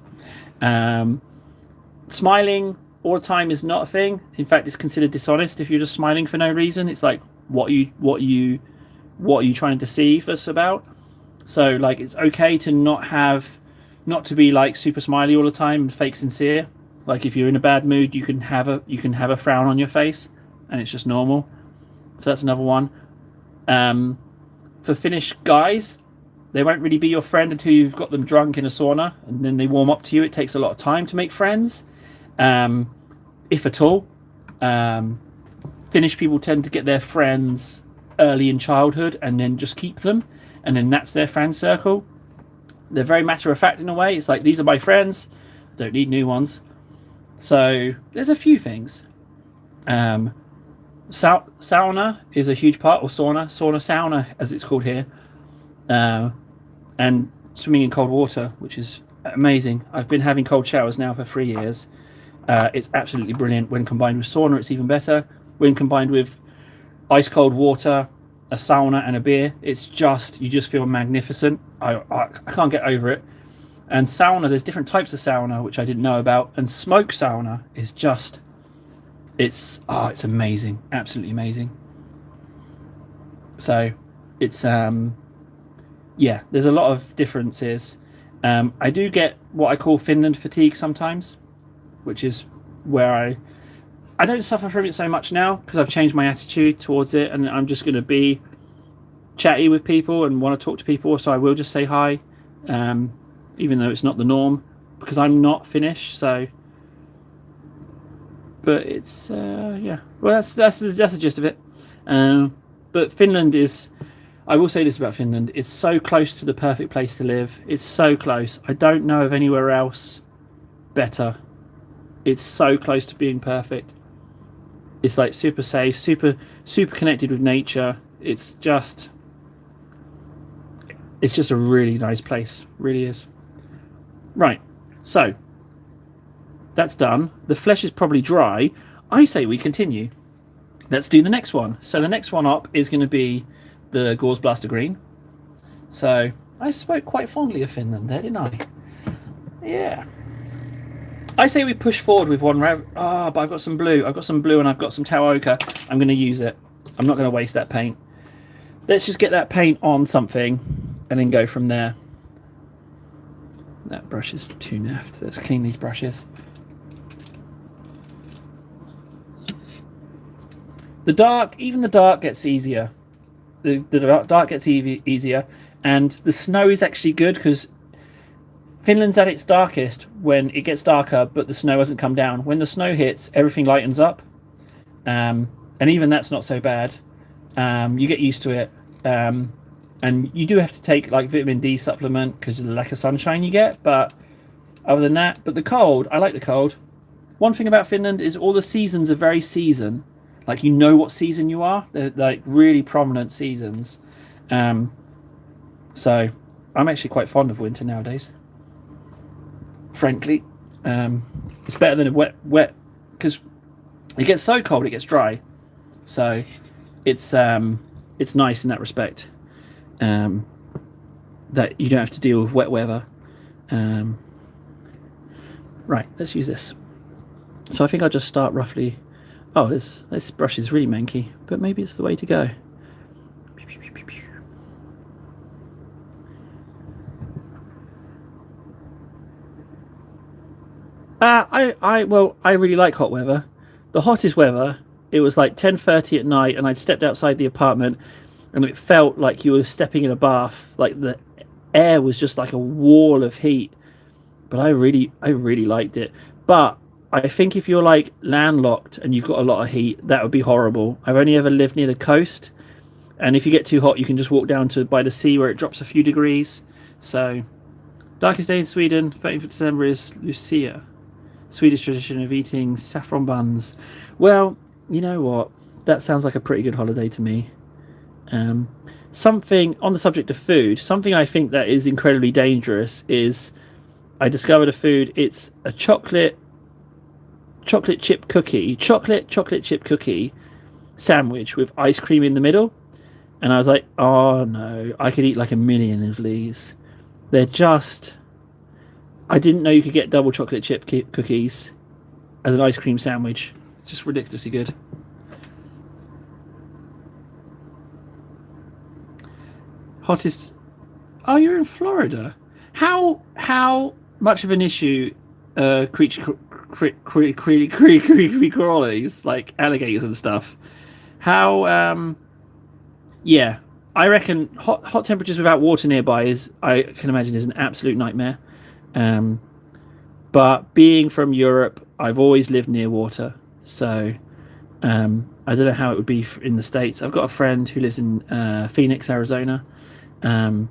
Smiling all the time is not a thing. In fact, it's considered dishonest if you're just smiling for no reason. It's like, what are you trying to deceive us about? So like, it's okay to not to be like super smiley all the time and fake sincere. Like if you're in a bad mood, you can have a frown on your face, and it's just normal. So that's another one. For Finnish guys, they won't really be your friend until you've got them drunk in a sauna, and then they warm up to you. It takes a lot of time to make friends, if at all. Finnish people tend to get their friends early in childhood and then just keep them, and then that's their friend circle. They're very matter of fact in a way. It's like, these are my friends, don't need new ones. So there's a few things. Sauna is a huge part, or sauna as it's called here, and swimming in cold water, which is amazing. I've been having cold showers now for 3 years. It's absolutely brilliant. When combined with sauna, it's even better. When combined with ice cold water, a sauna and a beer, you just feel magnificent. I can't get over it. And sauna, there's different types of sauna which I didn't know about, and smoke sauna is just, it's amazing, absolutely amazing. So it's yeah, there's a lot of differences. I do get what I call Finland fatigue sometimes, which is where I don't suffer from it so much now because I've changed my attitude towards it, and I'm just going to be chatty with people and want to talk to people, so I will just say hi, even though it's not the norm because I'm not Finnish. So, but it's yeah, well, that's the gist of it. But Finland is, I will say this about Finland, it's so close to the perfect place to live. It's so close. I don't know of anywhere else better. It's so close to being perfect. It's like super safe, super connected with nature. It's just a really nice place. Really is. Right, so that's done. The flesh is probably dry. I say we continue. Let's do the next one. So the next one up is going to be the Gauze Blaster Green. So I spoke quite fondly of Finland there, didn't I? Yeah. I say we push forward with one round. But I've got some blue. I've got some blue and I've got some Tau Ochre. I'm going to use it. I'm not going to waste that paint. Let's just get that paint on something and then go from there. That brush is too naffed. Let's clean these brushes. Even the dark gets easier. The dark gets easier, and the snow is actually good because Finland's at its darkest when it gets darker, but the snow hasn't come down. When the snow hits, everything lightens up, and even that's not so bad. You get used to it, and you do have to take like vitamin D supplement because of the lack of sunshine you get. But other than that, but the cold, I like the cold. One thing about Finland is all the seasons are very season. Like you know what season you are. They're like really prominent seasons. Um, so I'm actually quite fond of winter nowadays. Frankly, it's better than a wet because it gets so cold it gets dry. So it's nice in that respect. Um, that you don't have to deal with wet weather. Um, right, let's use this. So I think I'll just start roughly. Oh, this brush is really manky, but maybe it's the way to go. I really like hot weather. The hottest weather, it was like 10:30 at night, and I'd stepped outside the apartment, and it felt like you were stepping in a bath. Like the air was just like a wall of heat. But I really liked it. But I think if you're like landlocked and you've got a lot of heat, that would be horrible. I've only ever lived near the coast, and if you get too hot, you can just walk down to by the sea where it drops a few degrees. So, darkest day in Sweden, 13th of December, is Lucia. Swedish tradition of eating saffron buns. Well, you know what? That sounds like a pretty good holiday to me. Um, Something on the subject of food, something I think that is incredibly dangerous is I discovered a food. It's a chocolate chocolate chip cookie sandwich with ice cream in the middle. And I was like, oh no, I could eat like a million of these. They're just. I didn't know you could get double chocolate chip cookies as an ice cream sandwich. Just ridiculously good. Hottest. Oh, you're in Florida. How much of an issue creature crawlies like alligators and stuff? How yeah, I reckon hot temperatures without water nearby is I can imagine is an absolute nightmare. Um, but being from Europe, I've always lived near water, so I don't know how it would be in the States. I've got a friend who lives in Phoenix, Arizona, um,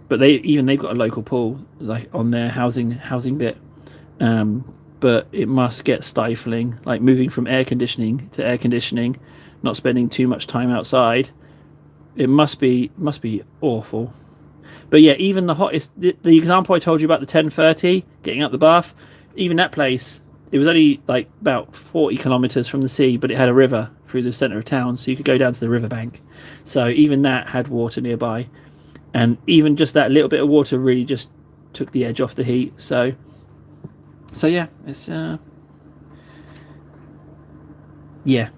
but they've got a local pool like on their housing bit. But it must get stifling, like moving from air conditioning to air conditioning, not spending too much time outside. It must be awful. But yeah, even the hottest, the example I told you about the 10:30 getting out the bath, even that place, it was only like about 40 kilometers from the sea, but it had a river through the center of town, so you could go down to the riverbank. So even that had water nearby, and even just that little bit of water really just took the edge off the heat. So yeah, it's yeah,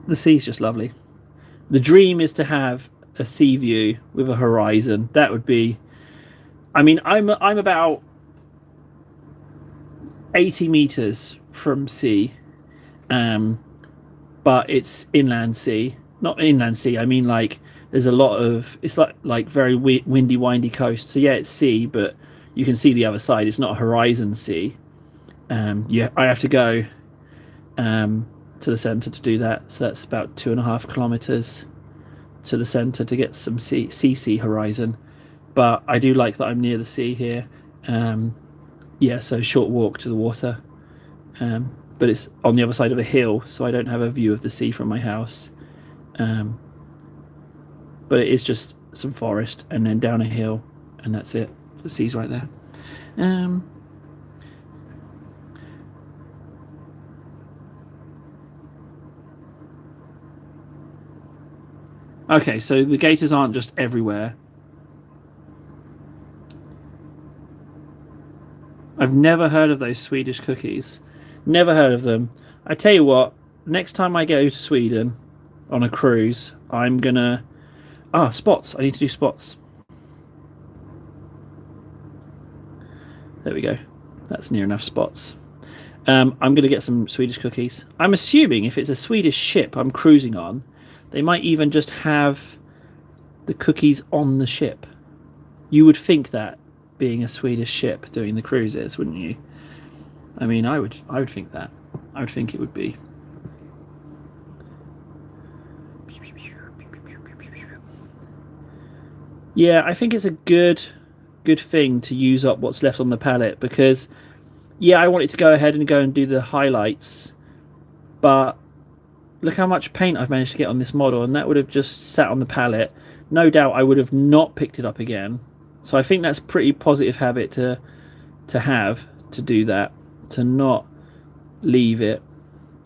the sea's just lovely. The dream is to have a sea view with a horizon. That would be. I mean, I'm about 80 meters from sea, um, but it's inland sea. Not inland sea. I mean, like there's a lot of. It's like very windy, windy coast. So yeah, it's sea, but you can see the other side. It's not a horizon sea. Yeah, I have to go to the centre to do that. So that's about 2.5 kilometers to the centre to get some sea horizon. But I do like that I'm near the sea here. Yeah, so short walk to the water. But it's on the other side of a hill, so I don't have a view of the sea from my house. Um, but it is just some forest and then down a hill, and that's it. The sea's right there. Um, okay, so the gators aren't just everywhere. I've never heard of those Swedish cookies. Never heard of them. I tell you what, next time I go to Sweden on a cruise, I'm gonna. Ah, spots. I need to do spots. There we go. That's near enough spots. I'm going to get some Swedish cookies. I'm assuming if it's a Swedish ship I'm cruising on, they might even just have the cookies on the ship. You would think that being a Swedish ship doing the cruises, wouldn't you? I mean, I would think that. I would think it would be. Yeah, I think it's a good thing to use up what's left on the palette because yeah, I wanted to go ahead and go and do the highlights, but look how much paint I've managed to get on this model, and that would have just sat on the palette. No doubt I would have not picked it up again. So I think that's a pretty positive habit to have, to do that, to not leave it,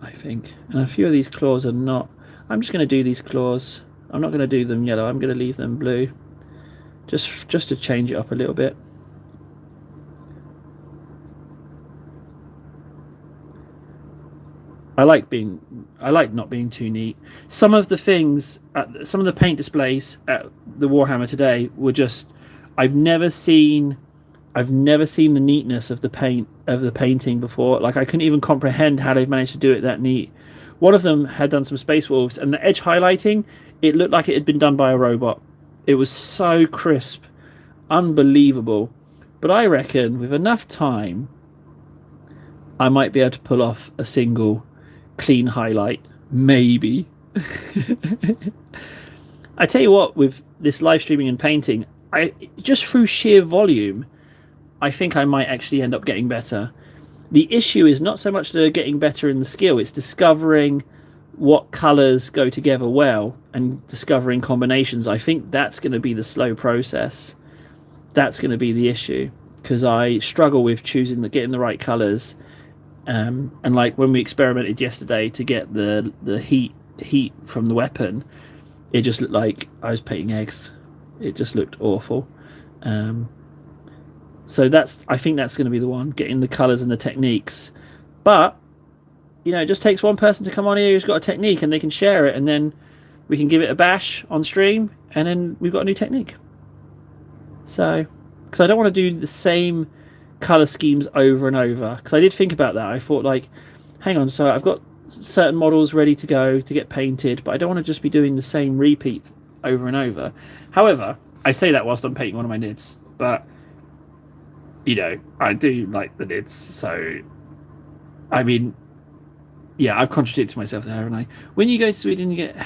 I think. And a few of these claws are not. I'm just going to do these claws. I'm not going to do them yellow. I'm going to leave them blue, just to change it up a little bit. I like not being too neat. Some of the things, some of the paint displays at the Warhammer today were just, I've never seen the neatness of the painting before. Like, I couldn't even comprehend how they've managed to do it that neat. One of them had done some Space Wolves, and the edge highlighting, it looked like it had been done by a robot. It was so crisp, unbelievable. But I reckon with enough time, I might be able to pull off a single clean highlight, maybe. I tell you what, with this live streaming and painting, I just through sheer volume, I think I might actually end up getting better. The issue is not so much the getting better in the skill, it's discovering what colours go together well and discovering combinations. I think that's going to be the slow process. That's going to be the issue, because I struggle with getting the right colours. And like when we experimented yesterday to get the heat from the weapon, it just looked like I was painting eggs. It just looked awful. So I think that's going to be the one, getting the colours and the techniques. But it just takes one person to come on here who's got a technique and they can share it, and then we can give it a bash on stream, and then we've got a new technique. So, because I don't want to do the same color schemes over and over, because I did think about that. I thought, like, hang on, so I've got certain models ready to go to get painted, but I don't want to just be doing the same repeat over and over. However, I say that whilst I'm painting one of my nids, but I do like the nids, so I mean, yeah, I've contradicted myself there, haven't I? When you go to Sweden, you get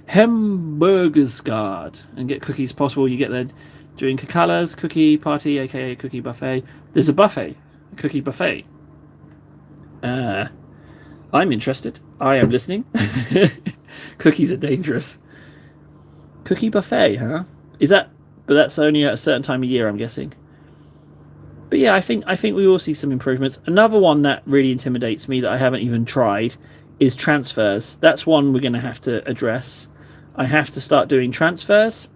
Hamburgersgard and get cookies possible. You get there during Kakala's cookie party, aka cookie buffet. There's a buffet, a cookie buffet. I'm interested. I am listening. Cookies are dangerous. Cookie buffet, huh? But that's only at a certain time of year, I'm guessing. But yeah, I think we will see some improvements. Another one that really intimidates me that I haven't even tried is transfers. That's one we're going to have to address. I have to start doing transfers,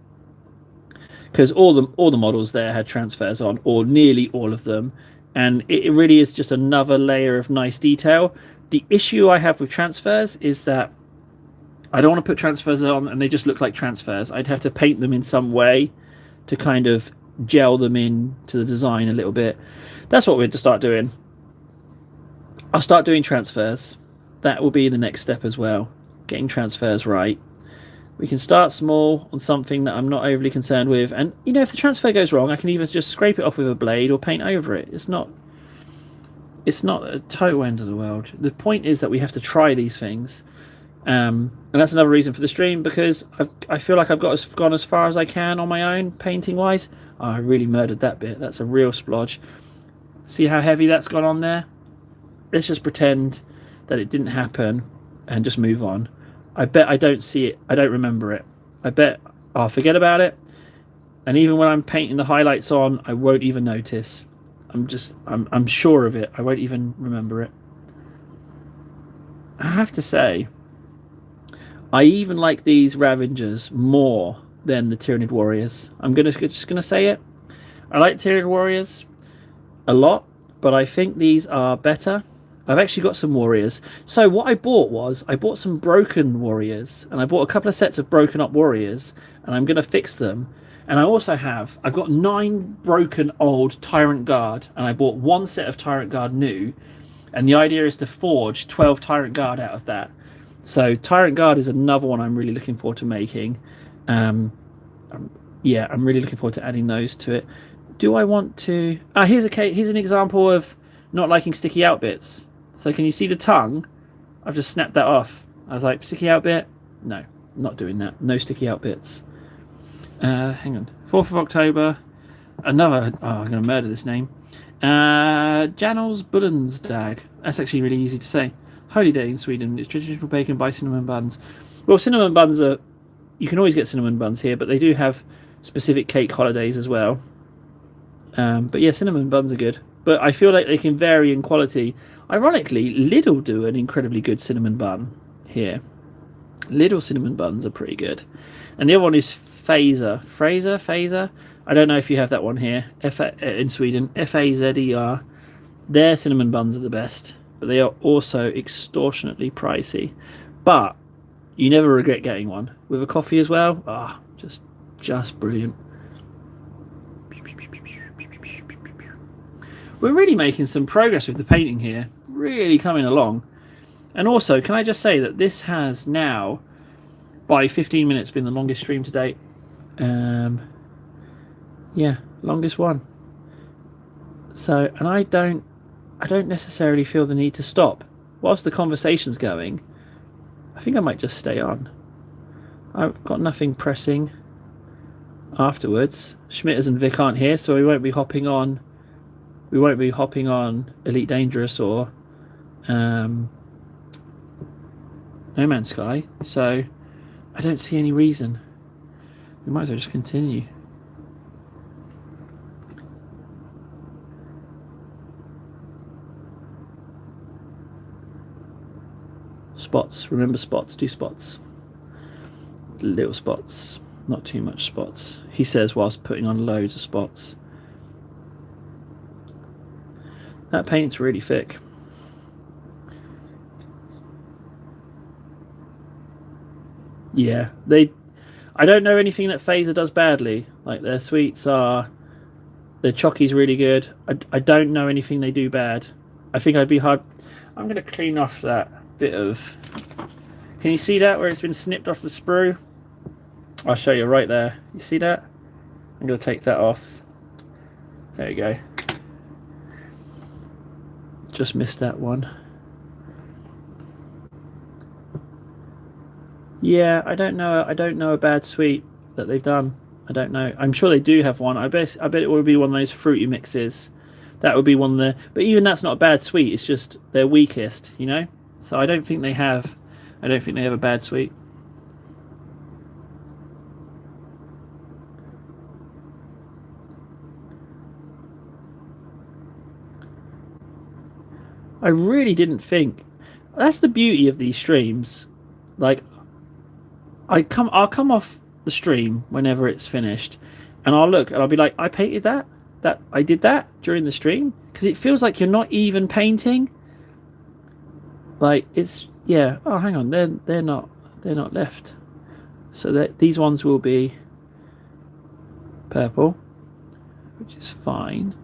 because all the models there had transfers on, or nearly all of them, and it really is just another layer of nice detail. The issue I have with transfers is that I don't want to put transfers on and they just look like transfers. I'd have to paint them in some way to kind of gel them in to the design a little bit. That's what we're to start doing. I'll start doing transfers. That will be the next step as well, getting transfers right. We can start small on something that I'm not overly concerned with, and if the transfer goes wrong, I can either just scrape it off with a blade or paint over it. It's not a total end of the world. The point is that we have to try these things, and that's another reason for the stream, because I feel like I've gone as far as I can on my own painting wise. Oh, I really murdered that bit. That's a real splodge. See how heavy that's gone on there? Let's just pretend that it didn't happen and just move on. I bet I don't see it. I don't remember it. I bet I'll forget about it. And even when I'm painting the highlights on, I won't even notice. I'm sure of it. I won't even remember it. I have to say, I even like these Ravengers more than the Tyranid Warriors. I'm just gonna say it. I like Tyranid Warriors a lot, but I think these are better. I've actually got some warriors. So what I bought some broken warriors, and I bought a couple of sets of broken up warriors, and I'm going to fix them. And I've got 9 broken old Tyrant Guard, and I bought 1 set of Tyrant Guard new, and the idea is to forge 12 Tyrant Guard out of that. So Tyrant Guard is another one I'm really looking forward to making. Yeah, I'm really looking forward to adding those to it. Do I want to... here's an example of not liking sticky out bits. So can you see the tongue? I've just snapped that off. I was like, sticky out bit? No, not doing that. No sticky out bits. Hang on. 4th of October. Another... Oh, I'm going to murder this name. Janels Bullensdag. That's actually really easy to say. Holy day in Sweden. It's traditional bacon by cinnamon buns. Well, cinnamon buns are... You can always get cinnamon buns here, but they do have specific cake holidays as well. But yeah, cinnamon buns are good. But I feel like they can vary in quality. Ironically, Lidl do an incredibly good cinnamon bun here. Lidl cinnamon buns are pretty good. And the other one is Fazer. I don't know if you have that one here in Sweden. Fazer. Their cinnamon buns are the best, but they are also extortionately pricey. But you never regret getting one with a coffee as well. Just brilliant. We're really making some progress with the painting here. Really coming along. And also, can I just say that this has now, by 15 minutes, been the longest stream to date. Yeah, longest one. So, and I don't necessarily feel the need to stop. Whilst the conversation's going, I think I might just stay on. I've got nothing pressing afterwards. Schmitters and Vic aren't here, so we won't be hopping on. We won't be hopping on Elite Dangerous or No Man's Sky. So I don't see any reason. We might as well just continue. Spots. Remember spots. Do spots. Little spots. Not too much spots. He says whilst putting on loads of spots. That paint's really thick. Yeah, I don't know anything that Fazer does badly. Like their sweets are... Their chockey's really good. I don't know anything they do bad. I think I'd be hard... I'm going to clean off that bit of... Can you see that where it's been snipped off the sprue? I'll show you right there. You see that? I'm going to take that off. There you go. Just missed that one. Yeah, I don't know a bad sweet that they've done. I don't know. I'm sure they do have one. I bet it would be one of those fruity mixes. That would be one there. But even that's not a bad sweet. It's just their weakest, you know? So I don't think they have a bad sweet. I really didn't think. That's the beauty of these streams. Like, I'll come off the stream whenever it's finished, and I'll look and I'll be like, I painted that. I did that during the stream, because it feels like you're not even painting. Like it's yeah. Oh, hang on, they're not left. So that these ones will be purple, which is fine.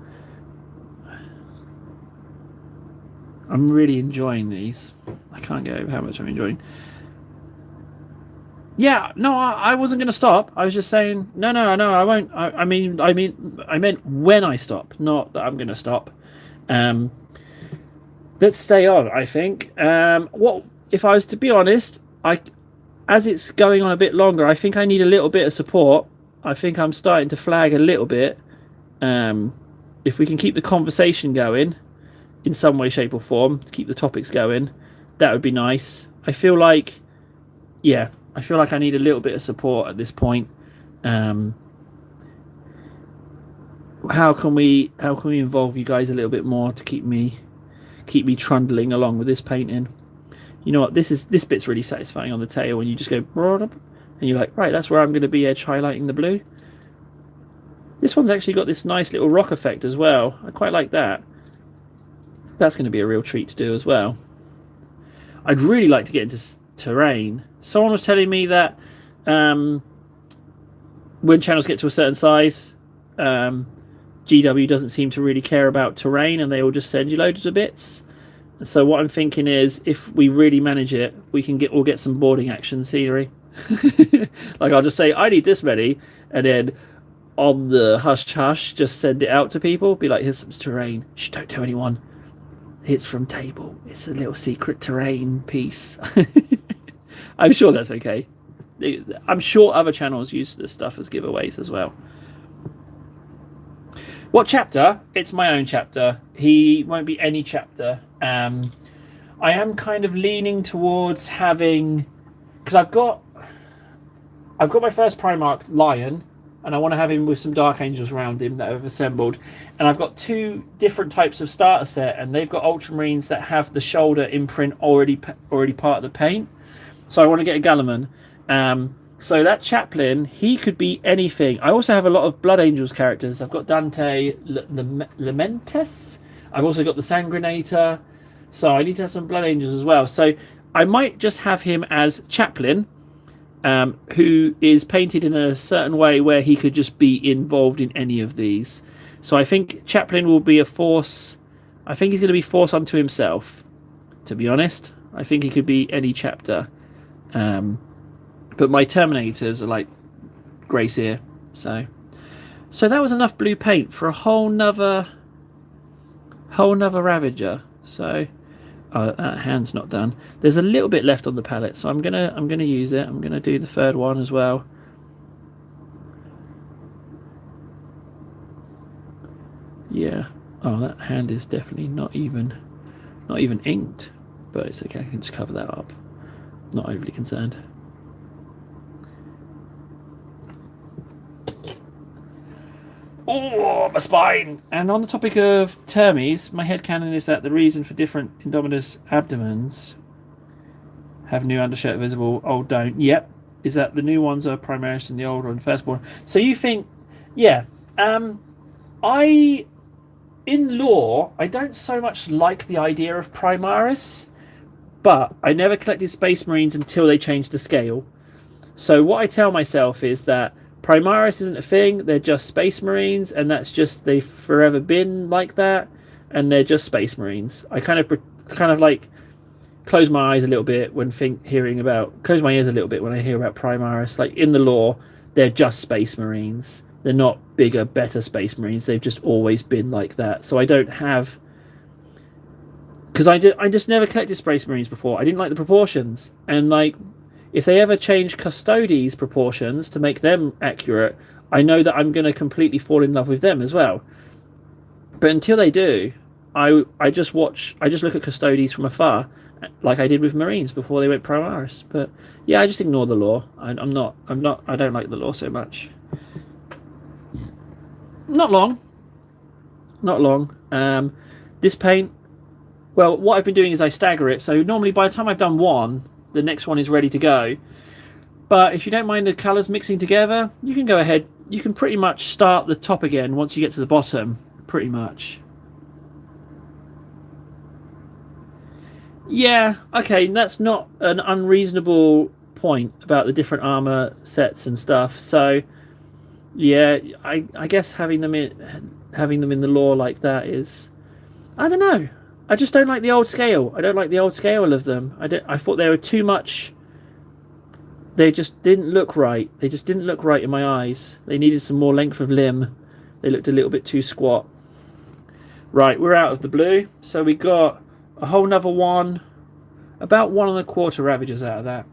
I'm really enjoying these. I can't get over how much I'm enjoying. Yeah, no, I wasn't going to stop. I was just saying, no, I won't. I meant when I stop, not that I'm going to stop. Let's stay on, I think. What if I was to be honest? As it's going on a bit longer, I think I need a little bit of support. I think I'm starting to flag a little bit. If we can keep the conversation going in some way, shape, or form, to keep the topics going, that would be nice. I feel like I need a little bit of support at this point. How can we involve you guys a little bit more to keep me trundling along with this painting? You know what? This bit's really satisfying on the tail when you just go and you're like, right, that's where I'm going to be edge highlighting the blue. This one's actually got this nice little rock effect as well. I quite like that. That's going to be a real treat to do as well. I'd really like to get into terrain. Someone was telling me that when channels get to a certain size, GW doesn't seem to really care about terrain, and they will just send you loads of bits. So what I'm thinking is, if we really manage it, we'll get some boarding action scenery. Like I'll just say I need this many, and then on the hush hush, just send it out to people. Be like, here's some terrain. Shh, don't tell anyone. It's from table. It's a little secret terrain piece. I'm sure that's okay. I'm sure other channels use this stuff as giveaways as well. What chapter? It's my own chapter. He won't be any chapter. I am kind of leaning towards having, because I've got my first Primarch Lion, and I want to have him with some Dark Angels around him that I've assembled. And I've got two different types of starter set, and they've got Ultramarines that have the shoulder imprint already part of the paint. So I want to get a Gallman. So that Chaplain, he could be anything. I also have a lot of Blood Angels characters. I've got Dante Lamentes. I've also got the Sanguinator. So I need to have some Blood Angels as well. So I might just have him as Chaplain, who is painted in a certain way where he could just be involved in any of these. So I think Chaplain will be a force. I think he's going to be force unto himself, to be honest. I think he could be any chapter. But my Terminators are like Greyseer. So that was enough blue paint for a whole nother Ravager. So that hand's not done. There's a little bit left on the palette, so I'm gonna use it. I'm gonna do the third one as well. Yeah. Oh, that hand is definitely not even inked, but it's okay. I can just cover that up. Not overly concerned. Oh, my spine! And on the topic of termies, my headcanon is that the reason for different Indominus abdomens have new undershirt visible, old don't. Yep. Is that the new ones are Primaris and the old one Firstborn. So you think, yeah. In lore, I don't so much like the idea of Primaris, but I never collected Space Marines until they changed the scale. So what I tell myself is that Primaris isn't a thing, they're just Space Marines, and that's just, they've forever been like that, and they're just Space Marines. I kind of like close my eyes a little bit when close my ears a little bit when I hear about Primaris. Like, in the lore, they're just Space Marines. They're not bigger, better Space Marines, they've just always been like that. So I don't have... Because I just never collected Space Marines before. I didn't like the proportions, and like... If they ever change Custodes proportions to make them accurate, I know that I'm going to completely fall in love with them as well. But until they do, I just look at Custodes from afar, like I did with Marines before they went Primaris. But yeah, I just ignore the lore. I don't like the lore so much. Not long. This paint, well, what I've been doing is I stagger it. So normally by the time I've done one, the next one is ready to go. But if you don't mind the colours mixing together, you can go ahead. You can pretty much start the top again once you get to the bottom, pretty much. Yeah, okay, that's not an unreasonable point about the different armour sets and stuff. So yeah, I guess having them in the lore like that is, I don't know. I just don't like the old scale. I don't like the old scale of them. I thought they were too much. They just didn't look right. They just didn't look right in my eyes. They needed some more length of limb. They looked a little bit too squat. Right, we're out of the blue. So we got a whole nother one. About 1 1/4 Ravagers out of that.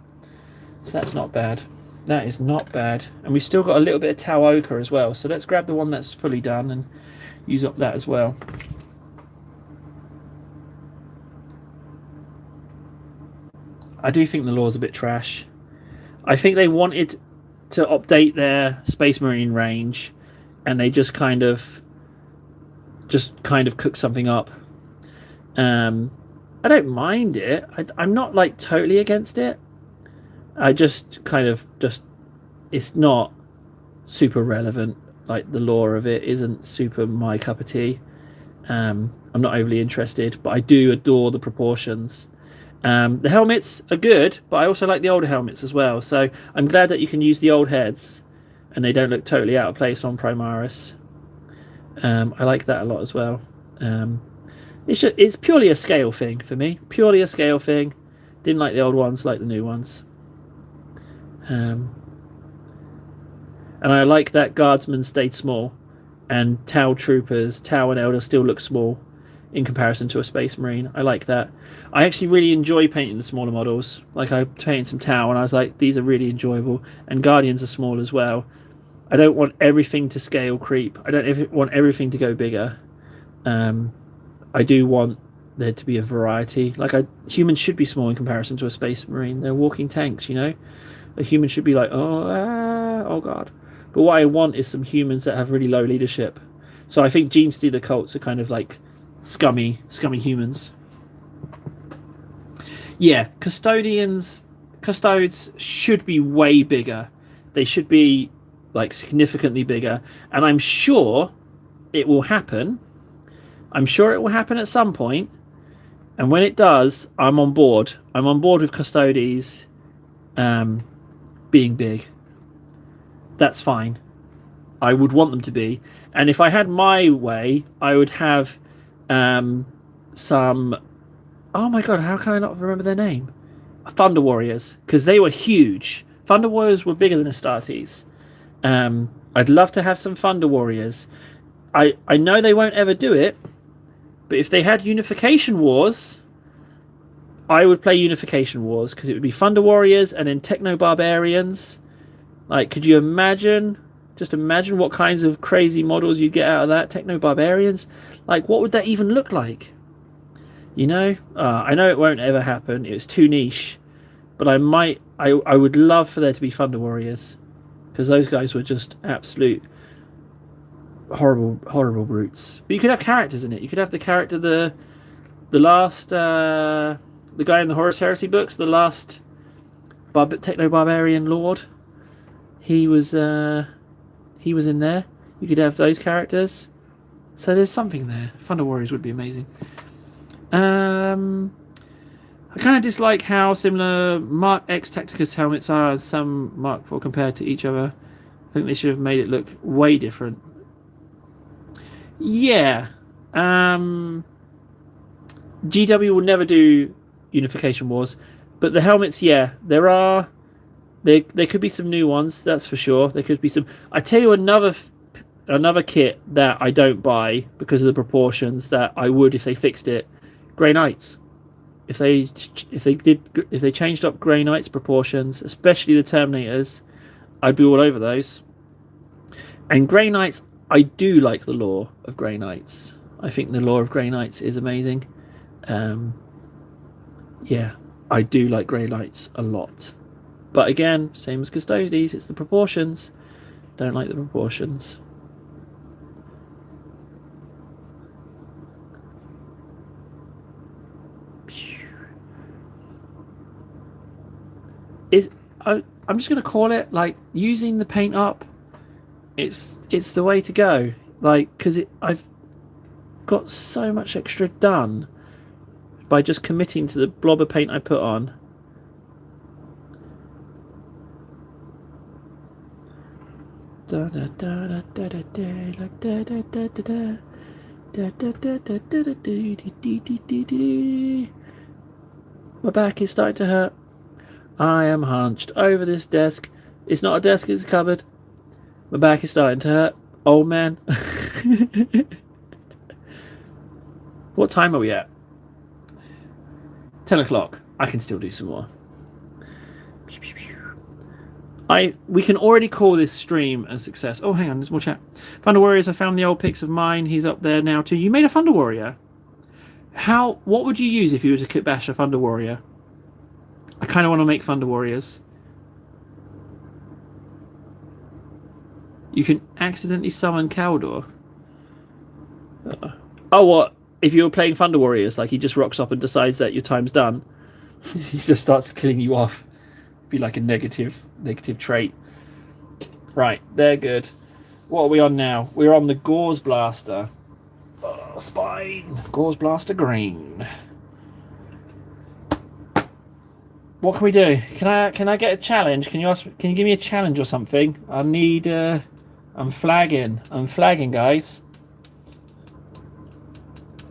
So that's not bad. That is not bad. And we've still got a little bit of Tau Ochre as well. So let's grab the one that's fully done and use up that as well. I do think the lore's a bit trash. I think they wanted to update their Space Marine range, and they just kind of cooked something up. I don't mind it. I'm not like totally against it. I just it's not super relevant. Like, the lore of it isn't super my cup of tea. I'm not overly interested, but I do adore the proportions. The helmets are good, but I also like the older helmets as well. So I'm glad that you can use the old heads and they don't look totally out of place on Primaris. I like that a lot as well. It's purely a scale thing for me. Purely a scale thing. Didn't like the old ones, like the new ones. And I like that Guardsmen stayed small, and Tau Troopers, Tau and Elder still look small in comparison to a Space Marine. I like that. I actually really enjoy painting the smaller models. Like, I painted some Tau and I was like, these are really enjoyable. And Guardians are small as well. I don't want everything to scale creep. I don't want everything to go bigger. I do want there to be a variety. Like humans should be small in comparison to a space marine. They're walking tanks, you know. A human should be like, oh god. But what I want is some humans that have really low leadership. So I think Gene Stealer cults are kind of like scummy humans. Yeah, custodes should be way bigger. They should be like significantly bigger, and I'm sure it will happen. I'm sure it will happen at some point, and when it does, I'm on board. I'm on board with custodes being big. That's fine. I would want them to be, and if I had my way, I would have some. Oh my god, how can I not remember their name? Thunder Warriors, because they were huge. Thunder Warriors were bigger than Astartes. I'd love to have some Thunder Warriors. I know they won't ever do it, but if they had Unification Wars, I would play Unification Wars, because it would be Thunder Warriors and then Techno Barbarians. Like, could you imagine? Just imagine what kinds of crazy models you'd get out of that. Techno Barbarians. Like, what would that even look like? You know? I know it won't ever happen. It's too niche. But I would love for there to be Thunder Warriors. Because those guys were just absolute horrible brutes. But you could have characters in it. You could have the character, the last, the guy in the Horus Heresy books, the last Techno Barbarian Lord. He was in there. You could have those characters. So there's something there. Thunder Warriors would be amazing. I kind of dislike how similar Mark X Tacticus helmets are as some Mark IV compared to each other. I think they should have made it look way different. Yeah. GW will never do Unification Wars, but the helmets, yeah, there could be some new ones, that's for sure. There could be some. I tell you another kit that I don't buy because of the proportions that I would if they fixed it. Grey Knights. If they changed up Grey Knights proportions, especially the Terminators, I'd be all over those. And Grey Knights, I do like the lore of Grey Knights. I think the lore of Grey Knights is amazing. Yeah, I do like Grey Knights a lot. But again, same as Custodes, it's the proportions. Don't like the proportions. I'm just gonna call it, like, using the paint up. It's the way to go. Like, because I've got so much extra done by just committing to the blob of paint I put on. My back is starting to hurt. I am hunched over this desk. It's not a desk, it's a cupboard. My back is starting to hurt. Old man. What time are we at? 10 o'clock. I can still do some more. We can already call this stream a success. Oh, hang on, there's more chat. Thunder Warriors, I found the old pics of mine. He's up there now too. You made a Thunder Warrior? What would you use if you were to kitbash a Thunder Warrior? I kind of want to make Thunder Warriors. You can accidentally summon Kaldor. Oh, what? If you were playing Thunder Warriors, like he just rocks up and decides that your time's done. He just starts killing you off. Be like a negative trait. Right, they're good. What are we on now? We're on the Gauze Blaster. Oh, spine. Gauze Blaster Green. What can we do? Can I get a challenge? Can you give me a challenge or something? I need I'm flagging, guys.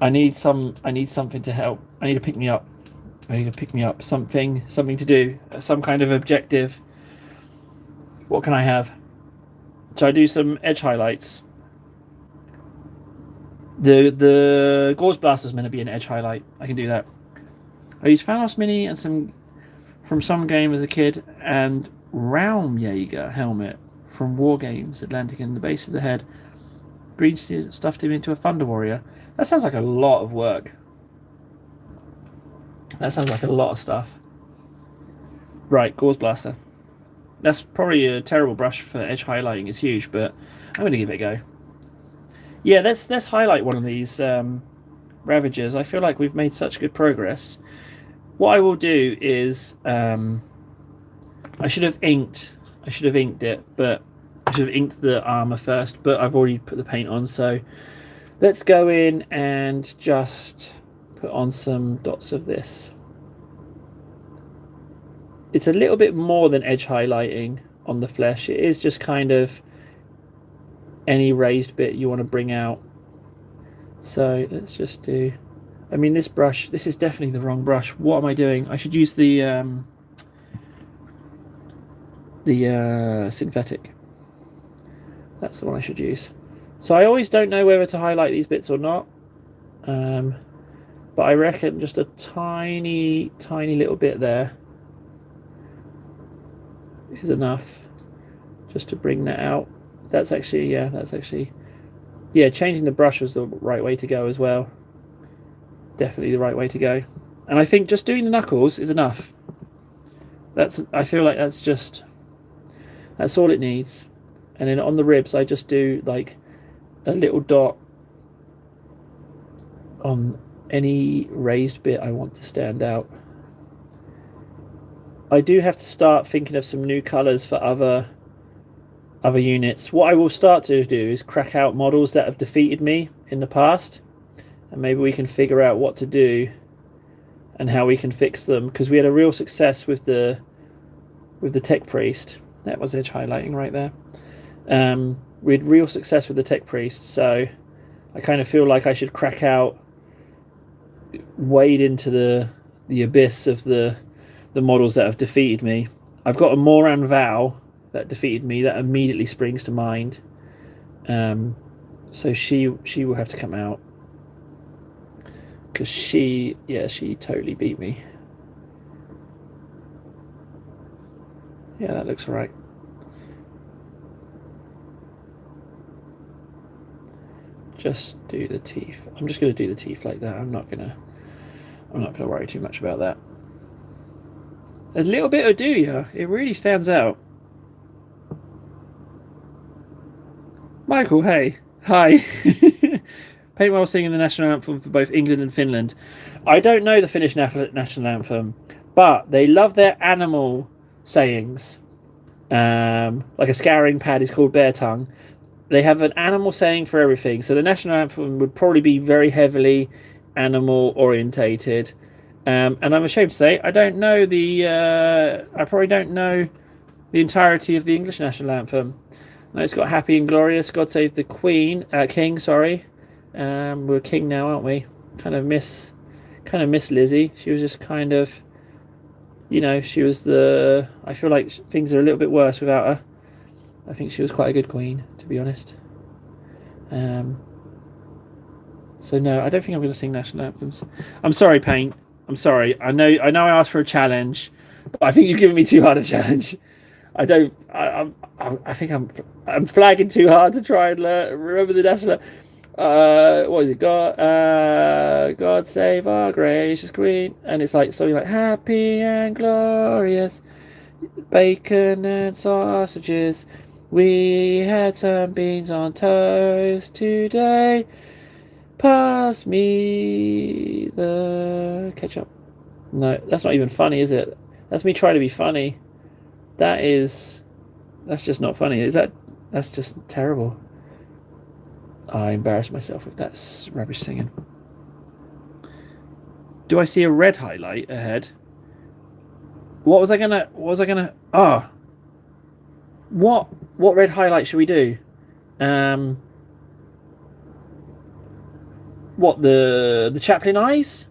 I need something to help. I need to pick me up. Something to do. Some kind of objective. What can I have? Should I do some edge highlights? The Gauze Blaster is meant to be an edge highlight. I can do that. I used Thanos Mini and some from some game as a kid, and Raumjäger helmet from War Games Atlantic in the base of the head. Green stuffed him into a Thunder Warrior. That sounds like a lot of work. That sounds like a lot of stuff. Right, Gauze Blaster. That's probably a terrible brush for edge highlighting. It's huge, but I'm going to give it a go. Yeah, let's highlight one of these Ravagers. I feel like we've made such good progress. What I will do is I should have inked it, but I should have inked the armor first, but I've already put the paint on, so let's go in and just put on some dots of this. It's a little bit more than edge highlighting on the flesh. It is just kind of any raised bit you want to bring out. So let's just do, I mean, this brush, this is definitely the wrong brush. What am I doing? I should use the synthetic. That's the one I should use. So I always don't know whether to highlight these bits or not. But I reckon just a tiny little bit there is enough just to bring that out. That's actually, yeah, changing the brush was the right way to go as well. Definitely the right way to go. And I think just doing the knuckles is enough. I feel like that's all it needs. And then on the ribs I just do like a little dot on any raised bit I want to stand out. I do have to start thinking of some new colours for other units. What I will start to do is crack out models that have defeated me in the past, and maybe we can figure out what to do and how we can fix them, because we had a real success with the Tech Priest. That was edge highlighting right there. We had real success with the Tech Priest, so I kind of feel like I should crack out, wade into the abyss of the models that have defeated me. I've got a Moran Val that defeated me that immediately springs to mind. So she will have to come out, because she totally beat me. Yeah, that looks right. Just do the teeth. I'm just going to do the teeth like that. I'm not gonna worry too much about that. A little bit of Douya, it really stands out. Michael, hey. Hi. Paint while singing the national anthem for both England and Finland. I don't know the Finnish national anthem, but they love their animal sayings. Like a scouring pad is called bear tongue. They have an animal saying for everything. So the national anthem would probably be very heavily animal orientated. And I'm ashamed to say I don't know I probably don't know the entirety of the English national anthem. No, it's got Happy and Glorious, God Save the King, sorry. We're king now, aren't we? Kind of miss Lizzie. She was just kind of, you know, she was I feel like things are a little bit worse without her. I think she was quite a good queen, to be honest. So no, I don't think I'm going to sing national anthems. I'm sorry, Paint. I'm sorry. I know I asked for a challenge, but I think you've given me too hard a challenge. I think I'm flagging too hard to try and remember the national. What is it? God save our gracious queen, and it's like something like happy and glorious, bacon and sausages. We had some beans on toast today. Pass me the ketchup. No, that's not even funny, is it? That's me trying to be funny. That's just not funny. That's just terrible. I embarrassed myself with that rubbish singing. Do I see a red highlight ahead? What was I gonna what red highlight should we do? What, the Chaplin eyes?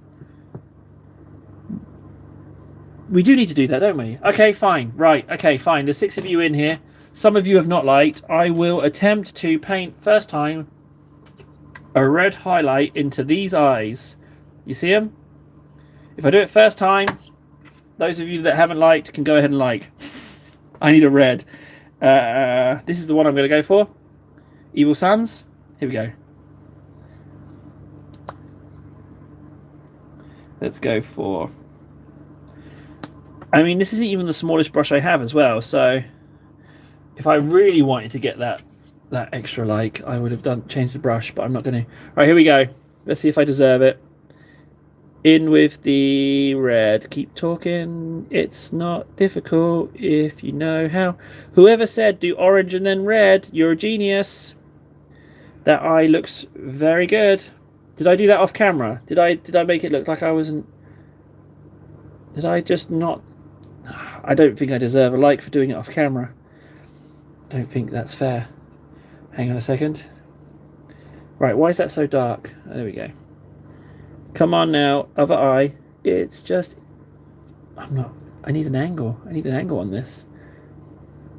We do need to do that, don't we? Okay, fine. Right, okay, fine. There's 6 of you in here. Some of you have not liked. I will attempt to paint, first time, a red highlight into these eyes. You see them? If I do it first time, those of you that haven't liked can go ahead and like. I need a red. This is the one I'm going to go for. Evil Sons. Here we go. Let's go for I mean, this isn't even the smallest brush I have as well, so if I really wanted to get that extra like, I would have changed the brush, but I'm not going to. Right, here we go. Let's see if I deserve it. In with the red. Keep talking. It's not difficult if you know how. Whoever said do orange and then red, you're a genius. That eye looks very good. Did I do that off camera? Did I make it look like I wasn't? Did I just not? I don't think I deserve a like for doing it off camera. Don't think that's fair. Hang on a second. Right, why is that so dark? There we go. Come on now, other eye. It's just... I'm not... I need an angle. I need an angle on this.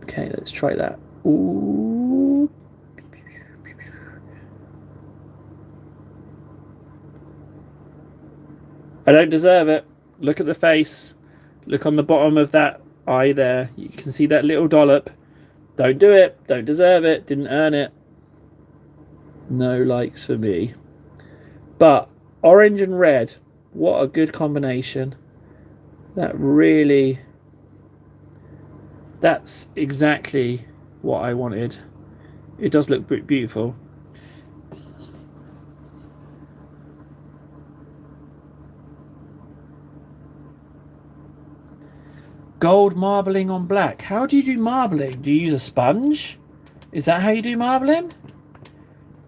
Okay, let's try that. Ooh. I don't deserve it. Look at the face. Look on the bottom of that eye there. You can see that little dollop. Don't do it. Don't deserve it. Didn't earn it. No likes for me. But orange and red, what a good combination. That really... That's exactly what I wanted. It does look beautiful. Gold marbling on black. How do you do marbling? Do you use a sponge? Is that how you do marbling?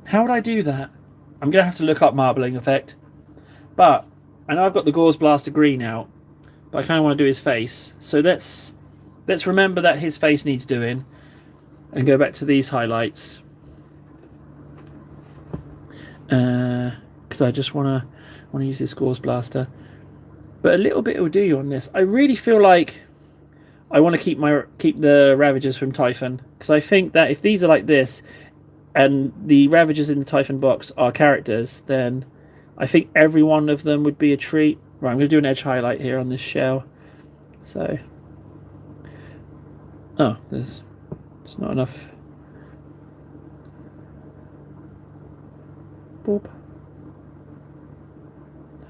How would I do that? I'm going to have to look up marbling effect. But I know I've got the Gauze Blaster green out, but I kind of want to do his face. So let's remember that his face needs doing and go back to these highlights. Because I just want to use this Gauze Blaster. But a little bit will do you on this. I really feel like I want to keep the Ravagers from Typhon, because I think that if these are like this and the Ravagers in the Typhon box are characters, then I think every one of them would be a treat. Right, I'm going to do an edge highlight here on this shell. So, oh, there's not enough. Boop.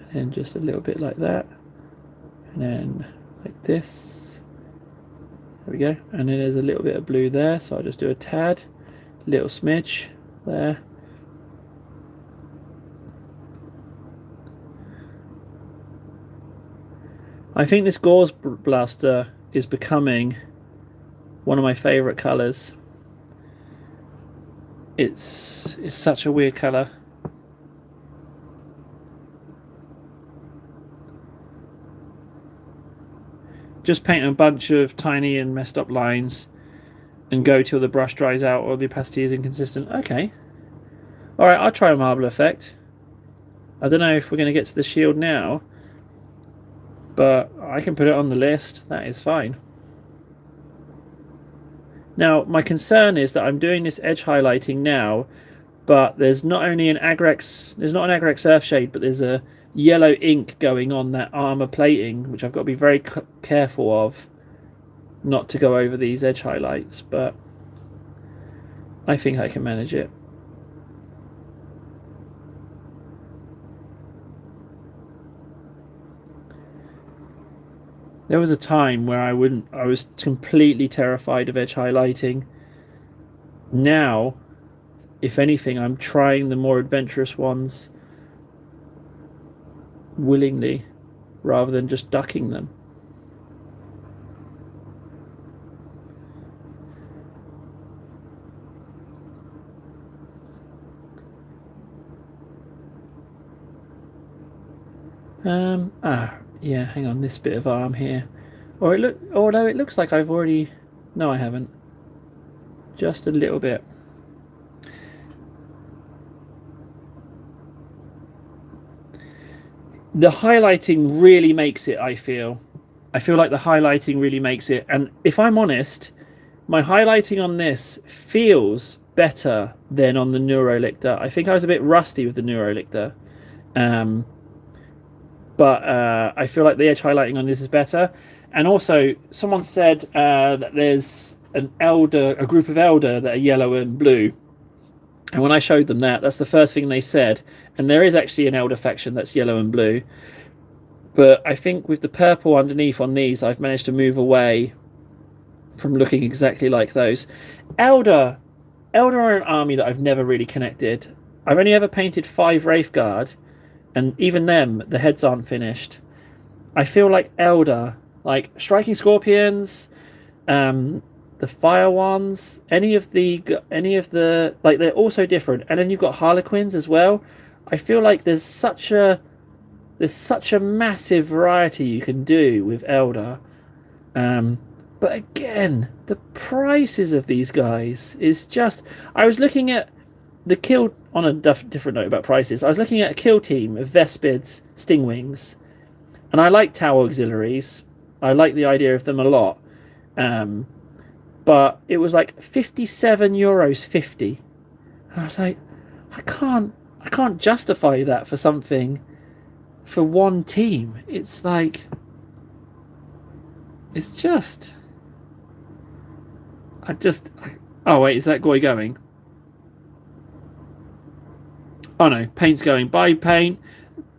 And then just a little bit like that. And then like this. There we go. And then there's a little bit of blue there, so I'll just do a tad, little smidge there. I think this Gauze Blaster is becoming one of my favourite colours. It's such a weird colour. Just paint a bunch of tiny and messed up lines and go till the brush dries out or the opacity is inconsistent. Okay. Alright, I'll try a marble effect. I don't know if we're going to get to the shield now, but I can put it on the list. That is fine. Now, my concern is that I'm doing this edge highlighting now, but there's not only an Agrax, there's not an Agrax Earthshade, but there's a yellow ink going on that armor plating, which I've got to be very careful of not to go over these edge highlights, but I think I can manage it. There was a time where I was completely terrified of edge highlighting. Now, if anything, I'm trying the more adventurous ones willingly rather than just ducking them. Yeah, hang on, this bit of arm here. Although it looks like I've already... No, I haven't. Just a little bit. The highlighting really makes it, I feel. I feel like the highlighting really makes it. And if I'm honest, my highlighting on this feels better than on the Neurolictor. I think I was a bit rusty with the Neurolictor. But I feel like the edge highlighting on this is better. And also, someone said that there's a group of Elder that are yellow and blue. And when I showed them that, that's the first thing they said. And there is actually an Elder faction that's yellow and blue. But I think with the purple underneath on these, I've managed to move away from looking exactly like those. Eldar. Eldar are an army that I've never really connected. I've only ever painted 5 Wraithguard, and even them, the heads aren't finished. I feel like Eldar, like Striking Scorpions, the Fire ones, any of the like, they're also different. And then you've got Harlequins as well. I feel like there's such a massive variety you can do with Eldar. But again, the prices of these guys is just. I was looking at the kill on a different note about prices. I was looking at a kill team of Vespids, Stingwings, and I like Tau Auxiliaries. I like the idea of them a lot. But it was like €57.50. And I was like, I can't justify that for something for one team. It's like, it's just, oh wait, is that Goy going? Oh no, Paint's going. Bye, Paint.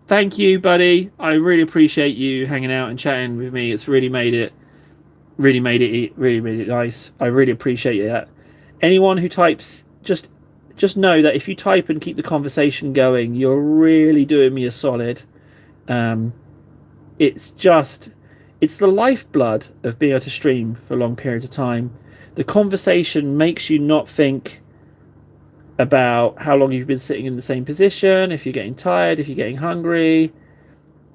Thank you, buddy. I really appreciate you hanging out and chatting with me. It's really made it nice. I really appreciate that. Anyone who types, just know that if you type and keep the conversation going, you're really doing me a solid. It's the lifeblood of being able to stream for long periods of time. The conversation makes you not think about how long you've been sitting in the same position, if you're getting tired, if you're getting hungry.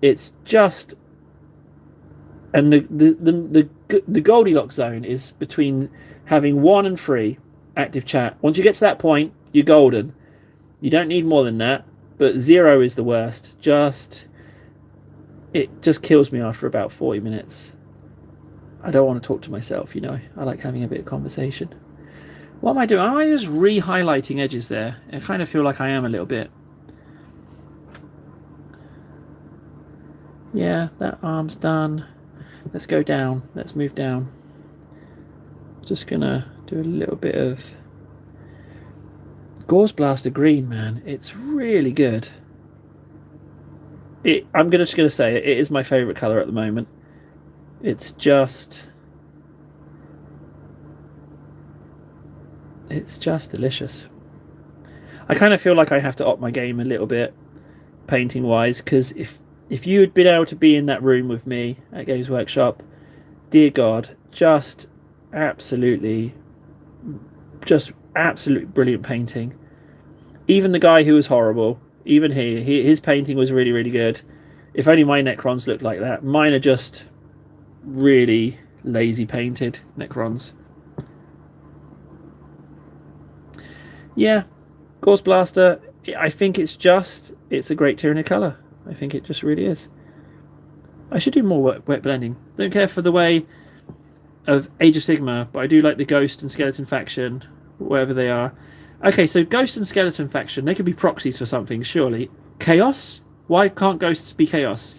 It's just, and the Goldilocks zone is between having 1 and 3 active chat. Once you get to that point, you're golden. You don't need more than that, but 0 is the worst. It just kills me after about 40 minutes. I don't want to talk to myself, I like having a bit of conversation. What am I doing? Am I just re-highlighting edges there? I kind of feel like I am a little bit. Yeah, that arm's done. Let's go down. Let's move down. Just gonna do a little bit of Gauze Blaster green, man. It's really good. I'm just gonna say it is my favourite colour at the moment. It's just delicious. I kind of feel like I have to up my game a little bit, painting wise, because if you had been able to be in that room with me at Games Workshop, dear God, just absolutely brilliant painting. Even the guy who was horrible, even his painting was really, really good. If only my Necrons looked like that. Mine are just really lazy painted Necrons. Yeah, Gauze Blaster, I think it's a great Tyranid colour. I think it just really is. I should do more wet blending. Don't care for the way of Age of Sigmar, but I do like the Ghost and Skeleton faction, wherever they are. Okay, so Ghost and Skeleton faction, they could be proxies for something, surely. Chaos? Why can't Ghosts be Chaos,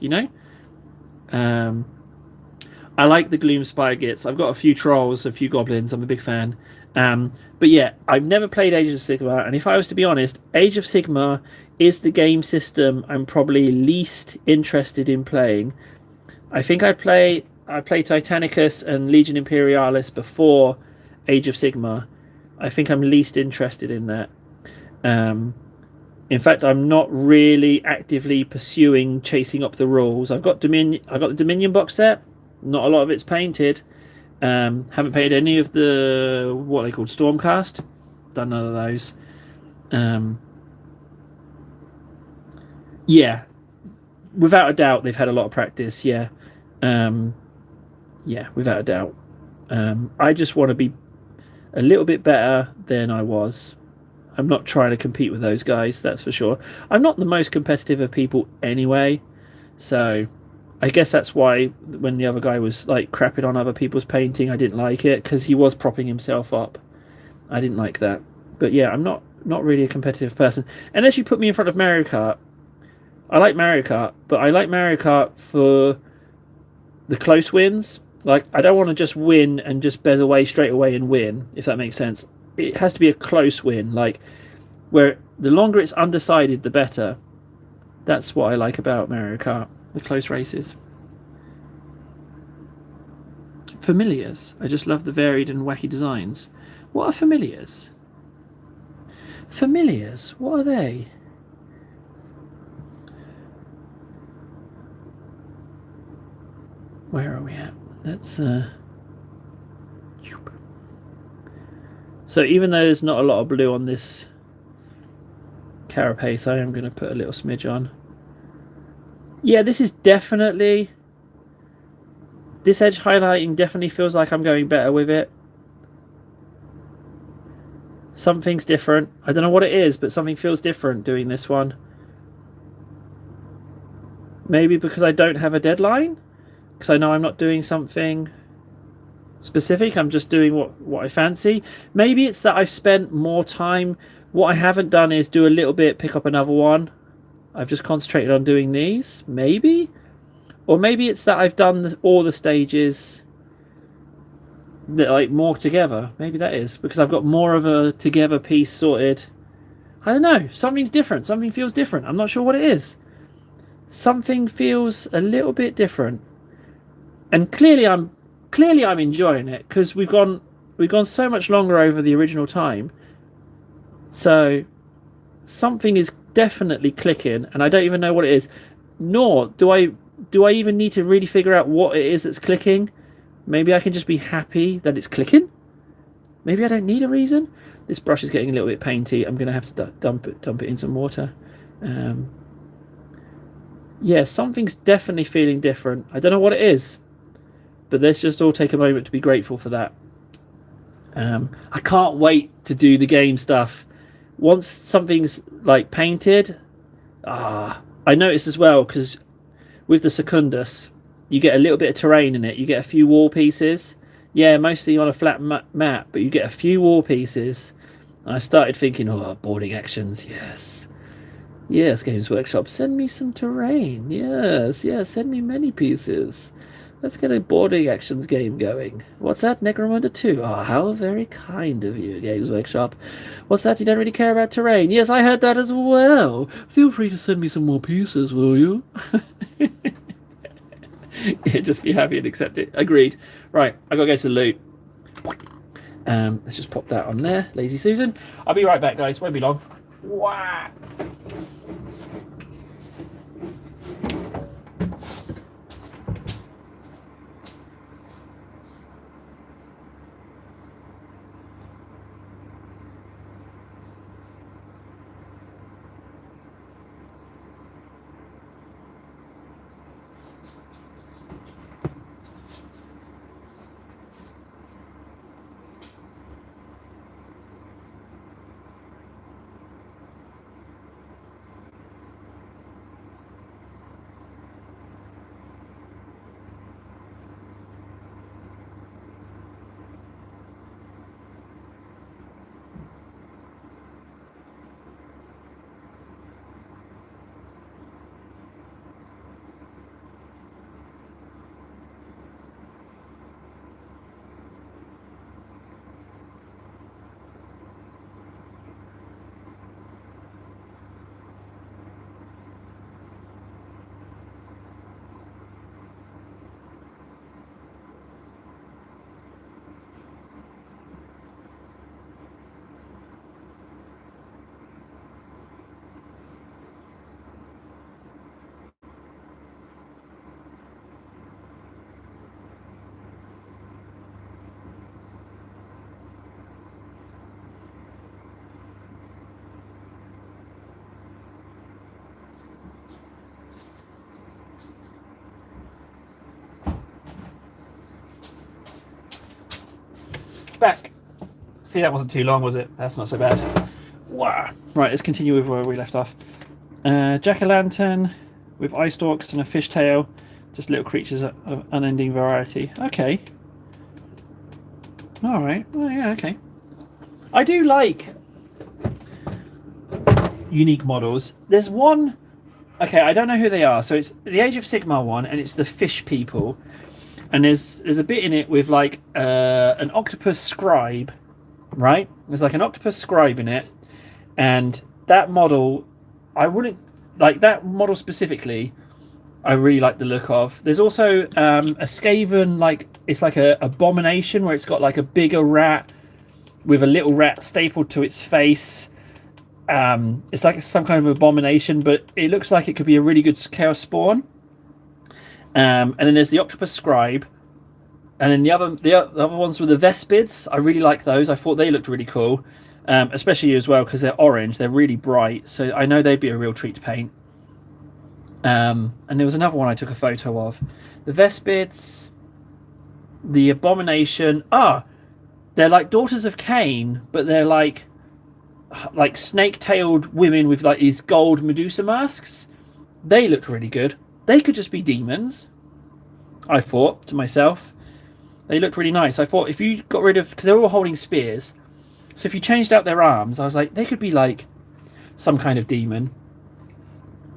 I like the Gloom Spire Gits. I've got a few Trolls, a few Goblins. I'm a big fan. But yeah, I've never played Age of Sigmar, and if I was to be honest, Age of Sigmar is the game system I'm probably least interested in playing. I think I play Titanicus and Legion Imperialis before Age of Sigmar. I think I'm least interested in that. In fact, I'm not really actively chasing up the rules. I've got the Dominion box set. Not a lot of it's painted. Haven't painted any of the what they called Stormcast. Done none of those. Yeah, without a doubt, they've had a lot of practice. Yeah, yeah, without a doubt. I just want to be a little bit better than I was. I'm not trying to compete with those guys, that's for sure. I'm not the most competitive of people anyway, so I guess that's why when the other guy was like crapping on other people's painting, I didn't like it, because he was propping himself up. I didn't like that. But yeah, I'm not really a competitive person. Unless you put me in front of Mario Kart. I like Mario Kart, but I like Mario Kart for the close wins. Like, I don't want to just win and just bez away straight away and win, if that makes sense. It has to be a close win, like where the longer it's undecided, the better. That's what I like about Mario Kart. the close races. Familiars. I just love the varied and wacky designs. What are familiars? Familiars. What are they? Where are we at? Let's so even though there's not a lot of blue on this carapace, I am going to put a little smidge on. Yeah, this is definitely... This edge highlighting definitely feels like I'm going better with it. Something's different. I don't know what it is, but something feels different doing this one. Maybe because I don't have a deadline? Because I know I'm not doing something specific. I'm just doing what I fancy. Maybe it's that I've spent more time. What I haven't done is do a little bit, pick up another one. I've just concentrated on doing these. Maybe. Or maybe it's that I've done all the stages that like more together. Maybe that is because I've got more of a together piece sorted. I don't know. Something's different. Something feels different. I'm not sure what it is. Something feels a little bit different. And clearly I'm enjoying it because we've gone so much longer over the original time. So something is definitely clicking, and I don't even know what it is. Nor do I even need to really figure out what it is that's clicking. Maybe I can just be happy that it's clicking. Maybe I don't need a reason. This brush is getting a little bit painty. I'm going to have to dump it in some water. Yeah, something's definitely feeling different. I don't know what it is, but let's just all take a moment to be grateful for that. I can't wait to do the game stuff. Once something's like painted, I noticed as well, because with the Secundus, you get a little bit of terrain in it. You get a few wall pieces. Yeah, mostly on a flat map, but you get a few wall pieces. And I started thinking, oh, boarding actions, yes. Yes, Games Workshop, send me some terrain. Yes, send me many pieces. Let's get a boarding actions game going. What's that? Necromunda 2. Oh, how very kind of you, Games Workshop. What's that? You don't really care about terrain? Yes, I heard that as well. Feel free to send me some more pieces, will you? Yeah, just be happy and accept it. Agreed. Right, I gotta go to the loot. Let's just pop that on there. Lazy Susan. I'll be right back, guys. Won't be long. Wow. Back. See, that wasn't too long, was it? That's not so bad. Wow. Right, let's continue with where we left off. Jack-o'-lantern with eye stalks and a fishtail. Just little creatures of unending variety. Okay. Alright. Oh, yeah, okay. I do like unique models. There's one... Okay, I don't know who they are. So it's the Age of Sigmar one, and it's the fish people. And there's a bit in it with like an octopus scribe, right? There's like an octopus scribe in it, and that model, I wouldn't like that model specifically. I really like the look of. There's also a Skaven, like it's like a abomination where it's got like a bigger rat with a little rat stapled to its face. It's like some kind of abomination, but it looks like it could be a really good chaos spawn. And then there's the octopus scribe, and then the other ones were the Vespids. I really like those. I thought they looked really cool, especially as well because they're orange. They're really bright, so I know they'd be a real treat to paint. And there was another one I took a photo of. The Vespids, the Abomination. They're like Daughters of Cain, but they're like snake-tailed women with like these gold Medusa masks. They looked really good. They could just be demons. I thought to myself, they looked really nice. I thought if you got rid of, because they're all holding spears, so if you changed out their arms, I was like, they could be like some kind of demon.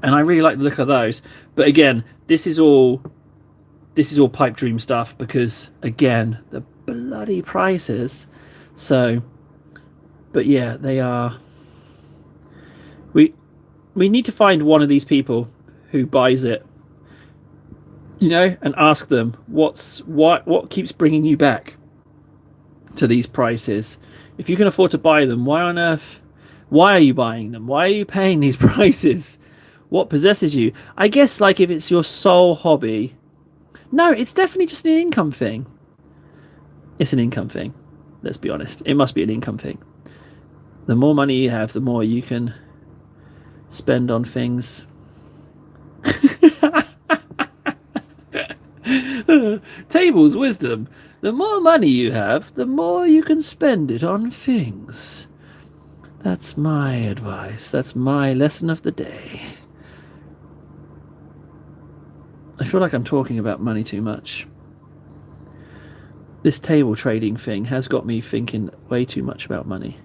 And I really like the look of those. But again, this is all pipe dream stuff because again, the bloody prices. So, but yeah, they are. We need to find one of these people who buys it, you know, and ask them what keeps bringing you back to these prices. If you can afford to buy them, why on earth? Why are you buying them? Why are you paying these prices? What possesses you? I guess like if it's your sole hobby. No, it's definitely just an income thing. It's an income thing. Let's be honest. It must be an income thing. The more money you have, the more you can spend on things. Table's wisdom. The more money you have, the more you can spend it on things. That's my advice. That's my lesson of the day. I feel like I'm talking about money too much. This table trading thing has got me thinking way too much about money.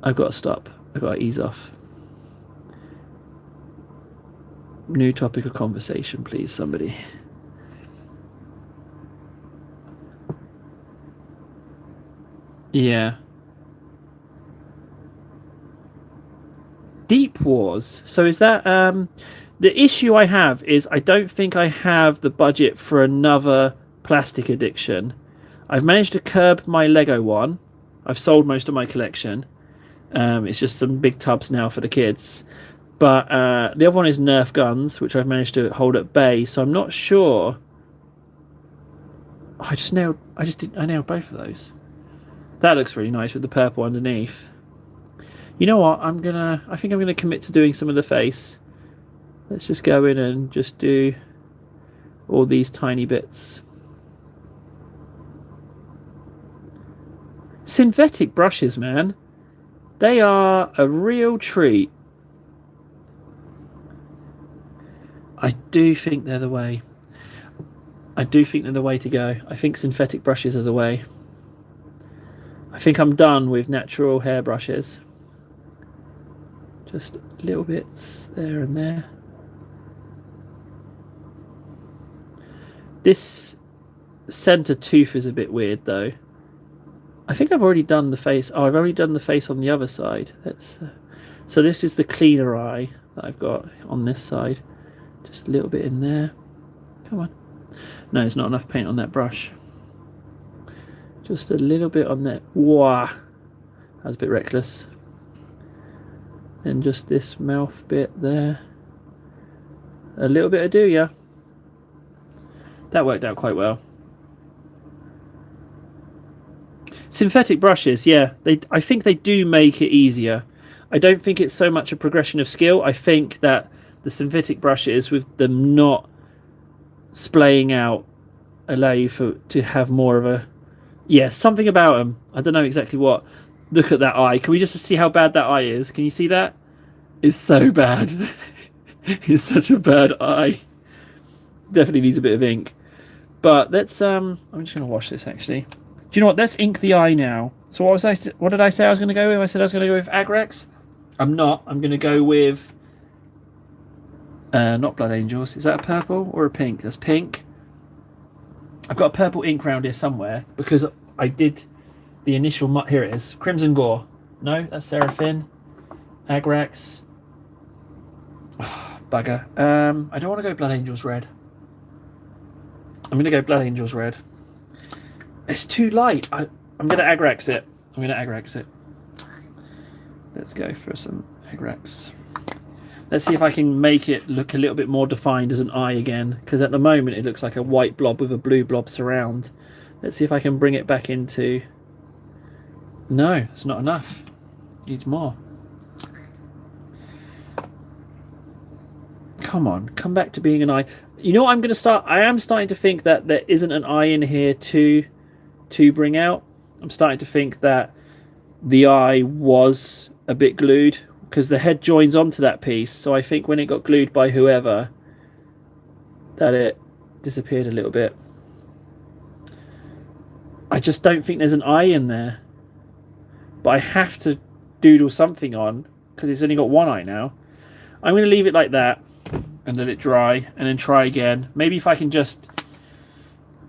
I've got to stop. I've got to ease off. New topic of conversation, please, somebody. Yeah. Deep Wars. So is that the issue I have is I don't think I have the budget for another plastic addiction. I've managed to curb my Lego one. I've sold most of my collection. It's just some big tubs now for the kids. But the other one is Nerf guns, which I've managed to hold at bay. So I'm not sure. I nailed both of those. That looks really nice with the purple underneath. You know what? I think I'm gonna commit to doing some of the face. Let's just go in and just do all these tiny bits. Synthetic brushes, man. They are a real treat. I do think they're the way. I do think they're the way to go. I think synthetic brushes are the way. I think I'm done with natural hair brushes. Just little bits there and there. This center tooth is a bit weird though. I think I've already done the face. Oh, I've already done the face on the other side. So this is the cleaner eye that I've got on this side. Just a little bit in there. Come on. No, there's not enough paint on that brush. Just a little bit on that. Wow. That was a bit reckless. And just this mouth bit there. A little bit of do ya. That worked out quite well. Synthetic brushes, yeah. I think they do make it easier. I don't think it's so much a progression of skill. I think that the synthetic brushes, with them not splaying out, allow you to have more of a... Yeah, something about them. I don't know exactly what. Look at that eye. Can we just see how bad that eye is? Can you see that? It's so bad. It's such a bad eye. Definitely needs a bit of ink. But let's... I'm just going to wash this, actually. Do you know what? Let's ink the eye now. So what did I say I was going to go with? I said I was going to go with Agrax. I'm not. I'm going to go with... not Blood Angels. Is that a purple or a pink? That's pink. I've got a purple ink around here somewhere because I did the initial... Here it is. Crimson Gore. No, that's Seraphim. Agrax. Bugger. I don't want to go Blood Angels Red. I'm going to go Blood Angels Red. It's too light. I'm going to Agrax it. Let's go for some Agrax. Let's see if I can make it look a little bit more defined as an eye again, because at the moment it looks like a white blob with a blue blob surround. Let's see if I can bring it back into... No, it's not enough. Needs more. Come on, come back to being an eye. You know what I'm going to start? I am starting to think that there isn't an eye in here to bring out. I'm starting to think that the eye was a bit glued, because the head joins onto that piece. So I think when it got glued by whoever, that it disappeared a little bit. I just don't think there's an eye in there. But I have to doodle something on, because it's only got one eye now. I'm going to leave it like that and let it dry and then try again. Maybe if I can just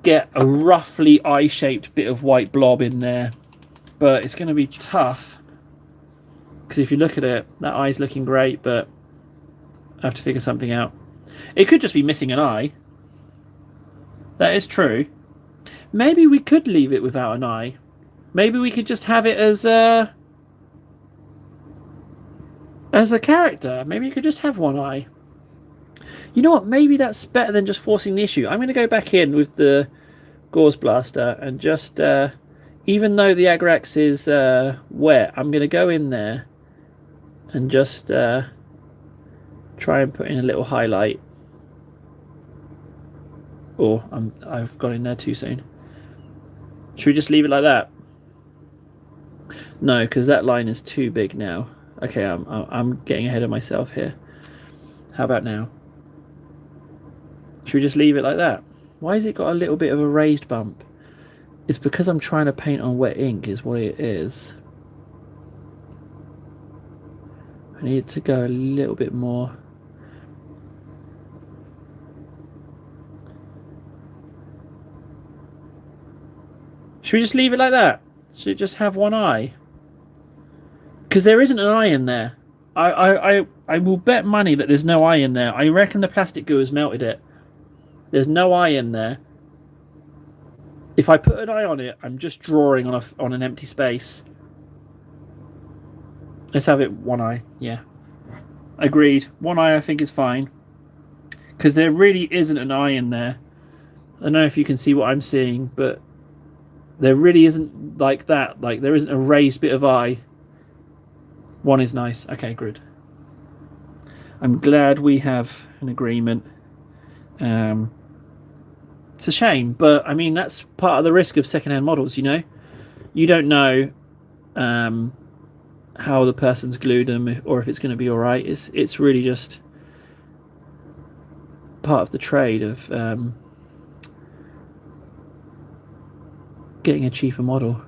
get a roughly eye-shaped bit of white blob in there. But it's going to be tough, because if you look at it, that eye's looking great, but I have to figure something out. It could just be missing an eye. That is true. Maybe we could leave it without an eye. Maybe we could just have it as a character. Maybe you could just have one eye. You know what? Maybe that's better than just forcing the issue. I'm going to go back in with the Gauze Blaster and just, even though the Agrax is wet, I'm going to go in there and just try and put in a little highlight. Or I've got in there too soon. Should we just leave it like that? No, because that line is too big now. Okay, I'm getting ahead of myself here. How about now? Should we just leave it like that? Why has it got a little bit of a raised bump? It's because I'm trying to paint on wet ink is what it is. I need it to go a little bit more. Should we just leave it like that? Should it just have one eye? Because there isn't an eye in there. I will bet money that there's no eye in there. I reckon the plastic goo has melted it. There's no eye in there. If I put an eye on it, I'm just drawing on an empty space. Let's have it one eye. Yeah. Agreed. One eye I think is fine. Because there really isn't an eye in there. I don't know if you can see what I'm seeing, but there really isn't like that. Like there isn't a raised bit of eye. One is nice. Okay, good. I'm glad we have an agreement. It's a shame, but I mean that's part of the risk of secondhand models. You know, you don't know how the person's glued them or if it's going to be all right. It's really just part of the trade of getting a cheaper model.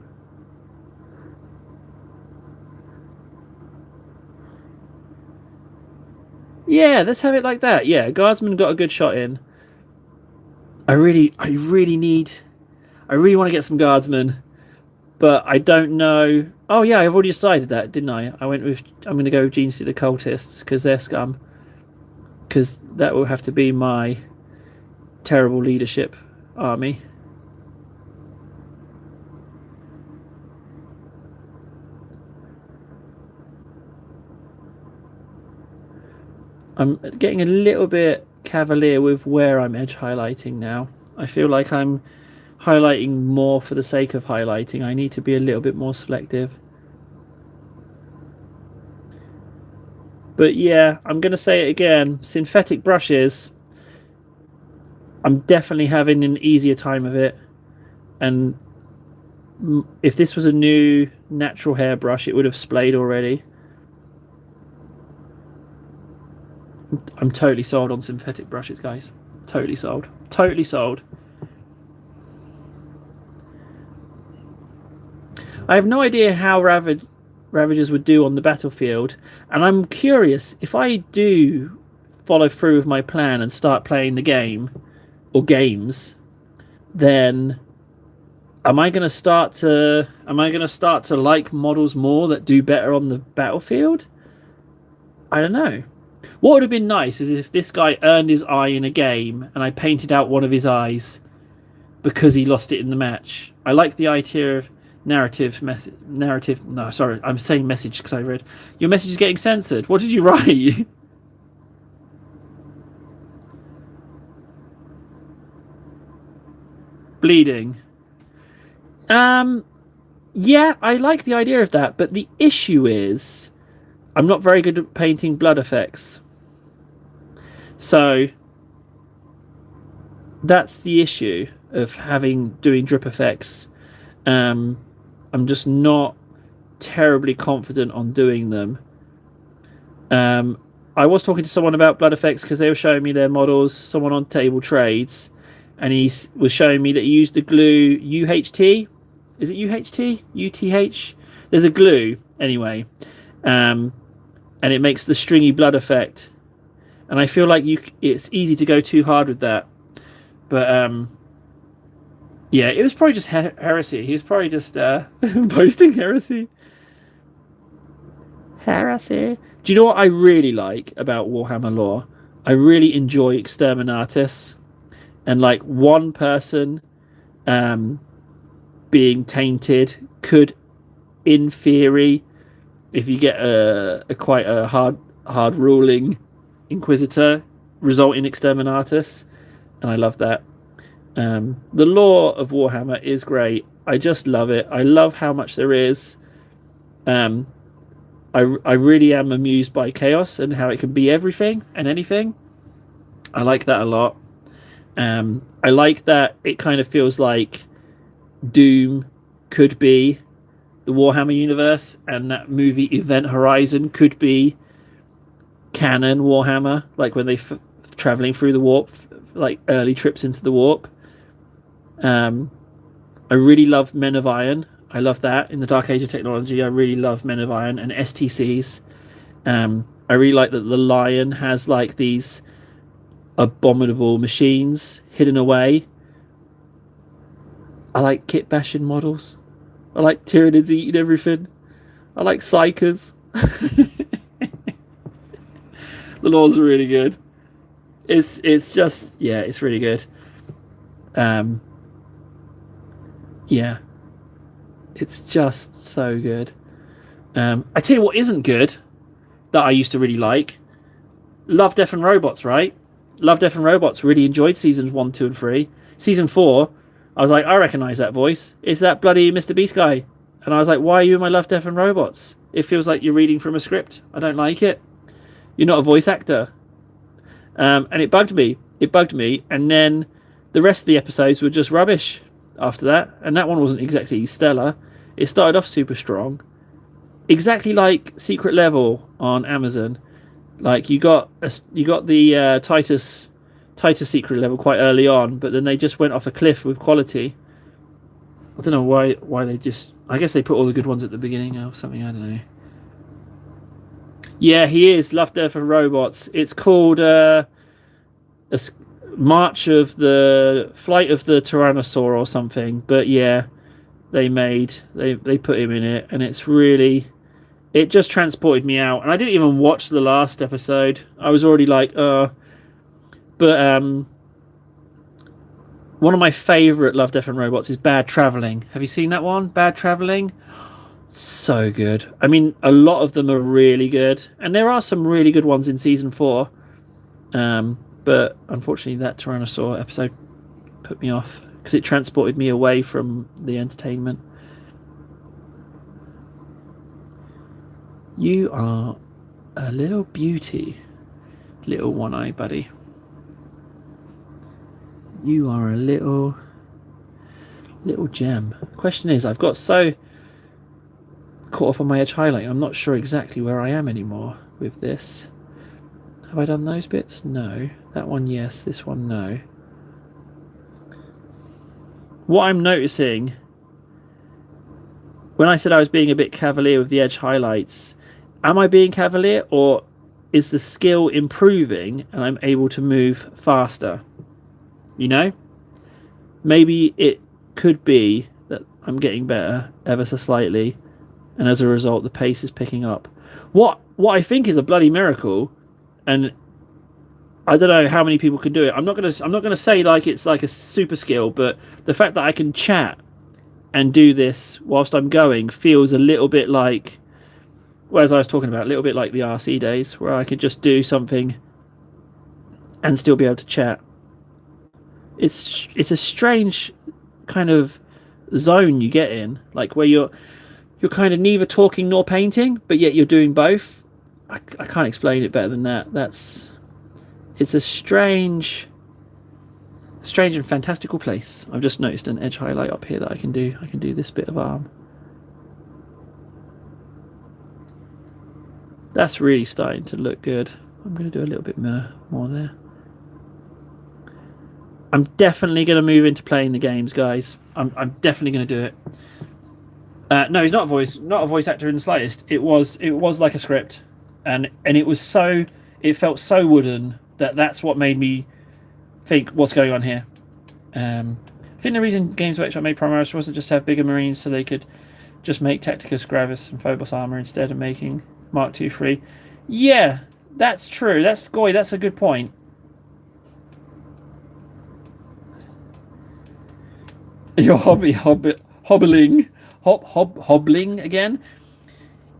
Yeah, let's have it like that. Yeah, Guardsman got a good shot in. I really want to get some Guardsmen, but I don't know. Oh yeah, I've already decided that, didn't I? I'm going to go with Genestealer the Cultists because they're scum. Because that will have to be my terrible leadership army. I'm getting a little bit cavalier with where I'm edge highlighting now. I feel like I'm highlighting more for the sake of highlighting. I need to be a little bit more selective. But yeah, I'm going to say it again. Synthetic brushes, I'm definitely having an easier time of it. And if this was a new natural hairbrush, it would have splayed already. I'm totally sold on synthetic brushes, guys. Totally sold. Totally sold. I have no idea how Ravagers would do on the battlefield, and I'm curious if I do follow through with my plan and start playing the game or games, then am I going to start to like models more that do better on the battlefield? I don't know. What would have been nice is if this guy earned his eye in a game and I painted out one of his eyes because he lost it in the match. I like the idea of narrative. No, sorry, I'm saying message because I read your message is getting censored. What did you write? Bleeding. Yeah, I like the idea of that, but the issue is I'm not very good at painting blood effects. So that's the issue of doing drip effects. I'm just not terribly confident on doing them. I was talking to someone about blood effects because they were showing me their models, someone on Table Trades, and he was showing me that he used the glue UHT. Is it UHT? UTH? There's a glue, anyway. And it makes the stringy blood effect. And I feel like it's easy to go too hard with that. But, yeah, it was probably just heresy. He was probably just posting heresy. Heresy. Do you know what I really like about Warhammer lore? I really enjoy Exterminatus. And, like, one person being tainted could, in theory, if you get a quite a hard ruling Inquisitor, result in Exterminatus. And I love that. The lore of Warhammer is great. I just love it. I love how much there is. I really am amused by chaos and how it can be everything and anything. I like that a lot. I like that it kind of feels like Doom could be the Warhammer universe, and that movie Event Horizon could be canon Warhammer, like when they traveling through the warp, like early trips into the warp. I really love Men of Iron. I love that in the Dark Age of Technology. I really love Men of Iron and STCs. I really like that the Lion has like these abominable machines hidden away. I like kit bashing models. I like Tyranids eating everything. I like Psychers. The laws are really good. It's just, yeah, it's really good. Yeah, it's just so good. I tell you what isn't good that I used to really like. Love, Death and Robots, right? Love, Death and Robots. Really enjoyed seasons 1, 2, and 3. Season 4, I was like, I recognise that voice. It's that bloody Mr. Beast guy. And I was like, why are you in my Love, Death and Robots? It feels like you're reading from a script. I don't like it. You're not a voice actor. And it bugged me. It bugged me. And then the rest of the episodes were just rubbish after that. And that one wasn't exactly stellar. It started off super strong. Exactly like Secret Level on Amazon. Like you got the Titus Secret Level quite early on, but then they just went off a cliff with quality. I don't know why they just... I guess they put all the good ones at the beginning or something. I don't know. Yeah, he is. Love, Death and Robots. It's called March of the Flight of the Tyrannosaur or something. But yeah, they put him in it, and it's really... It just transported me out, and I didn't even watch the last episode. I was already like, But one of my favourite Love, Death and Robots is Bad Travelling. Have you seen that one? Bad Travelling? So good. I mean, a lot of them are really good, and there are some really good ones in season 4. But unfortunately, that Tyrannosaur episode put me off because it transported me away from the entertainment. You are a little beauty, little one-eye buddy. You are a little gem. Question is, I've got so caught up on my edge highlight, I'm not sure exactly where I am anymore with this. Have I done those bits? No. That one, yes. This one, no. What I'm noticing, when I said I was being a bit cavalier with the edge highlights, am I being cavalier, or is the skill improving and I'm able to move faster? You know? Maybe it could be that I'm getting better ever so slightly, and as a result the pace is picking up. What I think is a bloody miracle, and I don't know how many people can do it. I'm not gonna say like it's like a super skill, but the fact that I can chat and do this whilst I'm going feels a little bit like, well, as I was talking about, a little bit like the RC days where I could just do something and still be able to chat. It's a strange kind of zone you get in, like where you're kind of neither talking nor painting, but yet you're doing both. I can't explain it better than that. It's a strange and fantastical place. I've just noticed an edge highlight up here that I can do. I can do this bit of arm. That's really starting to look good. I'm going to do a little bit more there. I'm definitely going to move into playing the games, guys. I'm definitely going to do it. No, he's not a voice actor in the slightest. It was like a script, and it felt so wooden that's what made me think what's going on here. I think the reason Games Workshop made Primaris wasn't just to have bigger marines, so they could just make Tacticus, Gravis, and Phobos armor instead of making Mark II free. Yeah, that's true. That's a good point. You're hobbling again.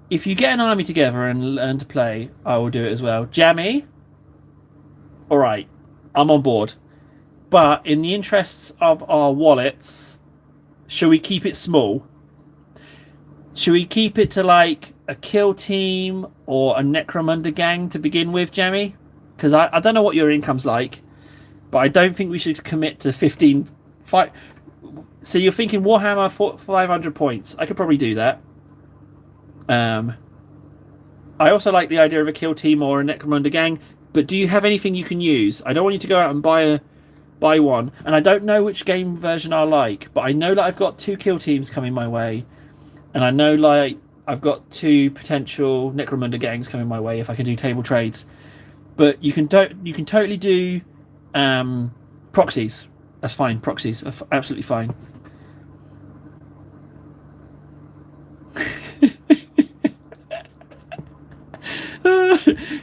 If you get an army together and learn to play, I will do it as well. Jammy, all right, I'm on board. But in the interests of our wallets, should we keep it small? Should we keep it to like a kill team or a Necromunda gang to begin with, Jammy? Because I don't know what your income's like, but I don't think we should commit to 15 fight. So you're thinking Warhammer 500 points. I could probably do that. I also like the idea of a kill team or a Necromunda gang, but do you have anything you can use? I don't want you to go out and buy one, and I don't know which game version I like, but I know that I've got 2 kill teams coming my way, and I know like I've got 2 potential Necromunda gangs coming my way if I can do table trades. But you can totally do proxies. That's fine. Proxies are absolutely fine.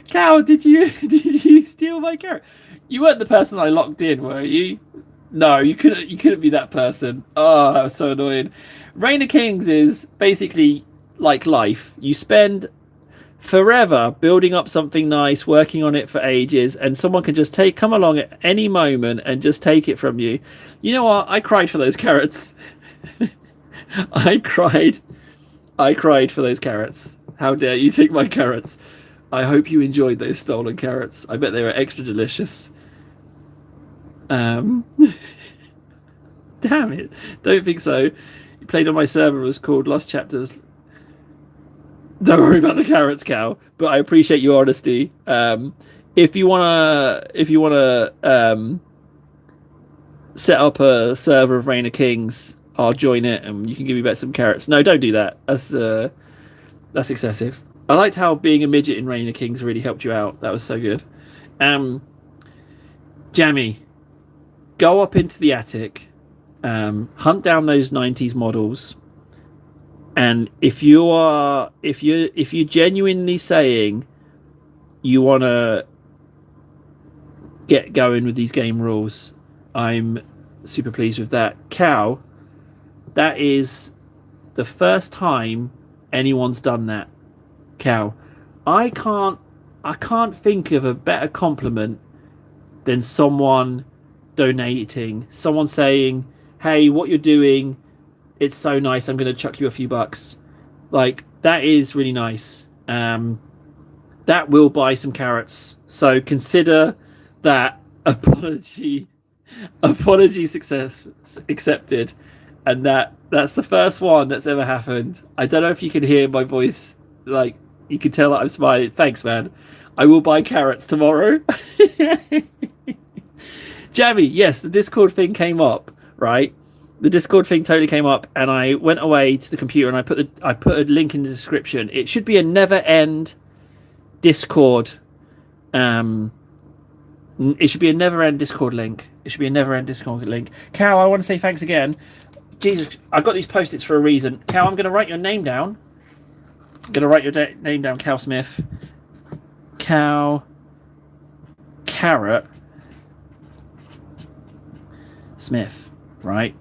Cow, did you steal my carrot? You weren't the person I locked in, were you? No, you couldn't be that person. Oh, that was so annoying. Reign of Kings is basically like life. You spend forever building up something nice, working on it for ages, and someone can just come along at any moment and just take it from you. You know what? I cried for those carrots. I cried for those carrots. How dare you take my carrots? I hope you enjoyed those stolen carrots. I bet they were extra delicious. Damn it. Don't think so. You played on my server, was called Lost Chapters. Don't worry about the carrots, Cow, but I appreciate your honesty. If you wanna set up a server of Reign of Kings, I'll join it and you can give me back some carrots. No, don't do that. That's excessive. I liked how being a midget in Reign of Kings really helped you out. That was so good. Jammy, go up into the attic, hunt down those 90s models, and if you're genuinely saying you want to get going with these game rules, I'm super pleased with that. Cow, that is the first time anyone's done that. Cow, I can't think of a better compliment than someone donating, someone saying, hey, what you're doing, it's so nice, I'm going to chuck you a few bucks. Like, that is really nice. That will buy some carrots. So consider that apology success accepted. And that's the first one that's ever happened. I don't know if you can hear my voice. Like, you can tell that I'm smiling. Thanks, man. I will buy carrots tomorrow. Jammy, yes, the Discord thing came up, right? The Discord thing totally came up, and I went away to the computer and I put a link in the description. It should be a never-end Discord. It should be a never-end Discord link. Cow, I want to say thanks again. Jesus, I got these post-its for a reason. Cow, I'm going to write your name down. I'm going to write your name down, Cow Smith. Cow Carrot Smith, right?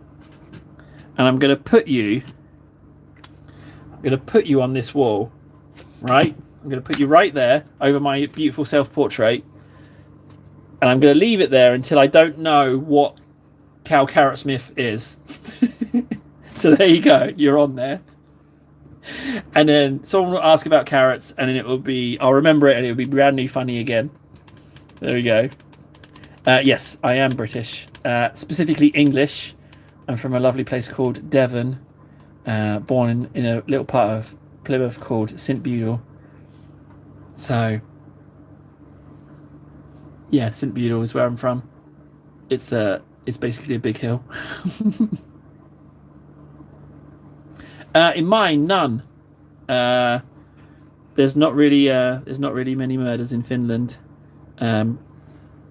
And I'm going to put you on this wall, right? I'm going to put you right there over my beautiful self-portrait, and I'm going to leave it there until I don't know what Cal Carrot Smith is. So there you go, you're on there. And then someone will ask about carrots, and then I'll remember it, and it'll be brand new funny again. There we go. Yes, I am British, specifically English. I'm from a lovely place called Devon, born in a little part of Plymouth called St Budel. So, yeah, St Budel is where I'm from. It's basically a big hill. In mine, none. There's not really many murders in Finland.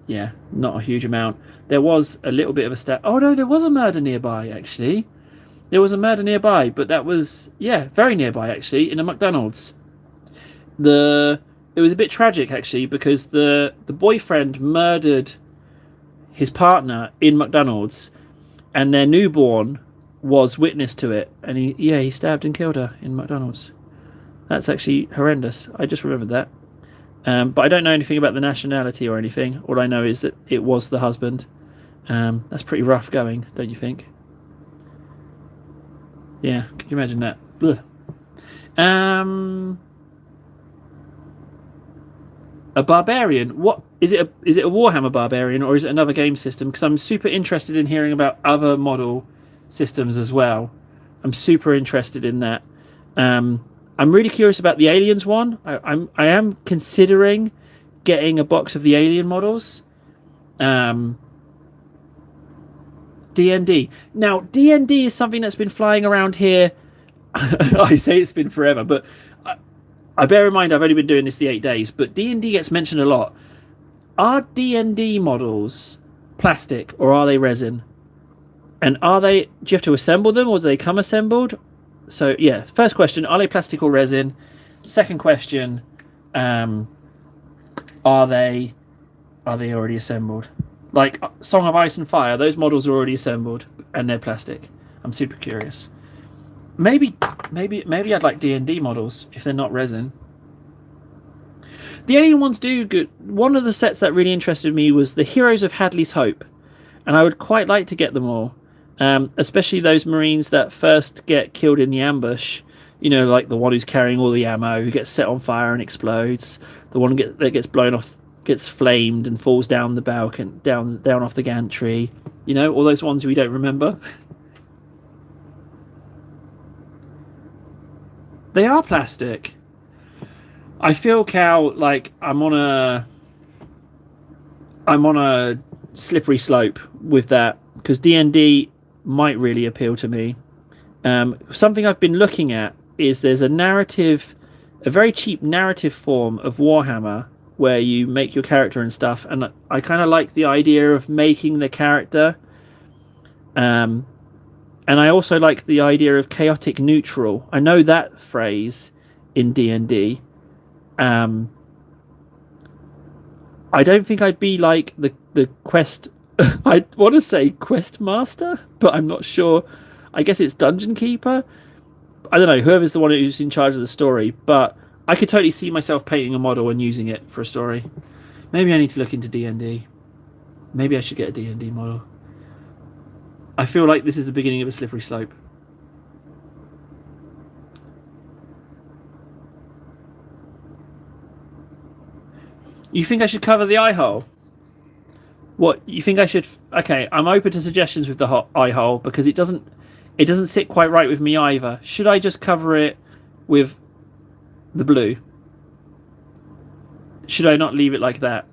Yeah, not a huge amount. There was a little bit of a stat. Oh no, there was a murder nearby actually. There was a murder nearby, but that was very nearby actually, in a McDonald's. It was a bit tragic actually, because the boyfriend murdered his partner in McDonald's, and their newborn was witness to it, and he stabbed and killed her in McDonald's. That's actually horrendous. I just remembered that. But I don't know anything about the nationality or anything. All I know is that it was the husband. That's pretty rough going, don't you think? Yeah, can you imagine that? Ugh. A barbarian. What is it? Is it a Warhammer barbarian, or is it another game system? Because I'm super interested in hearing about other model systems as well. I'm super interested in that. I'm really curious about the aliens one. I am considering getting a box of the alien models. D&D. Now, D&D is something that's been flying around here. I say it's been forever, but I bear in mind I've only been doing this the 8 days, but D&D gets mentioned a lot. Are D&D models plastic or are they resin? And do you have to assemble them, or do they come assembled? So yeah, first question, are they plastic or resin? Second question, are they already assembled? Like Song of Ice and Fire, those models are already assembled and they're plastic. I'm super curious. Maybe I'd like D&D models if they're not resin. The alien ones do good. One of the sets that really interested me was the Heroes of Hadley's Hope, and I would quite like to get them all. Especially those Marines that first get killed in the ambush. You know, like the one who's carrying all the ammo, who gets set on fire and explodes. The one that gets blown off, gets flamed and falls down the balcony, down off the gantry. You know, all those ones we don't remember. They are plastic. I feel, Cal, like I'm on a slippery slope with that, because D&D might really appeal to me. Something I've been looking at is there's a very cheap narrative form of Warhammer where you make your character and stuff, and I kind of like the idea of making the character. And I also like the idea of chaotic neutral. I know that phrase in D&D. I don't think I'd be like the quest. I want to say quest master, but I'm not sure. I guess it's dungeon keeper. I don't know, whoever's the one who's in charge of the story, but I could totally see myself painting a model and using it for a story. Maybe I need to look into D&D. Maybe I should get a D&D model. I feel like this is the beginning of a slippery slope. You think I should cover the eye hole? What, you think I should? Okay, I'm open to suggestions with the eye hole, because it doesn't sit quite right with me either. Should I just cover it with the blue? Should I not leave it like that?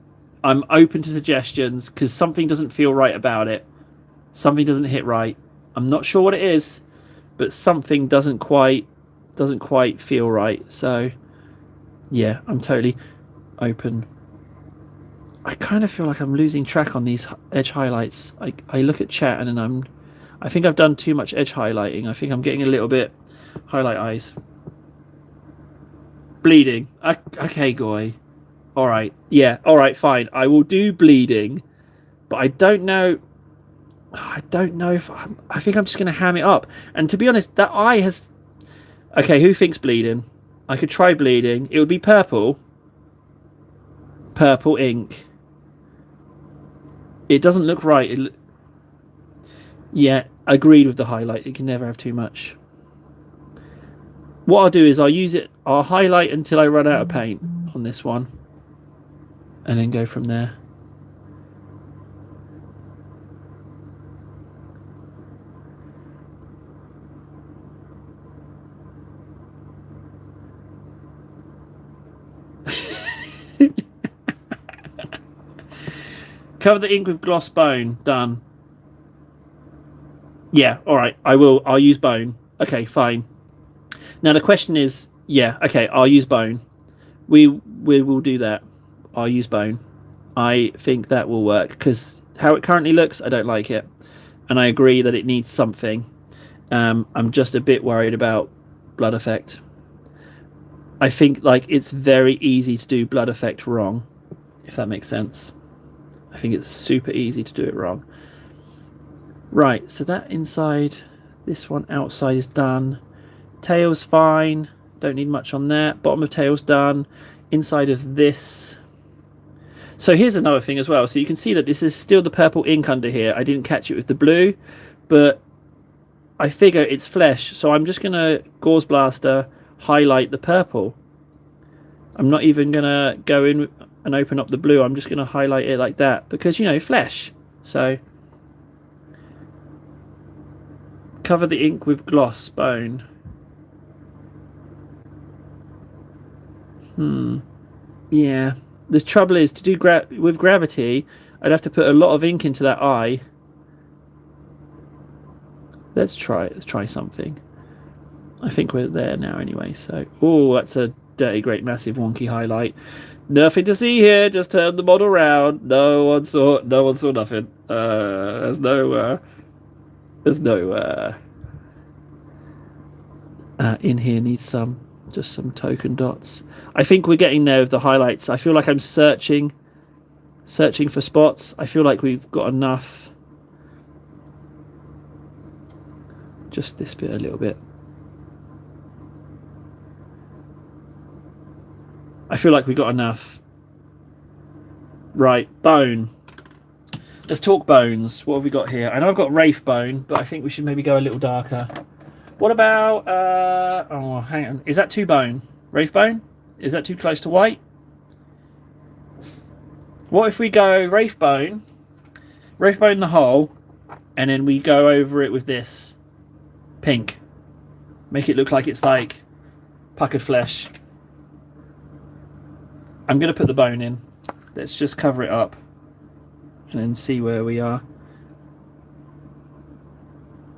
I'm open to suggestions, because something doesn't feel right about it. Something doesn't hit right. I'm not sure what it is, but something doesn't quite feel right. So yeah, I'm totally open. I kind of feel like I'm losing track on these edge highlights. I look at chat and then I think I've done too much edge highlighting. I think I'm getting a little bit highlight eyes. Bleeding. Okay, Goy. All right. Yeah. All right. Fine. I will do bleeding, but I don't know. I don't know if I think I'm just going to ham it up. And to be honest, that eye has. Okay, who thinks bleeding? I could try bleeding. It would be purple. Purple ink. It doesn't look right. Yeah, agreed with the highlight. You can never have too much. What I'll do is I'll use it. I'll highlight until I run out of paint on this one, and then go from there. Cover the ink with gloss bone. Done. Yeah, all right. I will. I'll use bone. Okay, fine. Now the question is, yeah, okay. I'll use bone. We will do that. I'll use bone. I think that will work because how it currently looks, I don't like it, and I agree that it needs something. I'm just a bit worried about blood effect. I think like it's very easy to do blood effect wrong, if that makes sense. I think it's super easy to do it wrong. Right, so that inside, this one outside is done. Tail's fine, don't need much on that. Bottom of tail's done. Inside of this. So here's another thing as well. So you can see that this is still the purple ink under here. I didn't catch it with the blue, but I figure it's flesh. So I'm just going to Gauze Blaster highlight the purple. I'm not even going to go in and open up the blue. I'm just going to highlight it like that because, you know, flesh. So cover the ink with gloss bone. Yeah. The trouble is to do with gravity, I'd have to put a lot of ink into that eye. Let's try something. I think we're there now anyway. So, oh, that's a dirty, great, massive, wonky highlight. Nothing to see here. Just turn the model around. No one saw nothing. There's no in here needs just some token dots. I think we're getting there with the highlights. I feel like I'm searching for spots. I feel like we've got enough. Just this bit a little bit. I feel like we got enough. Right, bone. Let's talk bones. What have we got here? I know I've got Wraith bone, but I think we should maybe go a little darker. What about, oh, hang on. Is that too bone? Wraith bone? Is that too close to white? What if we go Wraith bone the whole, and then we go over it with this pink. Make it look like it's like puckered flesh. I'm going to put the bone in. Let's just cover it up and then see where we are.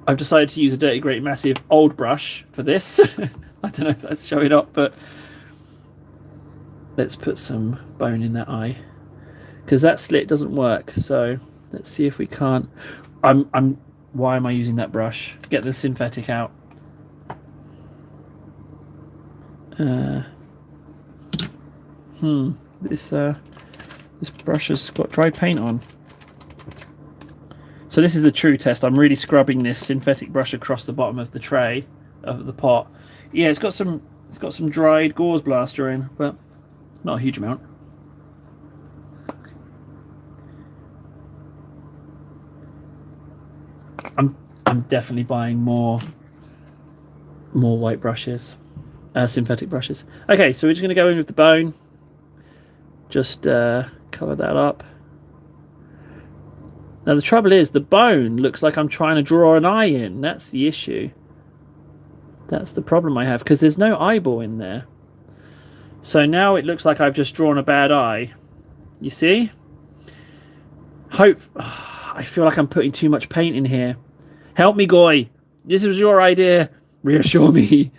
I've decided to use a Dirty Great Massive old brush for this. I don't know if that's showing up, but let's put some bone in that eye because that slit doesn't work. So let's see if we can't. Why am I using that brush? Get the synthetic out. This brush has got dry paint on. So this is the true test. I'm really scrubbing this synthetic brush across the bottom of the tray of the pot. Yeah, it's got some dried Gauze Blaster in, but not a huge amount. I'm definitely buying more white brushes, synthetic brushes. Okay, so we're just going to go in with the bone. Just cover that up. Now the trouble is the bone looks like I'm trying to draw an eye in. That's the issue. That's the problem I have because there's no eyeball in there. So now it looks like I've just drawn a bad eye. You see? I feel like I'm putting too much paint in here. Help me, Goy. This was your idea. Reassure me.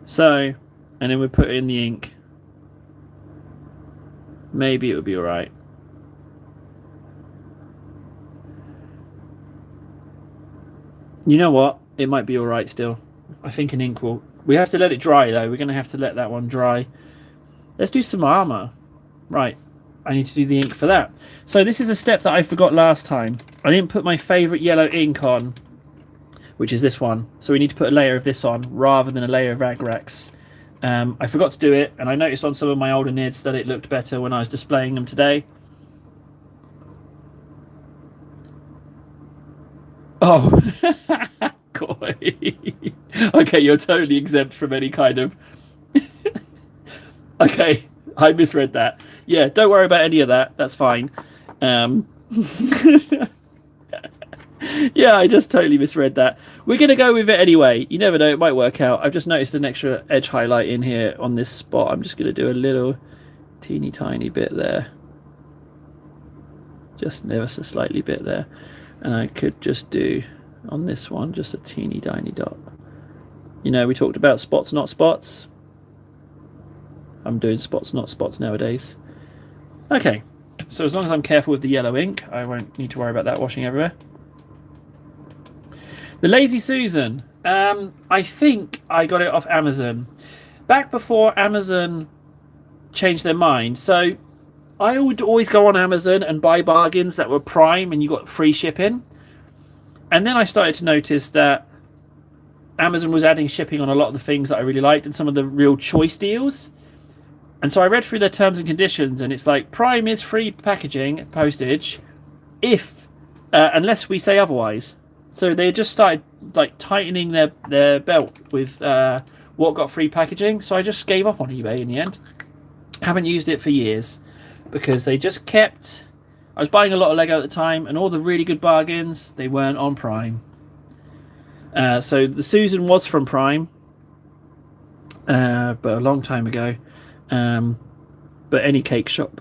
So, and then we put in the ink. Maybe it would be alright. You know what? It might be alright still. I think an ink will. We have to let it dry though. We're going to have to let that one dry. Let's do some armor. Right. I need to do the ink for that. So this is a step that I forgot last time. I didn't put my favourite yellow ink on, which is this one. So we need to put a layer of this on rather than a layer of Agrax. I forgot to do it, and I noticed on some of my older NIDs that it looked better when I was displaying them today. Oh, Koi. Okay, you're totally exempt from any kind of... Okay, I misread that. Yeah, don't worry about any of that. That's fine. Yeah, I just totally misread that. We're going to go with it anyway. You never know, it might work out. I've just noticed an extra edge highlight in here on this spot. I'm just going to do a little teeny tiny bit there. Just ever so slightly bit there. And I could just do on this one just a teeny tiny dot. You know, we talked about spots not spots. I'm doing spots not spots nowadays. Okay, so as long as I'm careful with the yellow ink, I won't need to worry about that washing everywhere. The Lazy Susan. I think I got it off Amazon. Back before Amazon changed their mind. So I would always go on Amazon and buy bargains that were Prime and you got free shipping. And then I started to notice that Amazon was adding shipping on a lot of the things that I really liked and some of the real choice deals. And so I read through their terms and conditions, and it's like Prime is free packaging, postage, if unless we say otherwise. So they just started like tightening their belt with what got free packaging. So I just gave up on eBay in the end. Haven't used it for years because they just kept... I was buying a lot of Lego at the time, and all the really good bargains, they weren't on Prime. So the Susan was from Prime, but a long time ago. But any cake shop,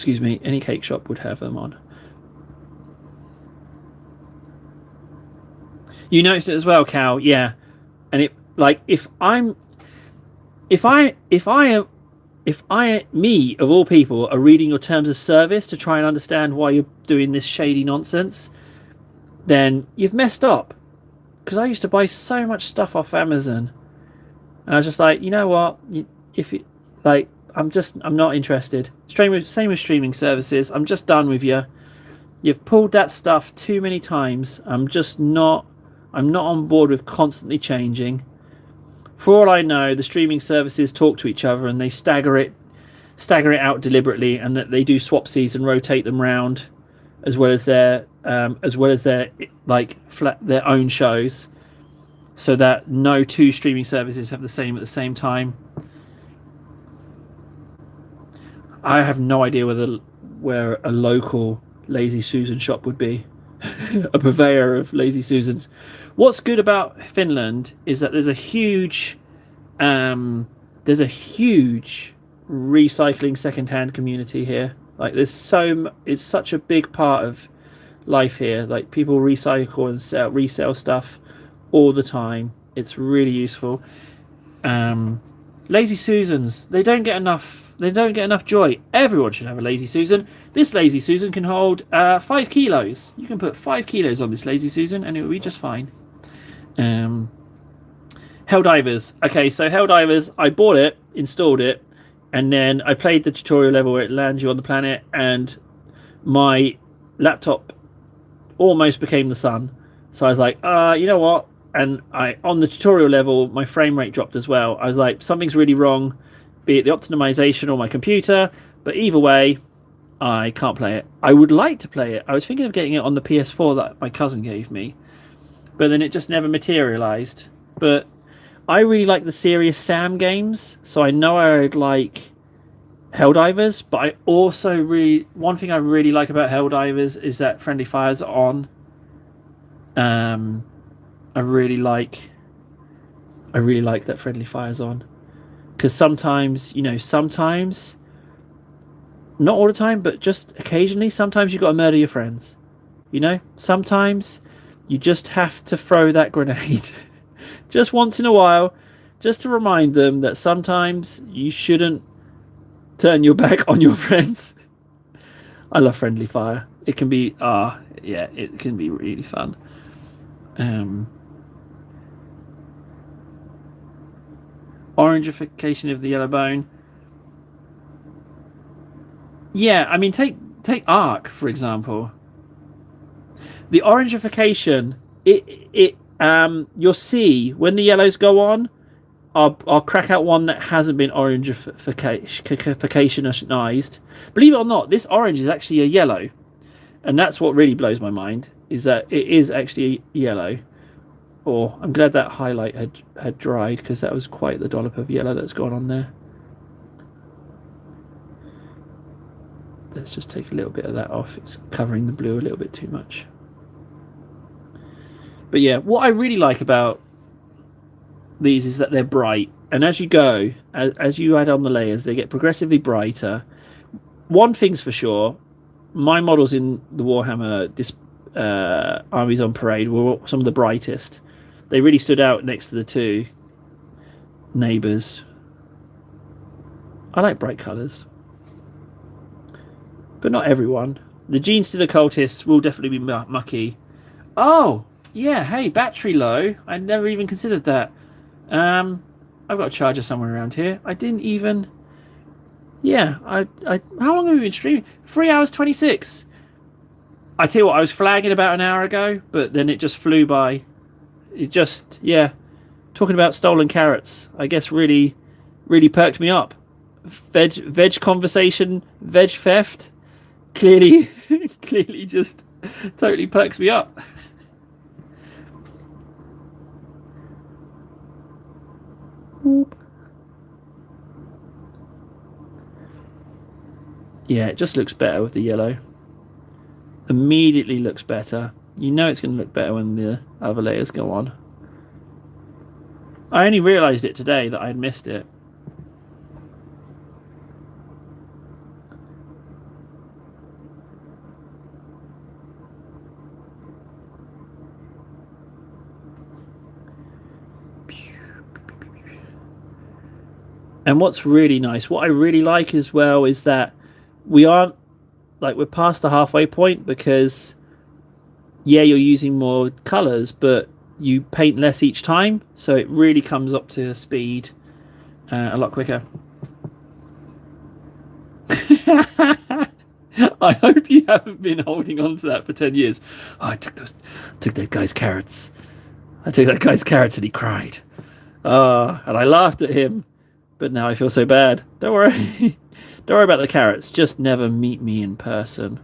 any cake shop would have them on. You noticed it as well, Cal. Yeah, and it like if me of all people are reading your terms of service to try and understand why you're doing this shady nonsense, then you've messed up. Because I used to buy so much stuff off Amazon, and I was just like, you know what? If it, like, I'm not interested. Same with streaming services. I'm just done with you. You've pulled that stuff too many times. I'm not on board with constantly changing. For all I know, the streaming services talk to each other and they stagger it out deliberately, and that they do swapsies and rotate them round, as well as their their own shows, so that no two streaming services have the same at the same time. I have no idea where a local Lazy Susan shop would be. A purveyor of Lazy Susans. What's good about Finland is that there's a huge recycling secondhand community here. Like it's such a big part of life here. Like people recycle and resell stuff all the time. It's really useful. Lazy Susans, they don't get enough joy. Everyone should have a Lazy Susan. This Lazy Susan can hold 5 kilos. You can put 5 kilos on this Lazy Susan and it will be just fine. Helldivers. Okay, so Helldivers, I bought it, installed it, and then I played the tutorial level where it lands you on the planet, and my laptop almost became the sun. So I was like, you know what? And on the tutorial level, my frame rate dropped as well. I was like, something's really wrong, be it the optimization or my computer, but either way, I can't play it. I would like to play it. I was thinking of getting it on the PS4 that my cousin gave me, but then it just never materialized. But I really like the Serious Sam games, so I know I would like Helldivers, but I also one thing I really like about Helldivers is that friendly fires are on. I really like that friendly fire's on, because sometimes, not all the time, but just occasionally, sometimes you got to murder your friends. Sometimes you just have to throw that grenade, just once in a while, just to remind them that sometimes you shouldn't turn your back on your friends. I love friendly fire. It can be, it can be really fun. Orangification of the yellow bone. Yeah, I mean, take Arc for example. The orangification, you'll see when the yellows go on. I'll crack out one that hasn't been orangificationized. Believe it or not, this orange is actually a yellow, and that's what really blows my mind. Is that it is actually yellow. Or I'm glad that highlight had dried, because that was quite the dollop of yellow that's gone on there. Let's just take a little bit of that off. It's covering the blue a little bit too much. But yeah, what I really like about these is that they're bright, and as you go, as you add on the layers, they get progressively brighter. One thing's for sure, my models in the Warhammer Armies on Parade were some of the brightest. They really stood out next to the two neighbours. I like bright colours, but not everyone. The Genes to the Cultists will definitely be mucky. Oh, yeah, hey, battery low. I never even considered that. I've got a charger somewhere around here. I didn't even... Yeah, how long have we been streaming? 3 hours 26. I tell you what, I was flagging about an hour ago, but then it just flew by. It just, yeah. Talking about stolen carrots, I guess really perked me up. Veg conversation, veg theft, clearly just totally perks me up. Yeah, it just looks better with the yellow. Immediately looks better. You know it's going to look better when the other layers go on. I only realised it today that I had missed it. And what's really nice, what I really like as well, is that we aren't, like, we're past the halfway point, because yeah, you're using more colours, but you paint less each time, so it really comes up to speed a lot quicker. I hope you haven't been holding on to that for 10 years. Oh, I took that guy's carrots. I took that guy's carrots and he cried. And I laughed at him, but now I feel so bad. Don't worry. Don't worry about the carrots. Just never meet me in person.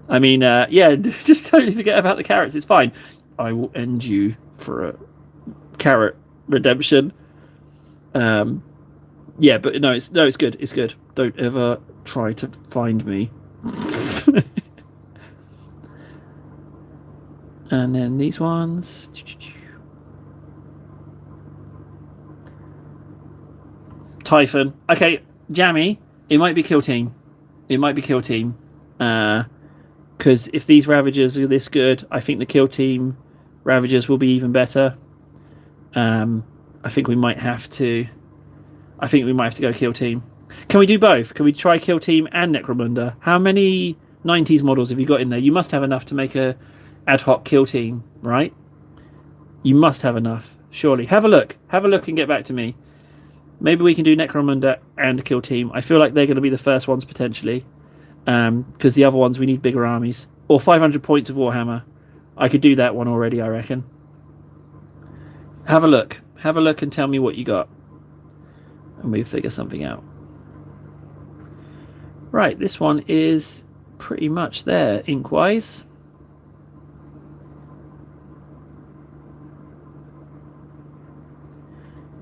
I mean, yeah, just totally forget about the carrots. It's fine. I will end you for a carrot redemption. Yeah, but no, it's good. It's good. Don't ever try to find me. And then these ones. Typhon. Okay, Jammy. It might be Kill Team. It might be Kill Team. Because if these Ravagers are this good, I think the Kill Team Ravagers will be even better. I think we might have to. I think we might have to go Kill Team. Can we do both? Can we try Kill Team and Necromunda? How many 90s models have you got in there? You must have enough to make a ad hoc Kill Team, right? You must have enough, surely. Have a look. Have a look and get back to me. Maybe we can do Necromunda and Kill Team. I feel like they're going to be the first ones potentially. Because the other ones, we need bigger armies. Or 500 points of Warhammer. I could do that one already, I reckon. Have a look. Have a look and tell me what you got. And we'll figure something out. Right, this one is pretty much there, ink-wise.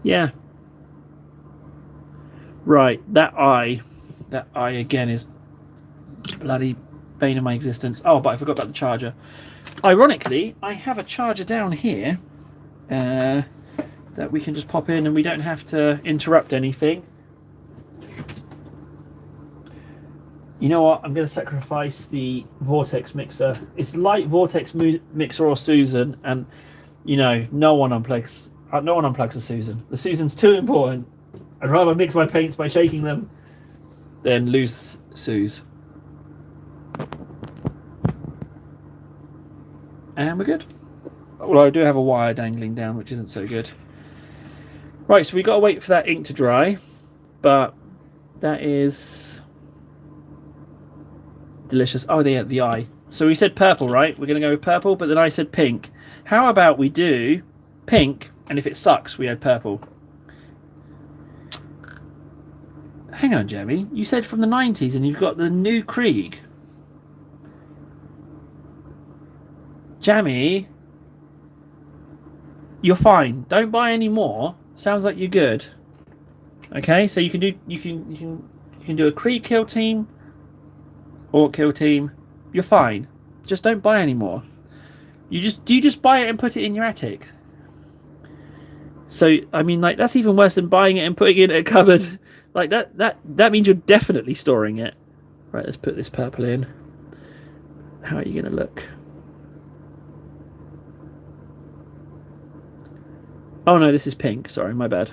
Yeah. Right, that eye again is bloody bane of my existence. Oh, but I forgot about the charger. Ironically, I have a charger down here that we can just pop in and we don't have to interrupt anything. You know what? I'm going to sacrifice the Vortex Mixer. It's like Vortex Mixer or Susan, and you know, no one unplugs a Susan. The Susan's too important. I'd rather mix my paints by shaking them than lose Suze. And we're good. Well, I do have a wire dangling down, which isn't so good. Right, so we got to wait for that ink to dry, but that is delicious. Oh, the eye. So we said purple, right? We're going to go with purple, but then I said pink. How about we do pink, and if it sucks, we add purple. Hang on, Jamie. You said from the 90s, and you've got the new Krieg. Jamie, you're fine. Don't buy any more. Sounds like you're good. Okay, so you can do a Krieg kill team, Orc kill team. You're fine. Just don't buy any more. Do you just buy it and put it in your attic? So I mean, like, that's even worse than buying it and putting it in a cupboard. Like that means you're definitely storing it. Right, let's put this purple in. How are you gonna look? Oh no, this is pink. Sorry, my bad.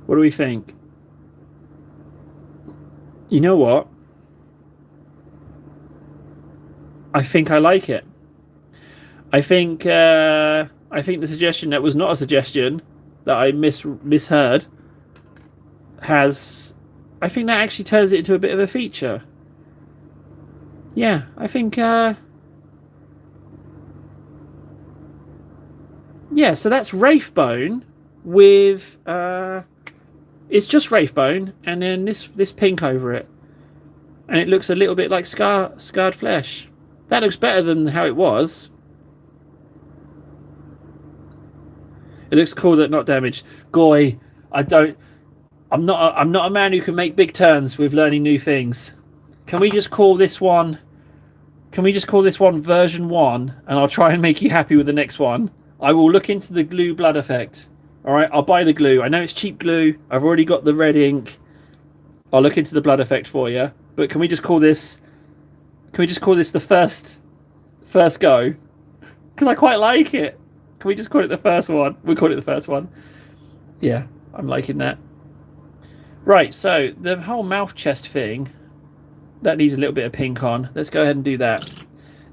What do we think? You know what? I think I like it. I think the suggestion that was not a suggestion that I misheard has. I think that actually turns it into a bit of a feature. Yeah, I think. Yeah, so that's Wraithbone with. It's just Wraithbone, and then this pink over it, and it looks a little bit like scarred flesh. That looks better than how it was. It looks cool that not damaged. Goy, I'm not a man who can make big turns with learning new things. Can we just call this one? Can we just call this one version 1, and I'll try and make you happy with the next one. I will look into the glue blood effect. All right, I'll buy the glue. I know it's cheap glue. I've already got the red ink. I'll look into the blood effect for you. But can we just call this? Can we just call this the first go? Because I quite like it. Can we just call it the first one? We'll call it the first one. Yeah, I'm liking that. Right, so the whole mouth chest thing, that needs a little bit of pink on. Let's go ahead and do that.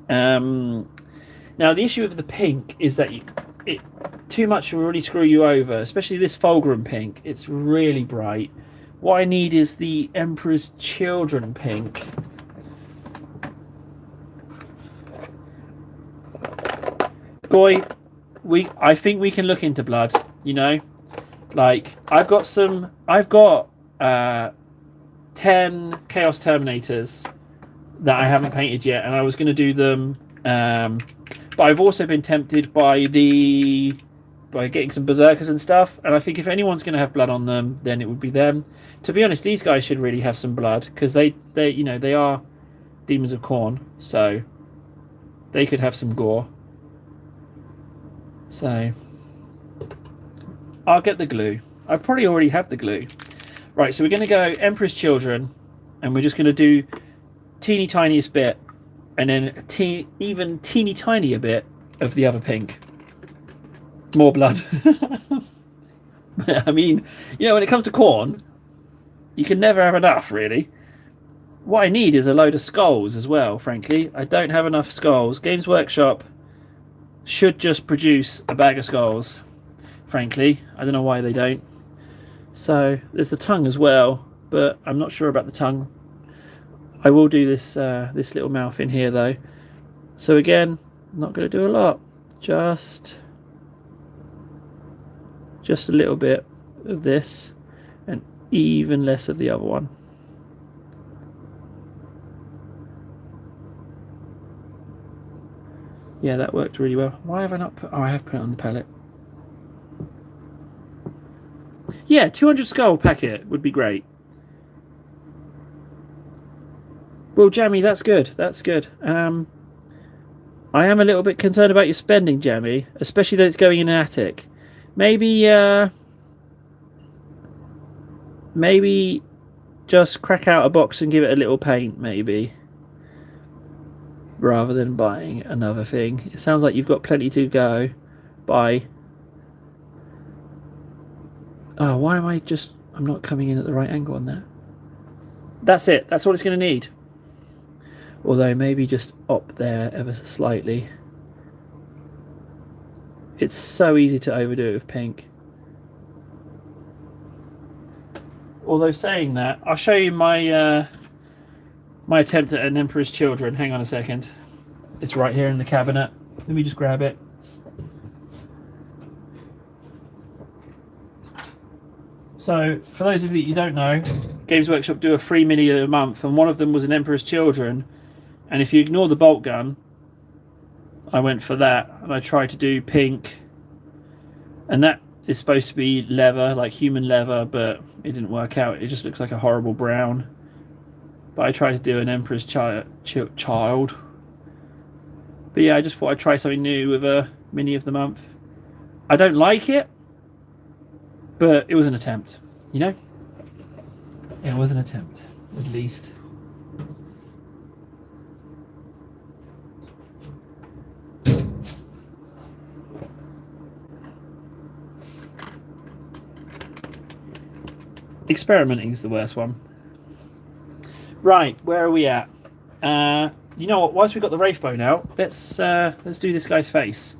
Now, the issue with the pink is that too much will really screw you over, especially this Fulgrim pink. It's really bright. What I need is the Emperor's Children pink. Goy, I think we can look into blood, you know? Like, I've got 10 Chaos Terminators that I haven't painted yet, and I was going to do them, but I've also been tempted by getting some Berserkers and stuff, and I think if anyone's going to have blood on them, then it would be them. To be honest, these guys should really have some blood, because they are Demons of Khorne, so they could have some gore. So I'll get the glue. I probably already have the glue. Right, so we're going to go Emperor's Children, and we're just going to do teeny tiniest bit, and then even teeny tinier bit of the other pink. More blood. I mean, when it comes to Khorne, you can never have enough, really. What I need is a load of skulls as well, frankly. I don't have enough skulls. Games Workshop should just produce a bag of skulls, frankly. I don't know why they don't. So there's the tongue as well, but I'm not sure about the tongue. I will do this this little mouth in here though. So again, I'm not going to do a lot. Just a little bit of this and even less of the other one. Yeah, that worked really well. Why have I not put... Oh, I have put it on the palette. Yeah, 200 skull packet would be great. Well, Jamie, that's good. That's good. I am a little bit concerned about your spending, Jamie, especially that it's going in an attic. Maybe just crack out a box and give it a little paint, maybe, rather than buying another thing. It sounds like you've got plenty to go. Buy. Oh, why am I just... I'm not coming in at the right angle on that. That's it. That's all it's going to need. Although maybe just up there ever so slightly. It's so easy to overdo it with pink. Although saying that, I'll show you my my attempt at an Emperor's Children. Hang on a second. It's right here in the cabinet. Let me just grab it. So, for those of you that don't know, Games Workshop do a free mini a month, and one of them was an Emperor's Children. And if you ignore the bolt gun, I went for that, and I tried to do pink. And that is supposed to be leather, like human leather, but it didn't work out. It just looks like a horrible brown. But I tried to do an Emperor's Child. But yeah, I just thought I'd try something new with a mini of the month. I don't like it, but it was an attempt, you know? It was an attempt, at least. Experimenting is the worst one. Right, where are we at? You know what? Whilst we've got the Wraithbone out, let's do this guy's face.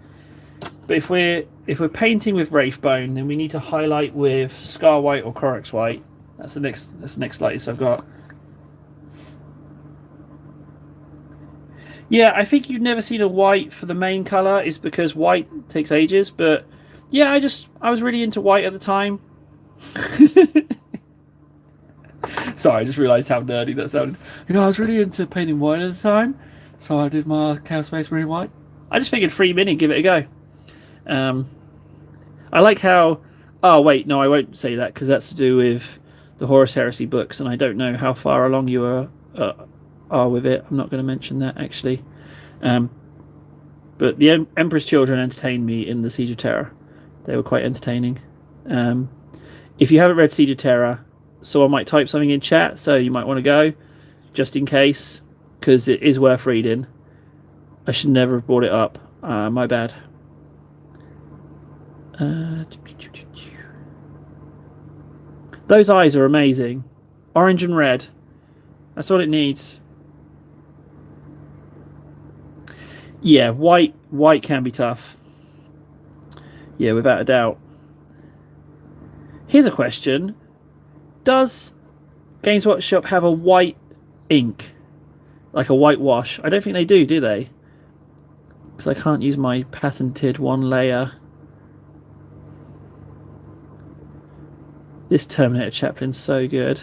But if we're painting with Wraithbone, then we need to highlight with Scar White or Corax White. That's the next lightest I've got. Yeah, I think you've never seen a white for the main colour, is because white takes ages. But yeah, I was really into white at the time. Sorry, I just realised how nerdy that sounded. You know, I was really into painting white at the time, so I did my Chaos Space Marine white. I just figured free mini, give it a go. I like how... Oh, wait, no, I won't say that, because that's to do with the Horus Heresy books, and I don't know how far along you are with it. I'm not going to mention that, actually. But the Emperor's Children entertained me in the Siege of Terror. They were quite entertaining. If you haven't read Siege of Terror, someone might type something in chat, so you might want to go, just in case, because it is worth reading. I should never have brought it up. My bad. Those eyes are amazing. Orange and red. That's all it needs. Yeah, white can be tough. Yeah, without a doubt. Here's a question. Does Games Workshop have a white ink? Like a white wash? I don't think they do they? Because I can't use my patented one layer. This Terminator Chaplin's so good.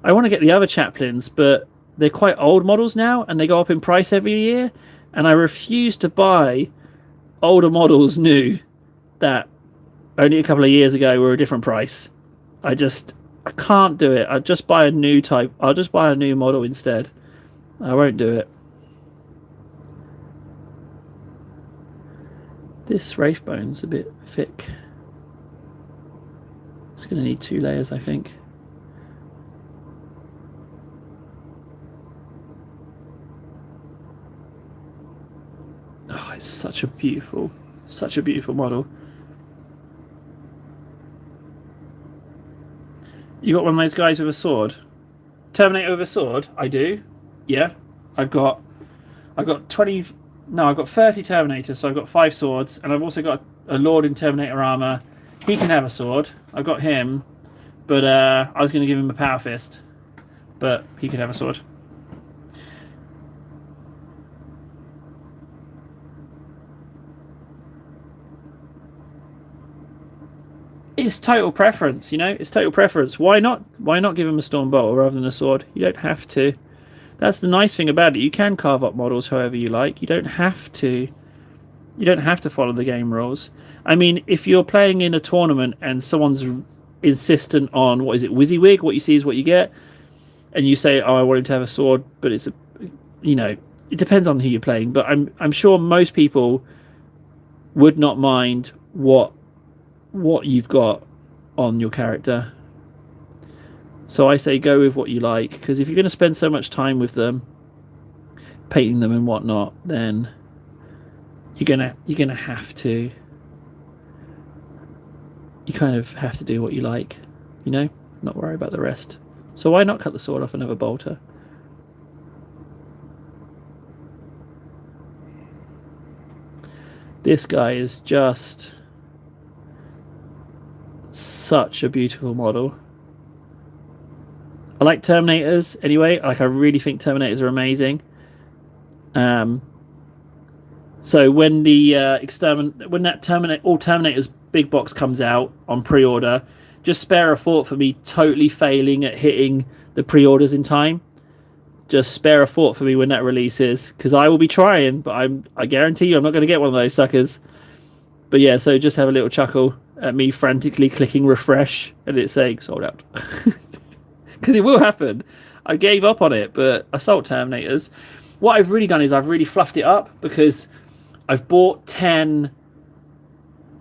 I want to get the other Chaplins, but they're quite old models now, and they go up in price every year. And I refuse to buy older models new that only a couple of years ago were a different price. I can't do it. I'll just buy a new type. I'll just buy a new model instead. I won't do it. This Wraithbone's a bit thick. It's going to need 2 layers, I think. Oh, it's such a beautiful model. You got one of those guys with a sword? Terminator with a sword? I do. Yeah. I've got 20... No, I've got 30 Terminators, so I've got 5 swords, and I've also got a Lord in Terminator armor. He can have a sword. I've got him, but I was going to give him a Power Fist, but he can have a sword. It's total preference, you know. It's total preference. Why not give him a Stormbolt rather than a sword? You don't have to. That's the nice thing about it. You can carve up models however you like. You don't have to. You don't have to follow the game rules. I mean, if you're playing in a tournament and someone's insistent on, what is it, WYSIWYG, what you see is what you get, and you say, oh, I want him to have a sword, but it's a, you know, it depends on who you're playing. But I'm sure most people would not mind what you've got on your character. So I say go with what you like, because if you're going to spend so much time with them, painting them and whatnot, then you're gonna have to. You kind of have to do what you like, you know, not worry about the rest. So why not cut the sword off another bolter? This guy is just such a beautiful model. I like Terminators anyway. Like, I really think Terminators are amazing. So when the when that All Terminators big box comes out on pre-order, just spare a thought for me totally failing at hitting the pre-orders in time. Just spare a thought for me when that releases, because I will be trying, but I guarantee you I'm not going to get one of those suckers. But yeah, so just have a little chuckle at me frantically clicking refresh and it saying sold out. Because it will happen. I gave up on it, but Assault Terminators. What I've really done is I've really fluffed it up, because I've bought 10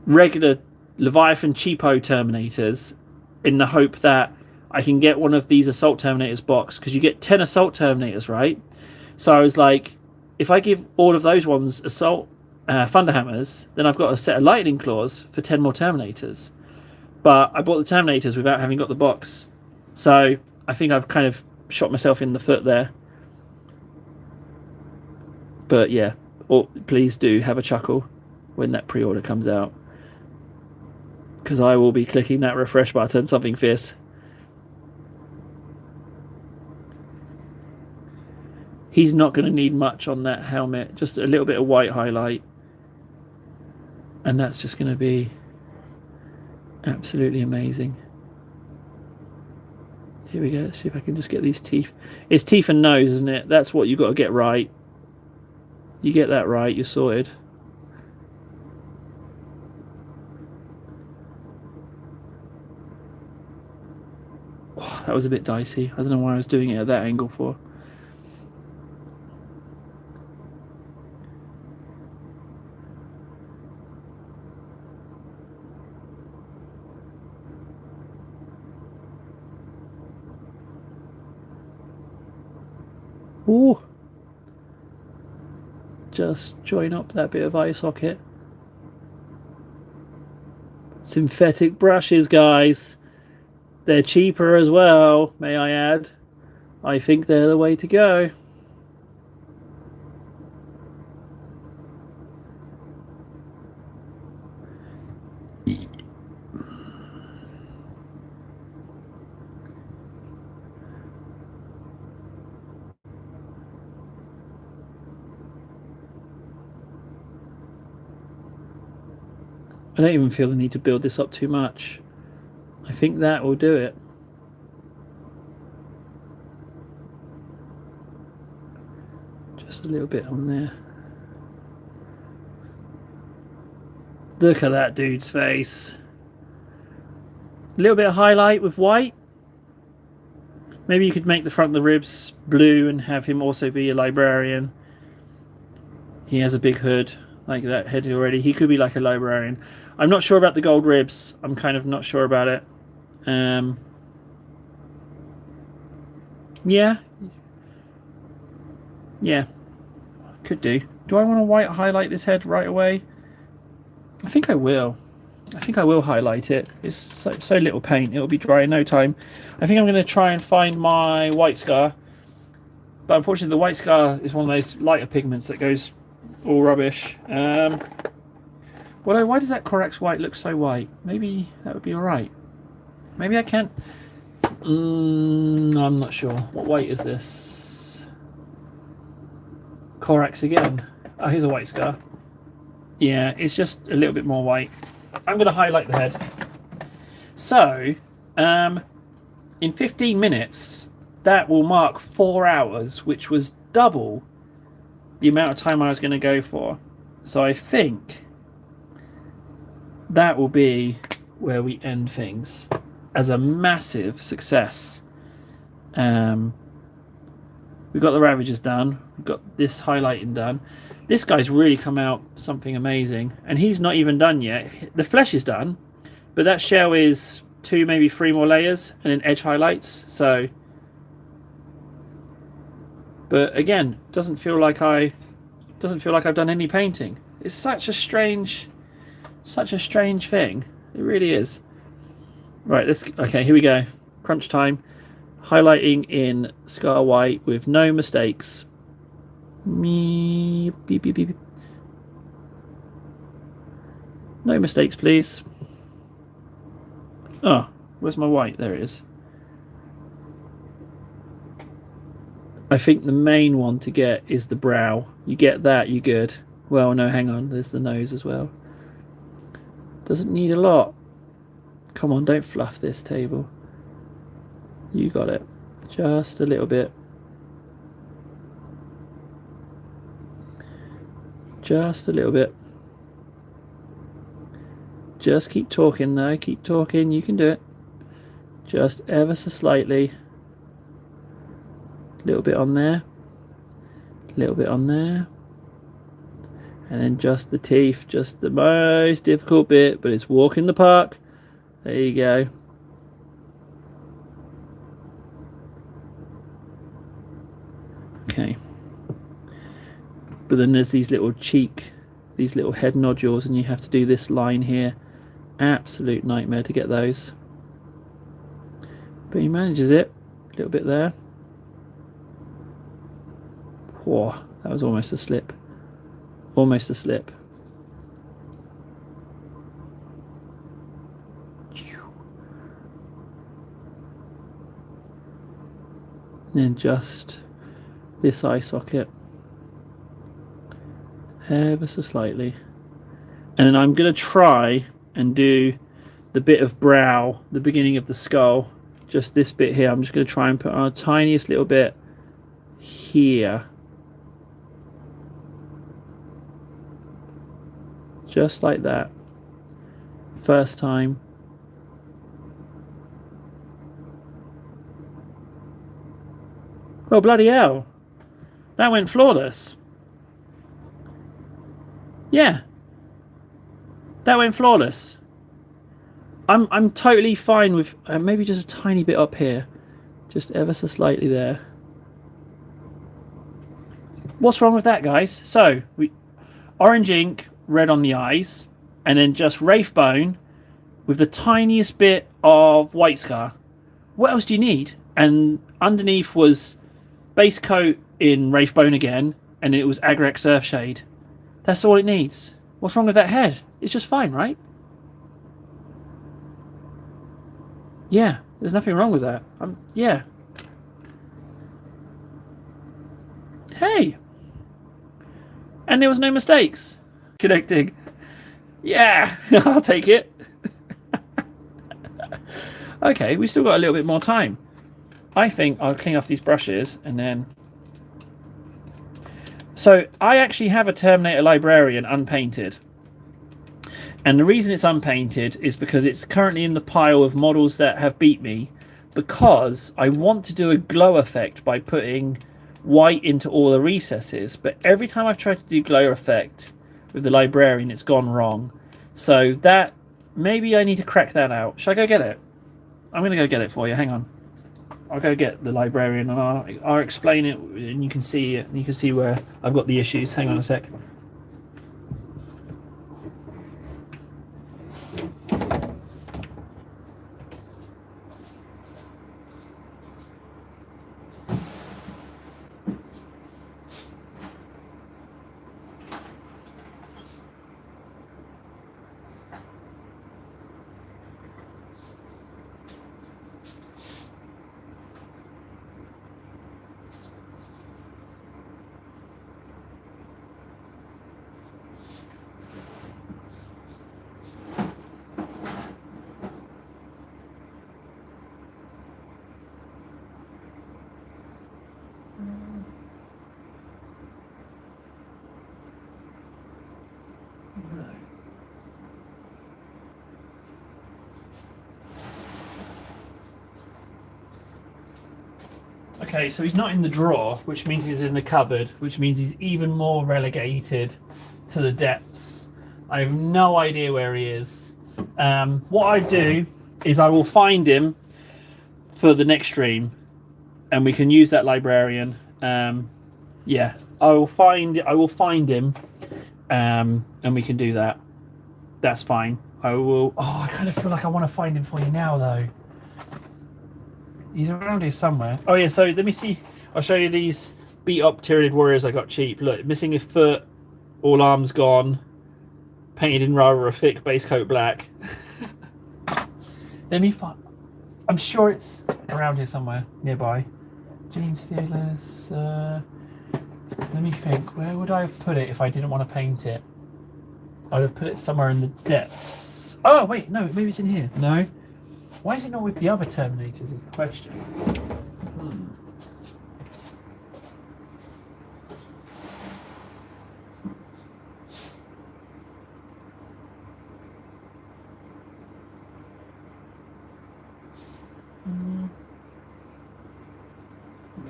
regular Leviathan cheapo Terminators in the hope that I can get one of these Assault Terminators box, because you get 10 Assault Terminators, right? So I was like, if I give all of those ones Assault Thunderhammers, then I've got a set of Lightning Claws for 10 more Terminators. But I bought the Terminators without having got the box. So I think I've kind of shot myself in the foot there. But yeah, please do have a chuckle when that pre-order comes out, because I will be clicking that refresh button, something fierce. He's not going to need much on that helmet, just a little bit of white highlight, and that's just going to be absolutely amazing. Here we go. Let's see if I can just get these teeth. It's teeth and nose, isn't it? That's what you've got to get right. You get that right, you're sorted. Oh, that was a bit dicey. I don't know why I was doing it at that angle for. Ooh. Just join up that bit of eye socket. Synthetic brushes, guys. They're cheaper as well, may I add. I think they're the way to go. I don't even feel the need to build this up too much. I think that will do it. Just a little bit on there. Look at that dude's face. A little bit of highlight with white. Maybe you could make the front of the ribs blue and have him also be a librarian. He has a big hood like that head already. He could be like a librarian. I'm not sure about the gold ribs. I'm kind of not sure about it. Yeah. Yeah. Could do. Do I want to white highlight this head right away? I think I will. I think I will highlight it. It's so little paint. It'll be dry in no time. I think I'm going to try and find my white scar. But unfortunately, the white scar is one of those lighter pigments that goes all rubbish. Why does that Corax white look so white? Maybe that would be alright. Maybe I can't. I'm not sure. What white is this? Corax again. Oh, here's a white scar. Yeah, it's just a little bit more white. I'm going to highlight the head. So, in 15 minutes, that will mark 4 hours, which was double the amount of time I was going to go for. So I think that will be where we end things as a massive success. We've got the Ravagers done. We've got this highlighting done. This guy's really come out something amazing. And he's not even done yet. The flesh is done, but that shell is 2, maybe 3 more layers and then edge highlights. So, but again, doesn't feel like I've done any painting. It's such a strange thing. It really is. Right, okay, here we go. Crunch time. highlighting in Scar White with no mistakes. Beep, beep, beep, beep. No mistakes, please. Oh, where's my white? There it is. I think the main one to get is the brow. You get that, you're good. Well, no, hang on. There's the nose as well. Doesn't need a lot. Come on, don't fluff this table. You got it. Just a little bit. Just a little bit. Just keep talking though. Keep talking. You can do it. Just ever so slightly. A little bit on there. A little bit on there. And then just the teeth. Just the most difficult bit. But it's walk in the park. There you go. Okay. But then there's these little cheek, these little head nodules, and you have to do this line here. Absolute nightmare to get those. But he manages it. A little bit there. Whoa, that was almost a slip. Almost a slip. Then just this eye socket. Ever so slightly. And then I'm going to try and do the bit of brow, the beginning of the skull. Just this bit here. I'm just going to try and put on a tiniest little bit here. Just like that. First time. Oh, bloody hell. That went flawless. Yeah. That went flawless. I'm totally fine with maybe just a tiny bit up here. Just ever so slightly there. What's wrong with that, guys? So, orange ink, red on the eyes, and then just Wraithbone with the tiniest bit of white scar. What else do you need? And underneath was base coat in Wraithbone again, and it was Agrax Earthshade. That's all it needs. What's wrong with that head? It's just fine, right? Yeah, there's nothing wrong with that. Yeah. Hey! And there was no mistakes. Connecting. Yeah, I'll take it. Okay, we still got a little bit more time. I think I'll clean off these brushes and then... So, I actually have a Terminator Librarian unpainted. And the reason it's unpainted is because it's currently in the pile of models that have beat me, because I want to do a glow effect by putting white into all the recesses, but every time I've tried to do glow effect with the Librarian, it's gone wrong. So that, maybe I need to crack that out. Should I go get it? I'm going to go get it for you. Hang on. I'll go get the Librarian and I'll explain it, and you can see it. You can see where I've got the issues. Hang on a sec. Okay, so he's not in the drawer, which means he's in the cupboard, which means he's even more relegated to the depths. I have no idea where he is. What I do is I will find him for the next stream, and we can use that Librarian. Yeah, I will find him, and we can do that. That's fine. I will. Oh, I kind of feel like I want to find him for you now, though. He's around here somewhere. Oh yeah, so let me see. I'll show you these beat up Tyranid warriors I got cheap. Look, missing a foot, all arms gone, painted in rather a thick base coat black. Let me find. I'm sure it's around here somewhere nearby. Genestealers. Let me think. Where would I have put it if I didn't want to paint it? I'd have put it somewhere in the depths. Oh wait, no, maybe it's in here. No. Why is it not with the other Terminators? Is the question.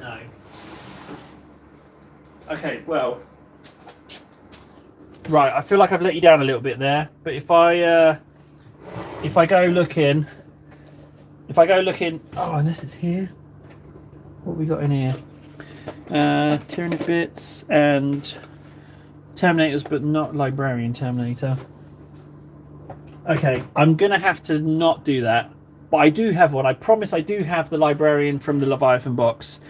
No. Okay, well. Right, I feel like I've let you down a little bit there, but if I go looking, oh, unless it's here. What have we got in here? Tyranid bits and Terminators, but not Librarian Terminator. Okay, I'm gonna have to not do that, but I do have one. I promise I do have the Librarian from the Leviathan box,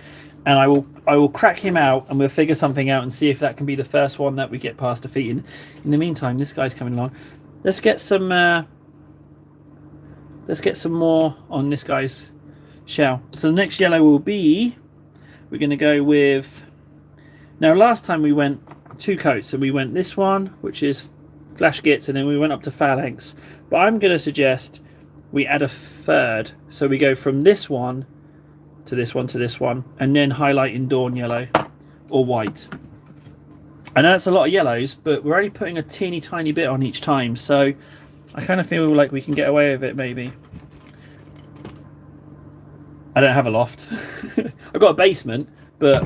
and I will crack him out, and we'll figure something out and see if that can be the first one that we get past defeating. In the meantime, this guy's coming along. Let's get some more on this guy's shell. So the next yellow will be, we're going to go with, now last time we went 2 coats, and we went this one, which is Flash Gits, and then we went up to Phalanx. But I'm going to suggest we add a third, so we go from this one to this one to this one, and then highlight in Dawn yellow or white. I know that's a lot of yellows, but we're only putting a teeny tiny bit on each time, so I kind of feel like we can get away with it maybe. I don't have a loft. I've got a basement, but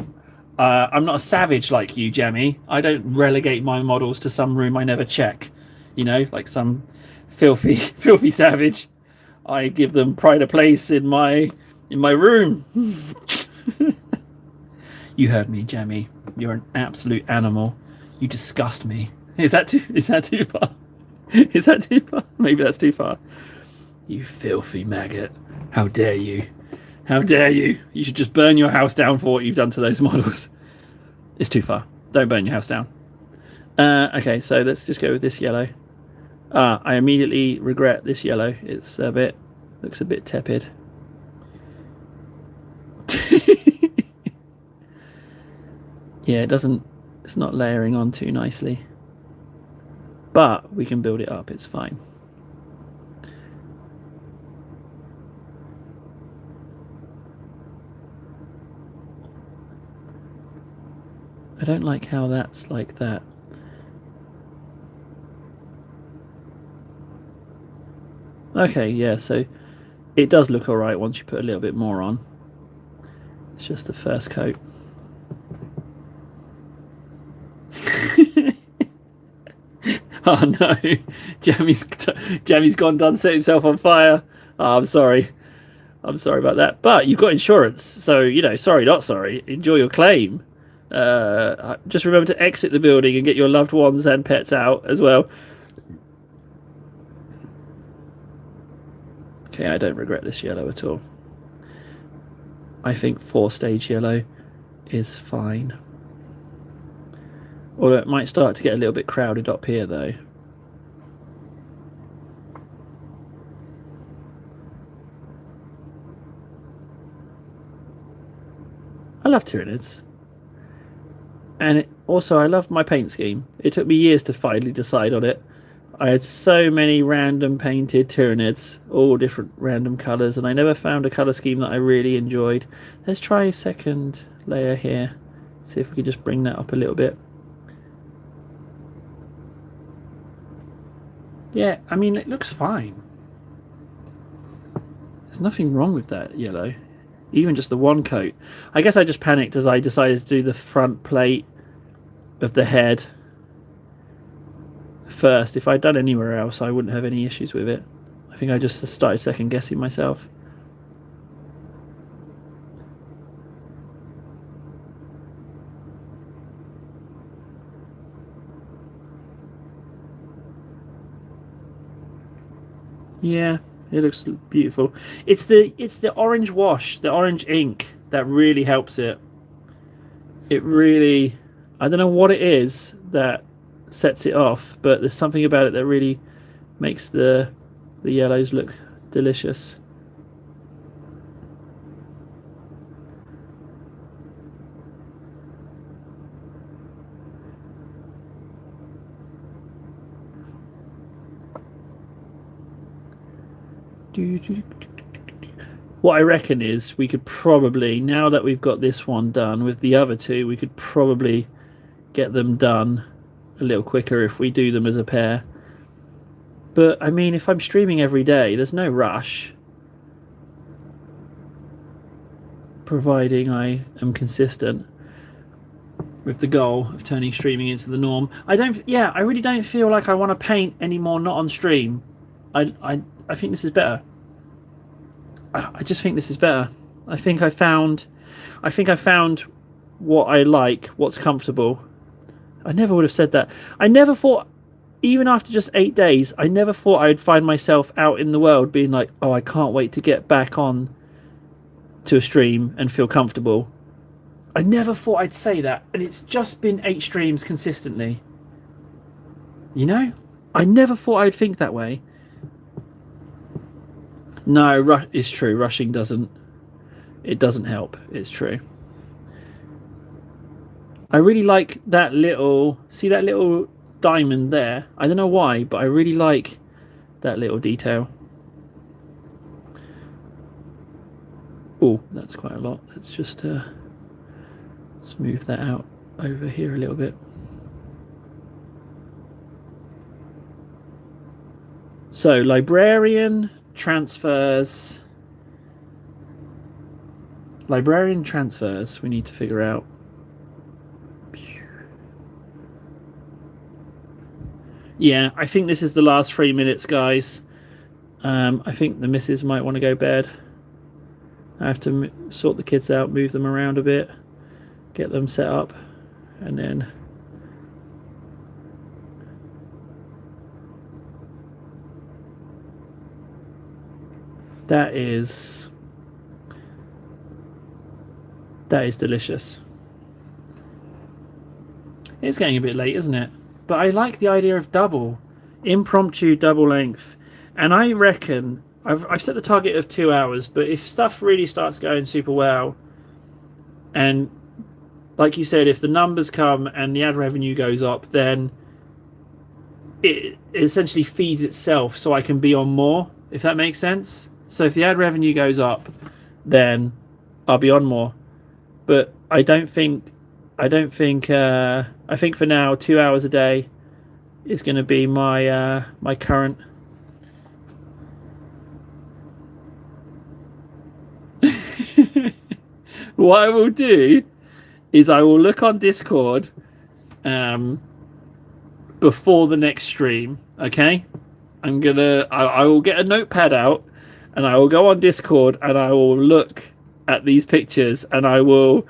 I'm not a savage like you, Jemmy. I don't relegate my models to some room I never check, you know, like some filthy savage. I give them pride of place in my room. You heard me, Jemmy. You're an absolute animal. You disgust me. Is that too far? Is that too far? Maybe that's too far. You filthy maggot. How dare you? How dare you? You should just burn your house down for what you've done to those models. It's too far. Don't burn your house down. Okay, so let's just go with this yellow. I immediately regret this yellow. It's looks a bit tepid. Yeah, it's not layering on too nicely. But we can build it up, it's fine. I don't like how that's like that. Okay, yeah, so it does look alright once you put a little bit more on. It's just the first coat. Oh no, Jamie's gone done set himself on fire. Oh, I'm sorry about that. But you've got insurance, so you know, sorry not sorry. Enjoy your claim. Just remember to exit the building and get your loved ones and pets out as well. Okay, I don't regret this yellow at all. I think 4-stage yellow is fine. Although it might start to get a little bit crowded up here though. I love Tyranids. And also I love my paint scheme. It took me years to finally decide on it. I had so many random painted Tyranids, all different random colours, and I never found a colour scheme that I really enjoyed. Let's try a second layer here. See if we can just bring that up a little bit. Yeah, I mean, it looks fine. There's nothing wrong with that yellow. Even just the one coat. I guess I just panicked as I decided to do the front plate of the head first. If I'd done anywhere else, I wouldn't have any issues with it. I think I just started second guessing myself. Yeah, It looks beautiful. It's the orange wash, the orange ink that really helps it. It really, I don't know what it is that sets it off, but there's something about it that really makes the yellows look delicious. What I reckon is we could probably, now that we've got this one done with the other two, we could probably get them done a little quicker if we do them as a pair. But I mean, if I'm streaming every day, there's no rush, providing I am consistent with the goal of turning streaming into the norm. I really don't feel like I want to paint anymore, not on stream. I think this is better. I just think this is better. I think I found what I like, what's comfortable. I never would have said that. I never thought, even after just 8 days, I never thought I'd find myself out in the world being like, oh, I can't wait to get back on to a stream and feel comfortable. I never thought I'd say that, and it's just been 8 streams consistently. You know? I never thought I'd think that way. No, it's true. Rushing doesn't help. It's true. I really like that little, see that little diamond there? I don't know why, but I really like that little detail. Oh, that's quite a lot. Let's just smooth that out over here a little bit. So, librarian transfers. Librarian transfers we need to figure out. Yeah, I think this is the last 3 minutes, guys. I think the missus might want to go bed. I have to sort the kids out, move them around a bit, get them set up, and then that is delicious. It's getting a bit late, isn't it? But I like the idea of impromptu double length, and I reckon I've set the target of 2 hours. But if stuff really starts going super well, and like you said, if the numbers come and the ad revenue goes up, then it essentially feeds itself, so I can be on more. If that makes sense. So if the ad revenue goes up, then I'll be on more. But I think for now 2 hours a day is going to be my my current. What I will do is I will look on Discord before the next stream. Okay, I will get a notepad out and I will go on Discord and I will look at these pictures and I will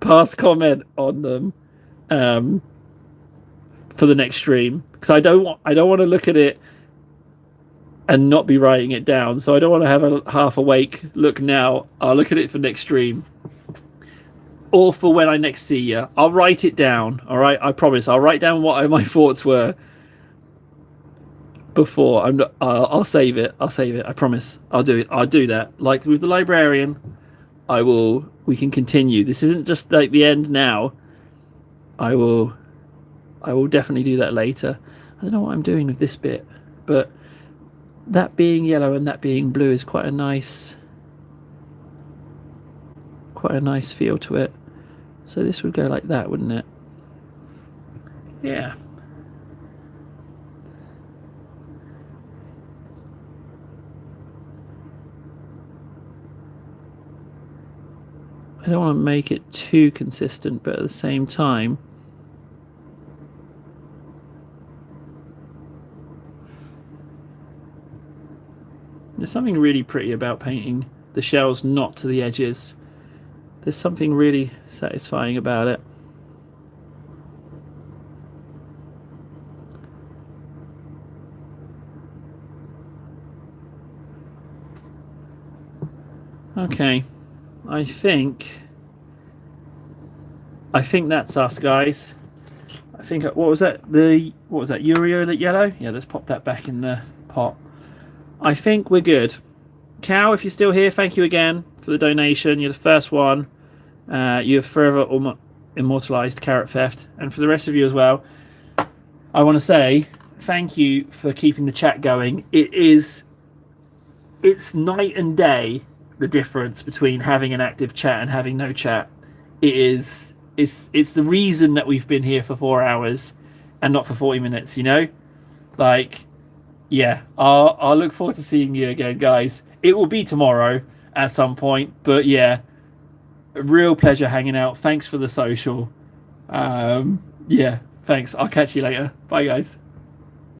pass comment on them for the next stream, because I don't want to look at it and not be writing it down. So I don't want to have a half awake look now. I'll look at it for next stream or for when I next see you. I'll write it down. All right, I promise. I'll write down what my thoughts were before. I'll save it. I promise. I'll do it. I'll do that. Like with the librarian, I will. We can continue. This isn't just like the end now. I will definitely do that later. I don't know what I'm doing with this bit, but that being yellow and that being blue is quite a nice feel to it. So this would go like that, wouldn't it? Yeah. I don't want to make it too consistent, but at the same time, there's something really pretty about painting the shells not to the edges. There's something really satisfying about it. Okay. I think that's us, guys. I think what was that? What was that? Ureola yellow? Yeah, let's pop that back in the pot. I think we're good. Cow, if you're still here, thank you again for the donation. You're the first one. You have forever immortalized Carrot Theft, and for the rest of you as well, I want to say thank you for keeping the chat going. It's night and day, the difference between having an active chat and having no chat. It's the reason that we've been here for 4 hours and not for 40 minutes, you know? Like, yeah, I'll look forward to seeing you again, guys. It will be tomorrow at some point, but yeah, a real pleasure hanging out. Thanks for the social. Yeah, thanks. I'll catch you later. Bye, guys.